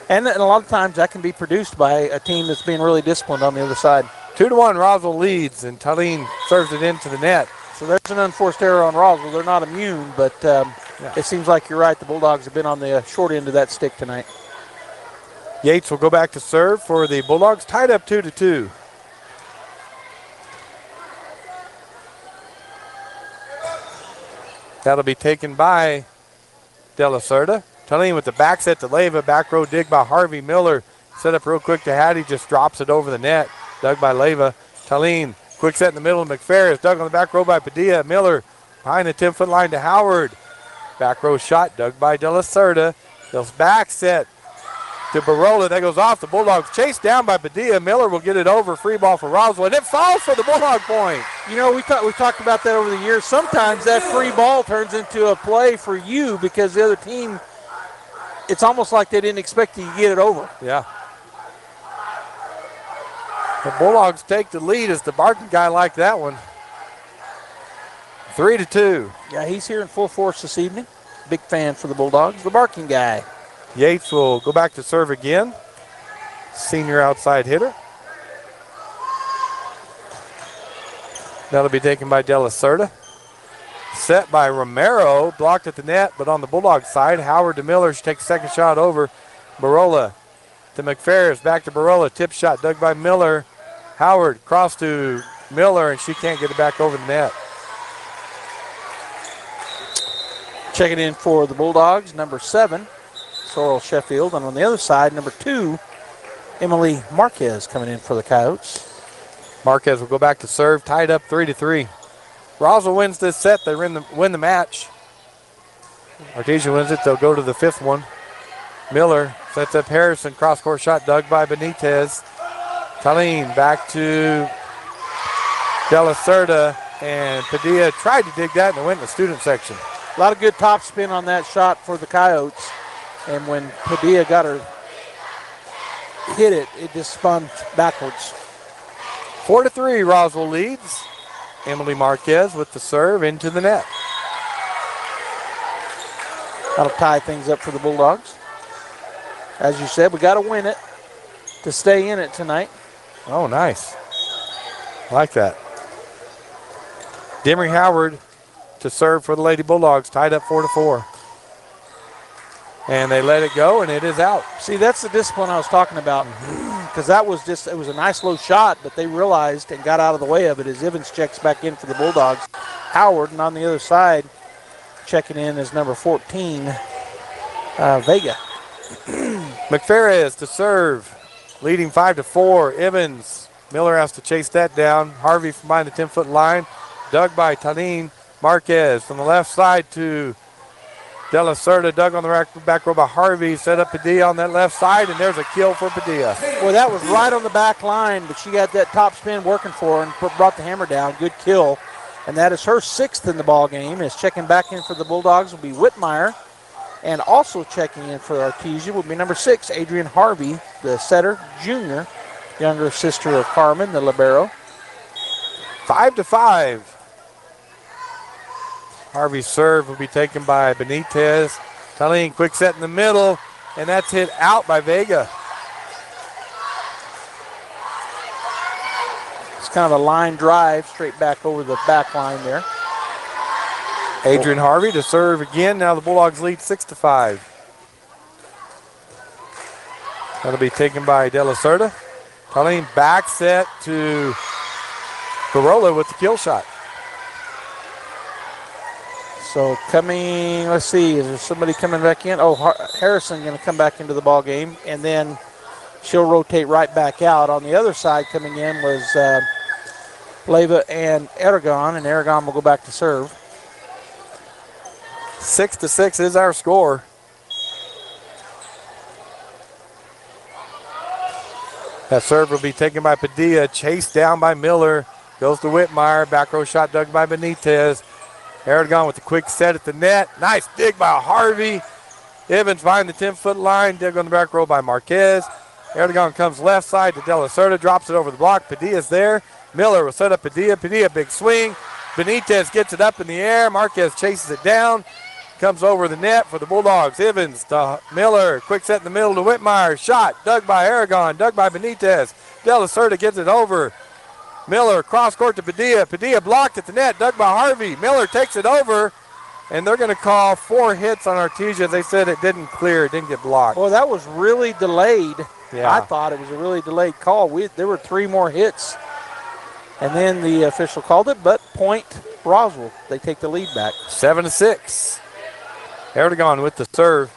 And a lot of times that can be produced by a team that's being really disciplined on the other side. 2-1, Roswell leads, and Talene serves it into the net. So there's an unforced error on Roswell. They're not immune, but it seems like you're right. The Bulldogs have been on the short end of that stick tonight. Yates will go back to serve for the Bulldogs, tied up 2-2. That'll be taken by De La Cerda. Talene with the back set to Leyva. Back row dig by Harvey. Miller set up real quick to Hattie. Just drops it over the net. Dug by Leyva. Talene, quick set in the middle of McFerris. Dug on the back row by Padilla. Miller behind the 10-foot line to Howard. Back row shot dug by De La Cerda. They'll back set to Barola. That goes off. The Bulldogs chased down by Padilla. Miller will get it over. Free ball for Roswell. And it falls for the Bulldog point. We talked about that over the years. Sometimes that free ball turns into a play for you because the other team, it's almost like they didn't expect you to get it over. Yeah. The Bulldogs take the lead as the Barton guy liked that one. 3-2. Yeah, he's here in full force this evening. Big fan for the Bulldogs. The Barking guy. Yates will go back to serve again. Senior outside hitter. That'll be taken by De La Cerda. Set by Romero. Blocked at the net, but on the Bulldog side, Howard to Miller. She takes a second shot over. Barola to McPherris. Back to Barola. Tip shot dug by Miller. Howard cross to Miller, and she can't get it back over the net. Checking in for the Bulldogs, number 7, Sorrel Sheffield. And on the other side, number 2, Emily Marquez coming in for the Coyotes. Marquez will go back to serve, tied up 3-3. Roswell wins this set. They win the match. Artesia wins it. They'll go to the 5th one. Miller sets up Harrison. Cross-court shot dug by Benitez. Talene back to De La Cerda. And Padilla tried to dig that and it went in the student section. A lot of good top spin on that shot for the Coyotes. And when Padilla got her hit it, it just spun backwards. 4-3, Roswell leads. Emily Marquez with the serve into the net. That'll tie things up for the Bulldogs. As you said, we got to win it to stay in it tonight. Oh, nice. I like that. Demery Howard to serve for the Lady Bulldogs, tied up 4-4. And they let it go, and it is out. See, that's the discipline I was talking about. Because that was just, it was a nice low shot, but they realized and got out of the way of it as Evans checks back in for the Bulldogs. Howard, and on the other side, checking in as number 14, Vega. McPherris to serve, leading 5-4. Evans, Miller has to chase that down. Harvey from behind the 10-foot line, dug by Talene. Marquez from the left side to De La Cerda, dug on the back row by Harvey, set up Padilla on that left side, and there's a kill for Padilla. Well, that was right on the back line, but she got that top spin working for her and brought the hammer down. Good kill. And that is her 6th in the ball game. As checking back in for the Bulldogs will be Whitmire. And also checking in for Artesia will be number 6, Adrian Harvey, the setter, junior, younger sister of Carmen, the libero. 5-5. Harvey's serve will be taken by Benitez. Talene, quick set in the middle, and that's hit out by Vega. It's kind of a line drive straight back over the back line there. Adrian Harvey to serve again. Now the Bulldogs lead 6-5. That'll be taken by De La Cerda. Talene back set to Barola with the kill shot. So coming, let's see, is there somebody coming back in? Oh, Harrison going to come back into the ball game, and then she'll rotate right back out. On the other side coming in was Leyva and Aragon will go back to serve. 6-6 is our score. That serve will be taken by Padilla, chased down by Miller, goes to Whitmire, back row shot dug by Benitez. Aragon with the quick set at the net. Nice dig by Harvey. Evans behind the 10-foot line. Dig on the back row by Marquez. Aragon comes left side to De La Cerda. Drops it over the block. Padilla's there. Miller will set up Padilla. Padilla, big swing. Benitez gets it up in the air. Marquez chases it down. Comes over the net for the Bulldogs. Evans to Miller. Quick set in the middle to Whitmire. Shot. Dug by Aragon. Dug by Benitez. De La Cerda gets it over. Miller, cross court to Padilla. Padilla blocked at the net, dug by Harvey. Miller takes it over, and they're going to call 4 hits on Artesia. They said it didn't clear, it didn't get blocked. Well, that was really delayed. Yeah. I thought it was a really delayed call. There were 3 more hits, and then the official called it, but point Roswell. They take the lead back. 7-6. Aragon with the serve.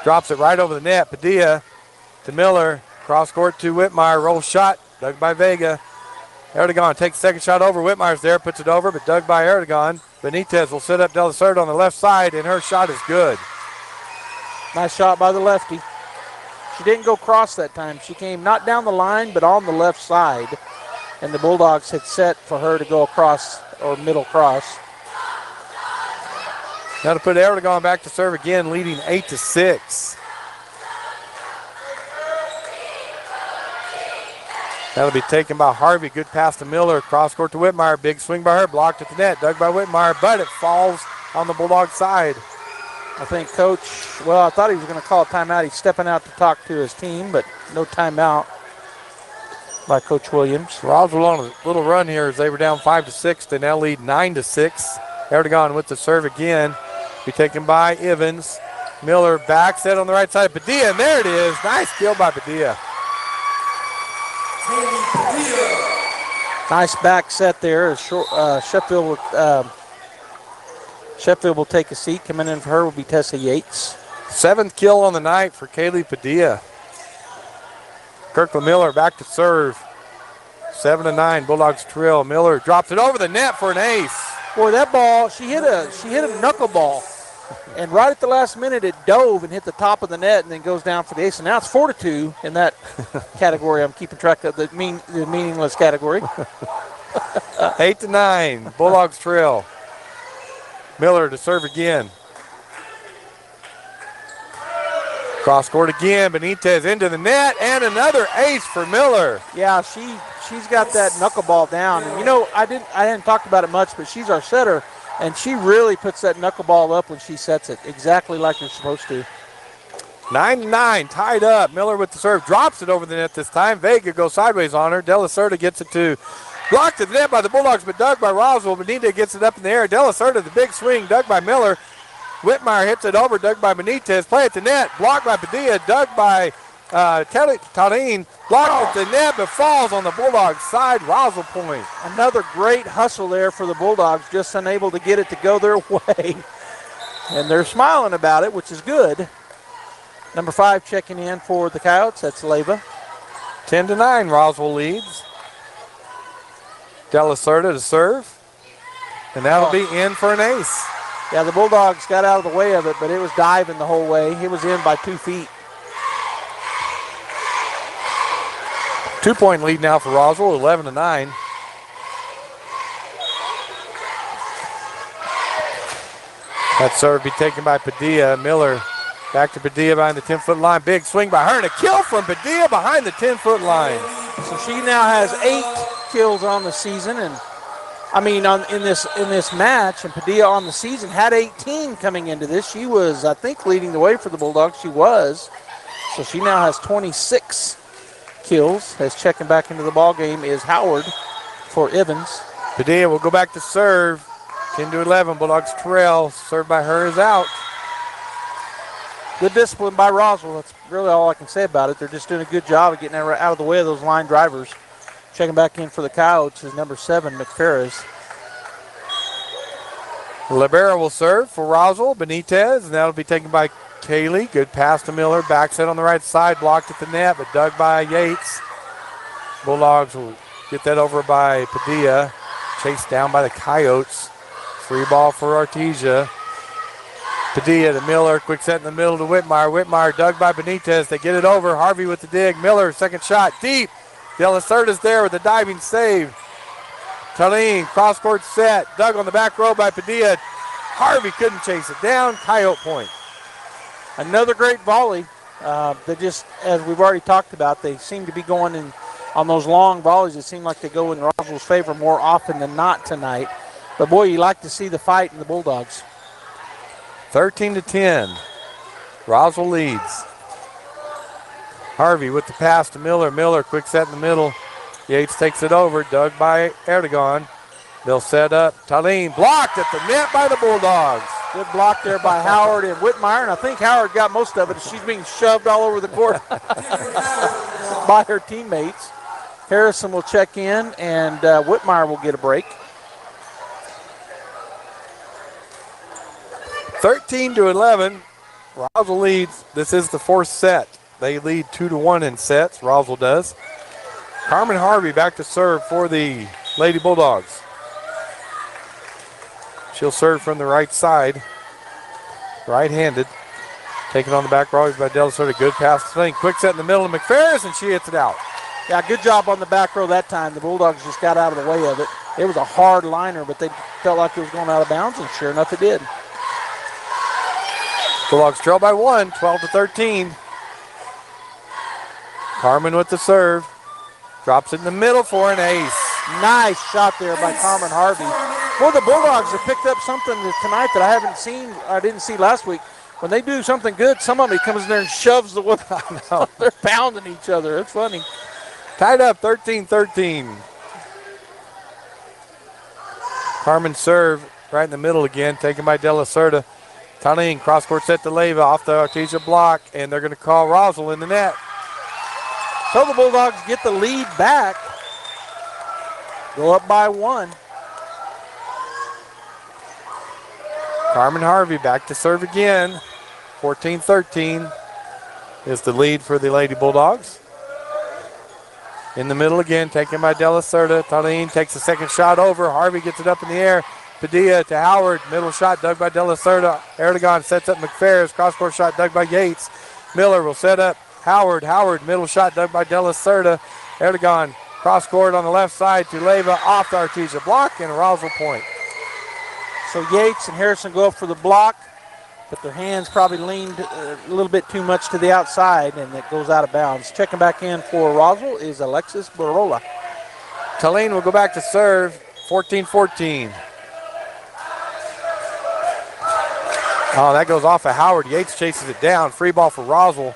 Drops it right over the net. Padilla to Miller. Cross court to Whitmire. Roll shot, dug by Vega. Aragon takes the second shot over. Whitmire's there, puts it over, but dug by Aragon. Benitez will set up De La Cerda on the left side, and her shot is good. Nice shot by the lefty. She didn't go cross that time. She came not down the line, but on the left side. And the Bulldogs had set for her to go across or middle cross. Now to put Aragon back to serve again, leading 8-6. That'll be taken by Harvey. Good pass to Miller. Cross court to Whitmire. Big swing by her. Blocked at the net. Dug by Whitmire, but it falls on the Bulldog side. I think Coach, I thought he was going to call a timeout. He's stepping out to talk to his team, but no timeout by Coach Williams. Roswell on a little run here as they were down 5-6. They now lead 9-6. Aragon with the serve again. Be taken by Evans. Miller back set on the right side. Padilla, and there it is. Nice kill by Padilla. Nice back set there. Sheffield will take a seat. Coming in for her will be Tessa Yates. 7th kill on the night for Kaylee Padilla. Kirkland Miller back to serve. 7-9, Bulldogs trail. Miller drops it over the net for an ace. Boy, that ball, she hit a knuckleball. And right at the last minute, it dove and hit the top of the net and then goes down for the ace. And now it's 4-2 in that category. I'm keeping track of the meaningless category. 8-9, Bulldogs trail. Miller to serve again. Cross court again. Benitez into the net and another ace for Miller. Yeah, she's got that knuckleball down. And I hadn't talked about it much, but she's our setter, and she really puts that knuckleball up when she sets it, exactly like you're supposed to. 9-9, tied up. Miller with the serve, drops it over the net this time. Vega goes sideways on her. De La Cerda gets it to blocked at the net by the Bulldogs, but dug by Roswell. Benitez gets it up in the air. De La Cerda, the big swing, dug by Miller. Whitmire hits it over, dug by Benitez. Play at the net, blocked by Padilla, dug by Taline. Blocked at the net, but falls on the Bulldogs side. Roswell point. Another great hustle there for the Bulldogs, just unable to get it to go their way. And they're smiling about it, which is good. Number 5 checking in for the Coyotes. That's Leyva. 10-9, Roswell leads. De La Cerda to serve. And that'll be in for an ace. Yeah, the Bulldogs got out of the way of it, but it was diving the whole way. It was in by 2 feet. 2-point lead now for Roswell, 11-9. That serve be taken by Padilla. Miller back to Padilla behind the 10-foot line. Big swing by her and a kill from Padilla behind the 10-foot line. So she now has 8 kills on the season, and in this match, and Padilla on the season had 18 coming into this. She was, I think, leading the way for the Bulldogs. She was. So she now has 26 kills. As checking back into the ball game is Howard for Evans. Padilla will go back to serve. 10-11, Bulldogs trail. Served by her is out. Good discipline by Roswell. That's really all I can say about it. They're just doing a good job of getting out of the way of those line drivers. Checking back in for the Coyotes is number 7, McFerris. Libera will serve for Roswell. Benitez, and that'll be taken by Kaylee. Good pass to Miller. Back set on the right side. Blocked at the net, but dug by Yates. Bulldogs will get that over by Padilla. Chased down by the Coyotes. Free ball for Artesia. Padilla to Miller. Quick set in the middle to Whitmire. Whitmire dug by Benitez. They get it over. Harvey with the dig. Miller, second shot. Deep. De La Cerda's there with a diving save. Taline, cross-court set. Dug on the back row by Padilla. Harvey couldn't chase it down. Coyote point. Another great volley. They just, as we've already talked about, they seem to be going in on those long volleys. It seemed like they go in Roswell's favor more often than not tonight. But, boy, you like to see the fight in the Bulldogs. 13-10. Roswell leads. Harvey with the pass to Miller. Miller, quick set in the middle. Yates takes it over. Dug by Erdogan. They'll set up. Taline blocked at the net by the Bulldogs. Good block there by Howard and Whitmire, and I think Howard got most of it. She's being shoved all over the court by her teammates. Harrison will check in, and Whitmire will get a break. 13-11. Roswell leads. This is the 4th set. They lead 2-1 in sets. Roswell does. Carmen Harvey back to serve for the Lady Bulldogs. She'll serve from the right side. Right-handed. Taken on the back row by De La Cerda. Good pass to Sling. Quick set in the middle of McFerris, and she hits it out. Yeah, good job on the back row that time. The Bulldogs just got out of the way of it. It was a hard liner, but they felt like it was going out of bounds, and sure enough, it did. Bulldogs trail by 1, 12-13. Carmen with the serve. Drops it in the middle for an ace. Nice shot there by Carmen Harvey. Well, the Bulldogs have picked up something tonight that I didn't see last week. When they do something good, somebody comes in there and shoves the woman. They're pounding each other. It's funny. Tied up 13-13. Carmen serve right in the middle again, taken by De La Cerda. Colleen, cross-court set to Leyva off the Artesia block, and they're going to call Roswell in the net. So the Bulldogs get the lead back. Go up by 1. Carmen Harvey back to serve again. 14-13 is the lead for the Lady Bulldogs. In the middle again, taken by De La Cerda. Colleen takes a second shot over. Harvey gets it up in the air. Padilla to Howard. Middle shot dug by De La Cerda. Erdogan sets up McPherson. Cross-court shot dug by Yates. Miller will set up Howard. Howard, middle shot dug by De La Cerda. Erdogan cross-court on the left side to Leyva off the Artesia block and a Roswell point. So Yates and Harrison go up for the block, but their hands probably leaned a little bit too much to the outside, and it goes out of bounds. Checking back in for Roswell is Alexis Barola. Colleen will go back to serve. 14-14. Oh, that goes off of Howard. Yates chases it down. Free ball for Roswell.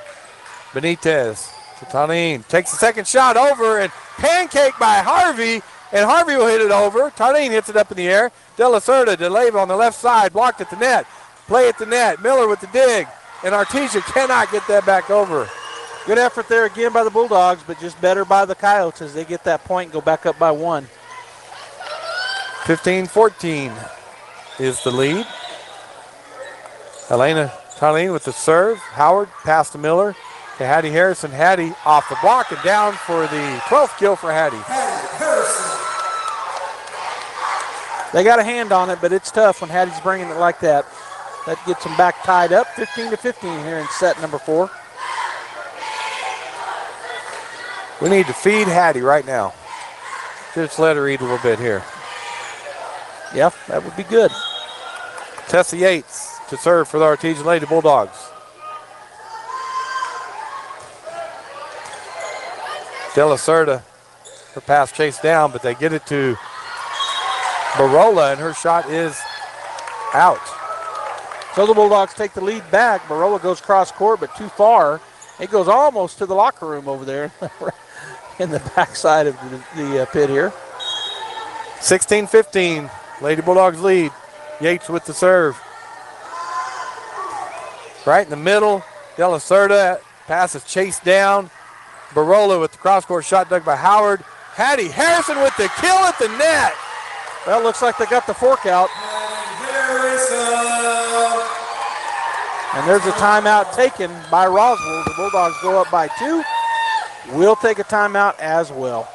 Benitez to Taline. Takes the second shot over and pancake by Harvey. And Harvey will hit it over. Taline hits it up in the air. De La Cerda to Leyva on the left side. Blocked at the net. Play at the net. Miller with the dig. And Artesia cannot get that back over. Good effort there again by the Bulldogs, but just better by the Coyotes as they get that point and go back up by 1. 15-14 is the lead. Elena Taline with the serve. Howard past to Miller to Hattie Harrison. Hattie off the block and down for the 12th kill for Hattie. They got a hand on it, but it's tough when Hattie's bringing it like that. That gets them back tied up. 15-15 here in set number 4. We need to feed Hattie right now. Just let her eat a little bit here. Yeah, that would be good. Tessa Yates to serve for the Artesia Lady Bulldogs. De La Cerda, her pass chased down, but they get it to Barola, and her shot is out. So the Bulldogs take the lead back. Barola goes cross court, but too far. It goes almost to the locker room over there in the backside of the pit here. 16-15, Lady Bulldogs lead. Yates with the serve. Right in the middle, De La Cerda, pass is chased down. Barola with the cross-court shot dug by Howard. Hattie Harrison with the kill at the net. Well, looks like they got the fork out. And there's a timeout taken by Roswell. The Bulldogs go up by 2. We'll take a timeout as well.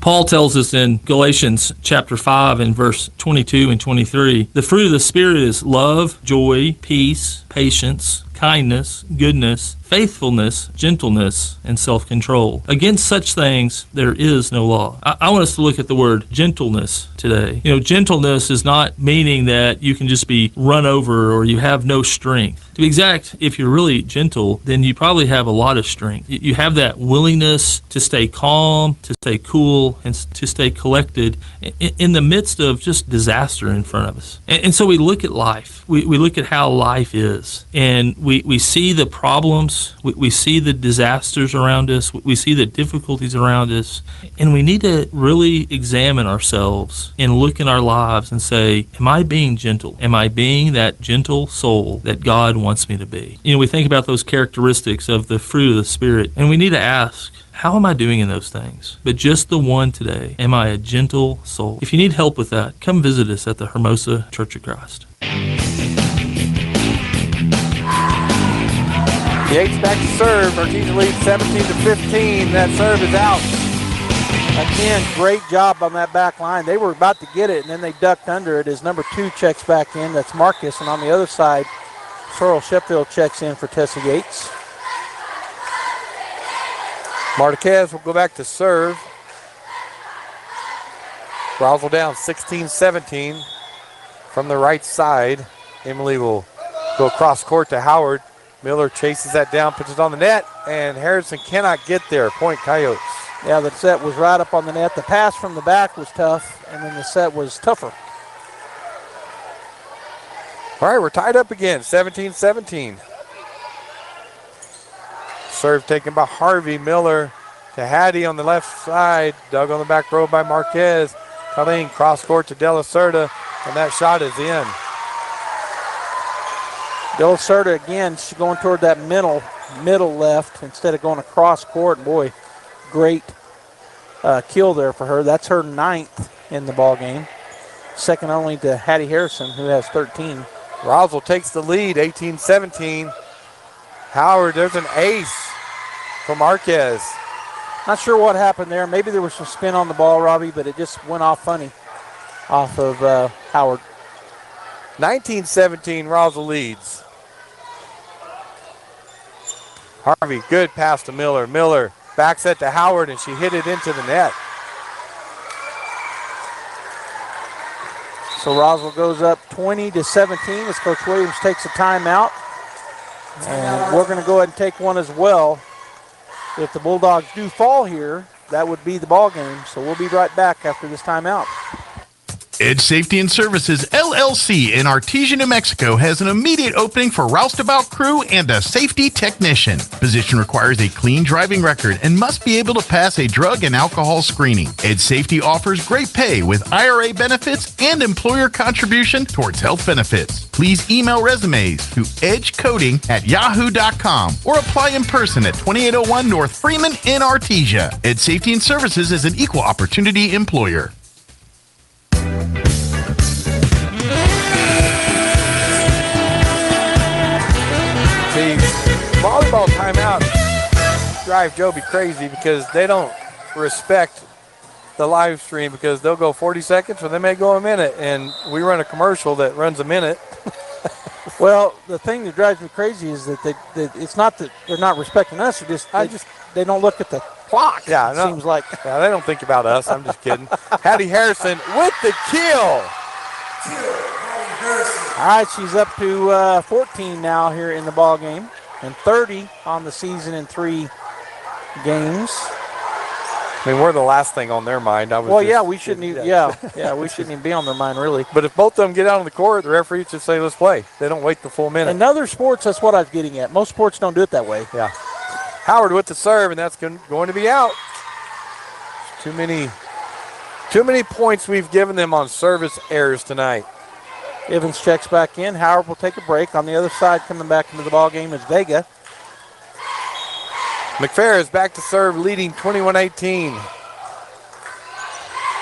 Paul tells us in Galatians chapter 5 and verse 22 and 23, the fruit of the Spirit is love, joy, peace, patience, kindness, goodness, faithfulness, gentleness, and self-control. Against such things there is no law. I want us to look at the word gentleness today. You know, gentleness is not meaning that you can just be run over or you have no strength. To be exact, if you're really gentle, then you probably have a lot of strength. You have that willingness to stay calm, to stay cool, and to stay collected in the midst of just disaster in front of us. And so we look at life. We look at how life is, and we see the problems, we see the disasters around us, we see the difficulties around us, and we need to really examine ourselves and look in our lives and say, am I being gentle? Am I being that gentle soul that God wants me to be? You know, we think about those characteristics of the fruit of the Spirit, and we need to ask, how am I doing in those things? But just the one today, am I a gentle soul? If you need help with that, come visit us at the Hermosa Church of Christ. Yates back to serve. Artesia leads 17-15. That serve is out. Again, great job on that back line. They were about to get it, and then they ducked under it as number 2 checks back in. That's Marcus. And on the other side, Sorrel Sheffield checks in for Tessa Yates. Marquez will go back to serve. Roswell down 16-17 from the right side. Emily will go across court to Howard. Miller chases that down, puts it on the net, and Harrison cannot get there. Point Coyotes. Yeah, the set was right up on the net. The pass from the back was tough, and then the set was tougher. All right, we're tied up again, 17-17. Serve taken by Harvey. Miller to Hattie on the left side. Dug on the back row by Marquez. Colleen cross court to De La Cerda, and that shot is in. De La Cerda again, she's going toward that middle left instead of going across court. And boy, great kill there for her. That's her 9th in the ball game. Second only to Hattie Harrison, who has 13. Roswell takes the lead, 18-17. Howard, there's an ace for Marquez. Not sure what happened there. Maybe there was some spin on the ball, Robbie, but it just went off funny off of Howard. 19-17, Roswell leads. Harvey, good pass to Miller. Miller back set to Howard, and she hit it into the net. So Roswell goes up 20-17 as Coach Williams takes a timeout. And we're going to go ahead and take one as well. If the Bulldogs do fall here, that would be the ball game. So we'll be right back after this timeout. Edge Safety and Services, LLC in Artesia, New Mexico has an immediate opening for roustabout crew and a safety technician. Position requires a clean driving record and must be able to pass a drug and alcohol screening. Edge Safety offers great pay with IRA benefits and employer contribution towards health benefits. Please email resumes to edgecoding@yahoo.com or apply in person at 2801 North Freeman in Artesia. Edge Safety and Services is an equal opportunity employer. The volleyball timeout drive Joby crazy because they don't respect the live stream because they'll go 40 seconds or they may go a minute, and we run a commercial that runs a minute. Well, the thing that drives me crazy is that it's not that they're not respecting us. They don't look at the clock. Yeah, it seems like. Yeah, they don't think about us. I'm just kidding. Hattie Harrison with the kill. All right, she's up to 14 now here in the ball game, and 30 on the season in 3 games. I mean, we're the last thing on their mind. We shouldn't even. We shouldn't even be on their mind, really. But if both of them get out on the court, the referee should say, "Let's play." They don't wait the full minute. In other sports, that's what I was getting at. Most sports don't do it that way. Yeah. Howard with the serve, and that's going to be out. Too many points we've given them on service errors tonight. Evans checks back in. Howard will take a break. On the other side, coming back into the ball game is Vega. McPhair is back to serve, leading 21-18.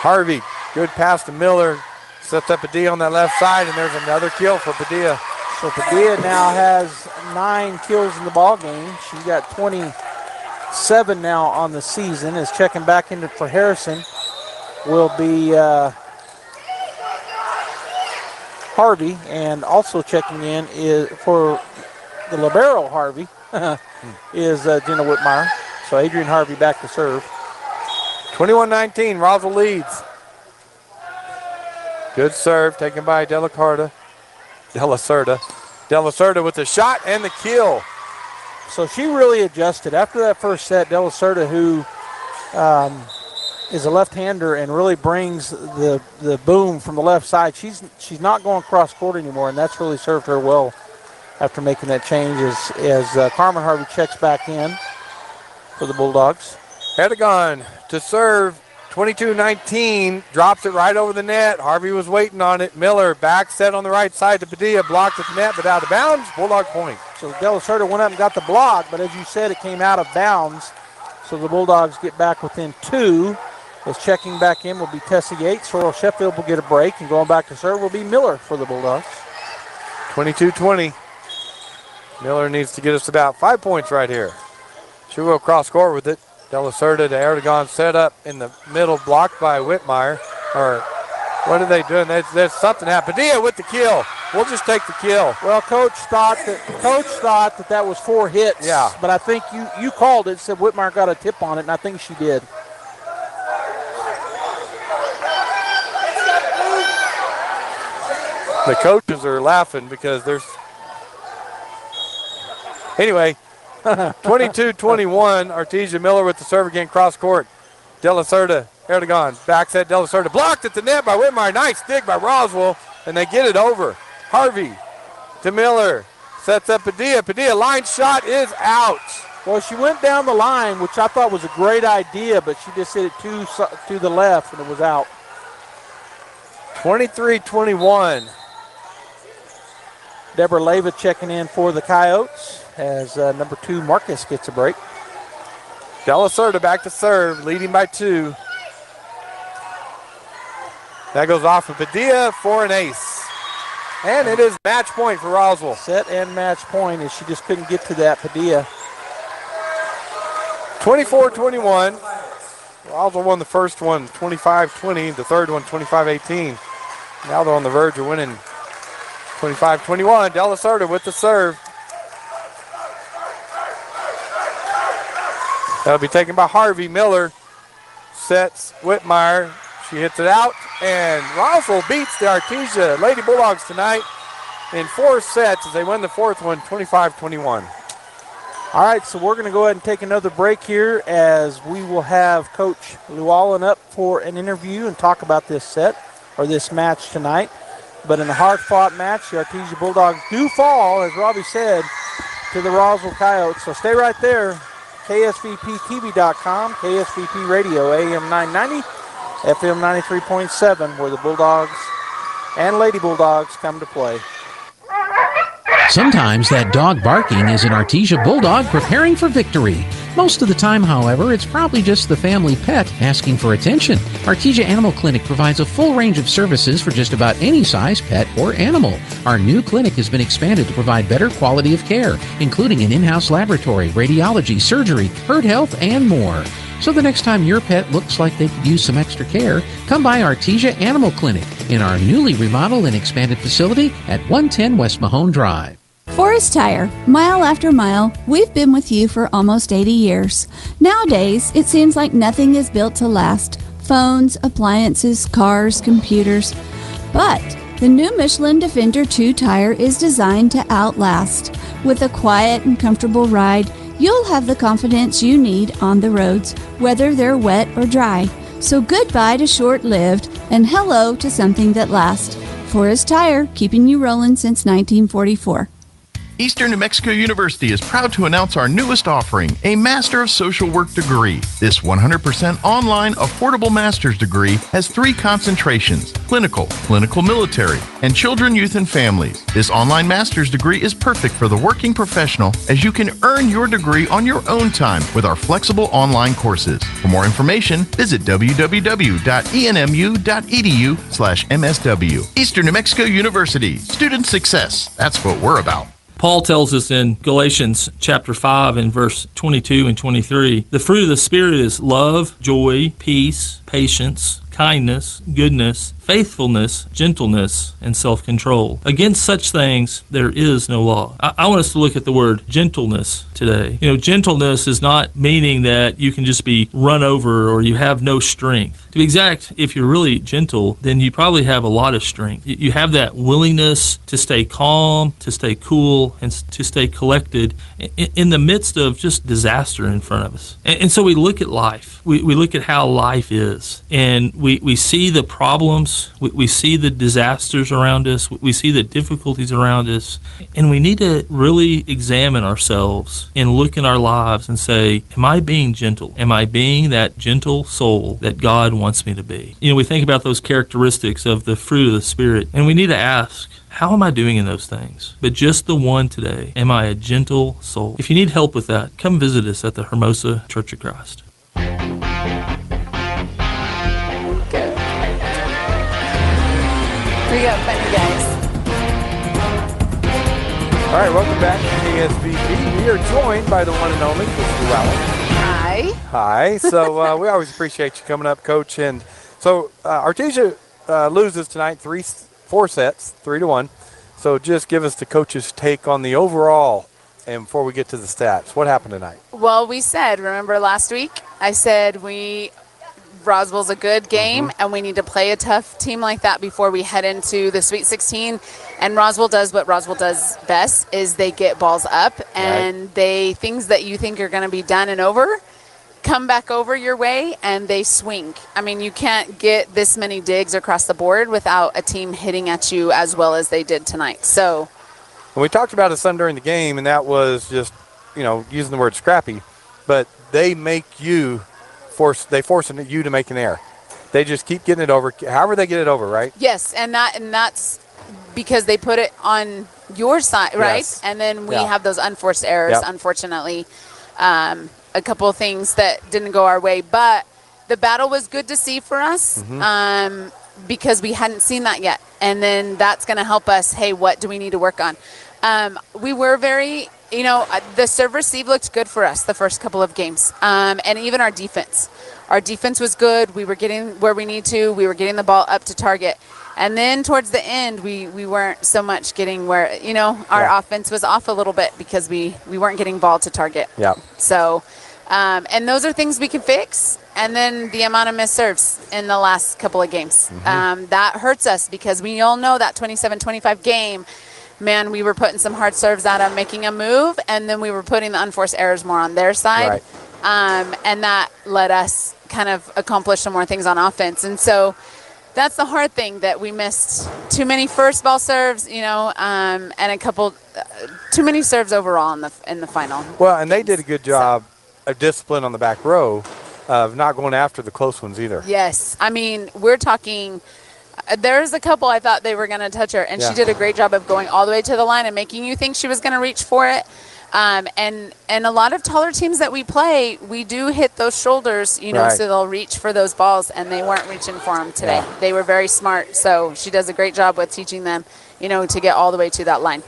Harvey, good pass to Miller. Sets up Padilla on that left side, and there's another kill for Padilla. So Padilla now has 9 kills in the ball game. She's got 27 now on the season. Is checking back in for Harrison. Will be Harvey, and also checking in is for the libero Harvey is Jenna Whitmire. So Adrian Harvey back to serve. 21-19, Roswell leads. Good serve taken by De La Cerda. De La Cerda with the shot and the kill. So she really adjusted after that first set. De La Cerda, who is a left-hander and really brings the boom from the left side. She's not going cross court anymore, and that's really served her well after making that change as Carmen Harvey checks back in for the Bulldogs. Erdogan to serve, 22-19, drops it right over the net. Harvey was waiting on it. Miller back set on the right side to Padilla, blocked at the net but out of bounds. Bulldog point. So De La Cerda went up and got the block, but as you said, it came out of bounds. So the Bulldogs get back within 2. As checking back in will be Tessa Yates. Sorrel Sheffield will get a break, and going back to serve will be Miller for the Bulldogs. 22-20. Miller needs to get us about 5 points right here. She'll go cross court with it. De La Cerda to Erdogan, set up in the middle, blocked by Whitmire. Or what are they doing? There's something happened. Padilla with the kill. We'll just take the kill. Well, Coach thought that was 4 hits. Yeah. But I think you called it, said Whitmire got a tip on it, and I think she did. The coaches are laughing because there's... Anyway, 22-21, Artesia. Miller with the serve again, cross court. De La Cerda, Erdogan, back set, De La Cerda, blocked at the net by Whitmire. Nice dig by Roswell, and they get it over. Harvey to Miller, sets up Padilla. Padilla, line shot is out. Well, she went down the line, which I thought was a great idea, but she just hit it to the left, and it was out. 23-21. Deborah Leva checking in for the Coyotes as number 2 Marcus gets a break. Della Serta back to serve, leading by 2. That goes off of Padilla for an ace. And it is match point for Roswell. Set and match point as she just couldn't get to that Padilla. 24-21. Roswell won the first one 25-20, the third one 25-18. Now they're on the verge of winning 25-21. Della Serta with the serve. That'll be taken by Harvey. Miller sets Whitmire. She hits it out, and Roswell beats the Artesia Lady Bulldogs tonight in 4 sets as they win the fourth one, 25-21. All right, so we're going to go ahead and take another break here as we will have Coach Llewellyn up for an interview and talk about this set or this match tonight. But in a hard-fought match, the Artesia Bulldogs do fall, as Robbie said, to the Roswell Coyotes. So stay right there. KSVPTV.com, KSVP Radio, AM 990, FM 93.7, where the Bulldogs and Lady Bulldogs come to play. Sometimes that dog barking is an Artesia Bulldog preparing for victory. Most of the time, however, it's probably just the family pet asking for attention. Artesia Animal Clinic provides a full range of services for just about any size pet or animal. Our new clinic has been expanded to provide better quality of care, including an in-house laboratory, radiology, surgery, herd health, and more. So the next time your pet looks like they could use some extra care, come by Artesia Animal Clinic in our newly remodeled and expanded facility at 110 West Mahone Drive. Forest Tire, mile after mile, we've been with you for almost 80 years. Nowadays, it seems like nothing is built to last. Phones, appliances, cars, computers. But the new Michelin Defender 2 tire is designed to outlast. With a quiet and comfortable ride, you'll have the confidence you need on the roads, whether they're wet or dry. So goodbye to short-lived and hello to something that lasts. Forest Tire, keeping you rolling since 1944. Eastern New Mexico University is proud to announce our newest offering, a Master of Social Work degree. This 100% online, affordable master's degree has 3 concentrations: clinical, clinical military, and children, youth, and families. This online master's degree is perfect for the working professional as you can earn your degree on your own time with our flexible online courses. For more information, visit www.enmu.edu/MSW. Eastern New Mexico University, student success. That's what we're about. Paul tells us in Galatians chapter 5 and verse 22 and 23, the fruit of the Spirit is love, joy, peace, patience, kindness, goodness, faithfulness, gentleness, and self-control. Against such things there is no law. I want us to look at the word gentleness today. You know, gentleness is not meaning that you can just be run over or you have no strength. To be exact, if you're really gentle, then you probably have a lot of strength. You have that willingness to stay calm, to stay cool, and to stay collected in the midst of just disaster in front of us. And so we look at life. We look at how life is, and we see the problems, we see the disasters around us, we see the difficulties around us, and we need to really examine ourselves and look in our lives and say, am I being gentle? Am I being that gentle soul that God wants me to be? You know, we think about those characteristics of the fruit of the Spirit, and we need to ask, how am I doing in those things? But just the one today, am I a gentle soul? If you need help with that, come visit us at the Hermosa Church of Christ. We got funny guys. All right, welcome back to KSVP. We are joined by the one and only Coach Llewellyn. Hi. Hi. So we always appreciate you coming up, Coach. And so Artesia loses tonight 4 sets, 3-1. So just give us the coach's take on the overall, and before we get to the stats, what happened tonight? Well, remember last week, I said Roswell's a good game, and we need to play a tough team like that before we head into the Sweet 16. And Roswell does what Roswell does best, is they get balls up, and things that you think are going to be done and over come back over your way, and they swing. I mean, you can't get this many digs across the board without a team hitting at you as well as they did tonight. So, and we talked about it some during the game, and that was just, using the word scrappy, but they make you force you to make an error. They just keep getting it over, however they get it over, right? Yes, and that's because they put it on your side, right? Yes. And then we Yeah. have those unforced errors, Yep. unfortunately. A couple of things that didn't go our way, but the battle was good to see for us because we hadn't seen that yet. And then that's going to help us, hey, what do we need to work on? We were very, the serve receive looked good for us the first couple of games. And even our defense. Our defense was good. We were getting where we need to. We were getting the ball up to target. And then towards the end, we weren't so much getting where, our offense was off a little bit because we weren't getting ball to target. Yeah. So, and those are things we can fix. And then the amount of missed serves in the last couple of games. That hurts us because we all know that 27-25 game, man, we were putting some hard serves at them, making a move, and then we were putting the unforced errors more on their side. Right. And that let us kind of accomplish some more things on offense. And so that's the hard thing, that we missed too many first ball serves, and a couple too many serves overall in the final. Well, and they did a good job of discipline on the back row of not going after the close ones either. Yes. I mean, we're talking there's a couple I thought they were going to touch her, and she did a great job of going all the way to the line and making you think she was going to reach for it. And a lot of taller teams that we play, we do hit those shoulders, so they'll reach for those balls, and they weren't reaching for them today. Yeah. They were very smart, so she does a great job with teaching them, to get all the way to that line.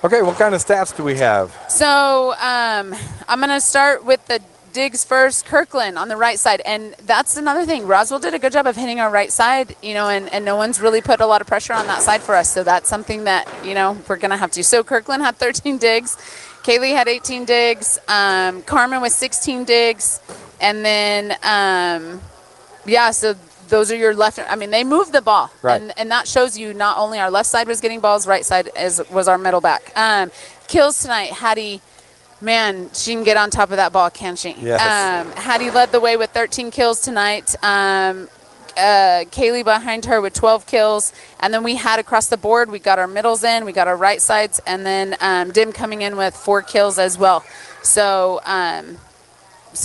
Okay, what kind of stats do we have? So I'm going to start with the digs first. Kirkland on the right side, and that's another thing. Roswell did a good job of hitting our right side, and no one's really put a lot of pressure on that side for us, so that's something that, we're going to have to. So Kirkland had 13 digs. Kaylee had 18 digs. Carmen with 16 digs. And then, so those are your left. I mean, they moved the ball. Right. And that shows you not only our left side was getting balls, right side was our middle back. Kills tonight, Hattie, man, she can get on top of that ball, can't she? Yes. Hattie led the way with 13 kills tonight. Kaylee behind her with 12 kills, and then we had across the board, we got our middles in, we got our right sides, and then Dim coming in with 4 kills as well. So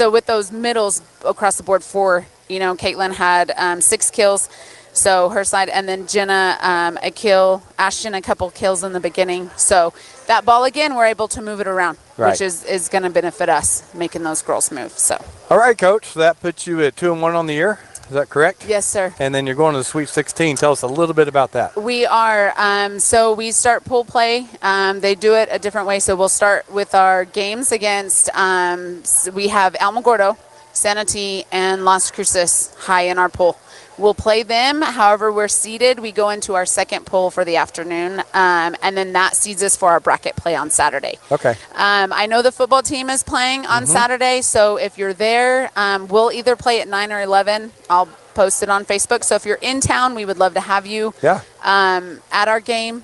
with those middles across the board, 4, Caitlin had 6 kills, so her side, and then Jenna a kill, Ashton a couple kills in the beginning. So that ball again, we're able to move it around, which is going to benefit us, making those girls move. So all right, Coach, so that puts you at 2-1 on the year. Is that correct? Yes, sir. And then you're going to the Sweet 16. Tell us a little bit about that. We are. So we start pool play. They do it a different way. So we'll start with our games against, we have Alamogordo, Sanity, and Las Cruces high in our pool. We'll play them. However, we're seeded. We go into our second pool for the afternoon, and then that seeds us for our bracket play on Saturday. Okay. I know the football team is playing on Saturday, so if you're there, we'll either play at 9 or 11. I'll post it on Facebook. So if you're in town, we would love to have you at our game.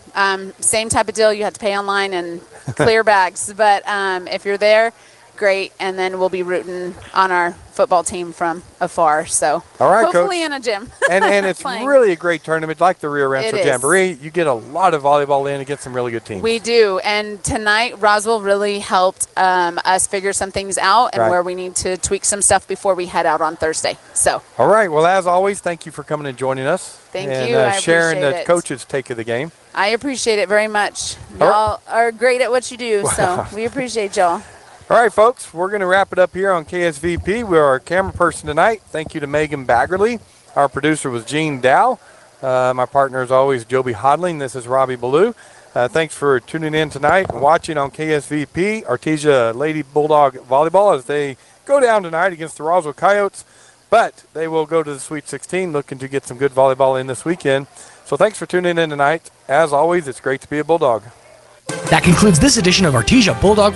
Same type of deal. You have to pay online and clear bags. But if you're there, great. And then we'll be rooting on our football team from afar. So all right, hopefully Coach. in a gym. and it's really a great tournament, like the Rio Rancho It is. Jamboree. You get a lot of volleyball in against some really good teams. We do. And tonight, Roswell really helped us figure some things out and where we need to tweak some stuff before we head out on Thursday. So. All right. Well, as always, thank you for coming and joining us. Thank and, you. I sharing appreciate the it. coach's take of the game. I appreciate it very much. Y'all are great at what you do, so we appreciate y'all. All right, folks, we're going to wrap it up here on KSVP. We're our camera person tonight. Thank you to Megan Baggerly. Our producer was Gene Dow. My partner, as always, Joby Hodling. This is Robbie Ballou. Thanks for tuning in tonight and watching on KSVP, Artesia Lady Bulldog Volleyball, as they go down tonight against the Roswell Coyotes. But they will go to the Sweet 16, looking to get some good volleyball in this weekend. So thanks for tuning in tonight. As always, it's great to be a Bulldog. That concludes this edition of Artesia Bulldog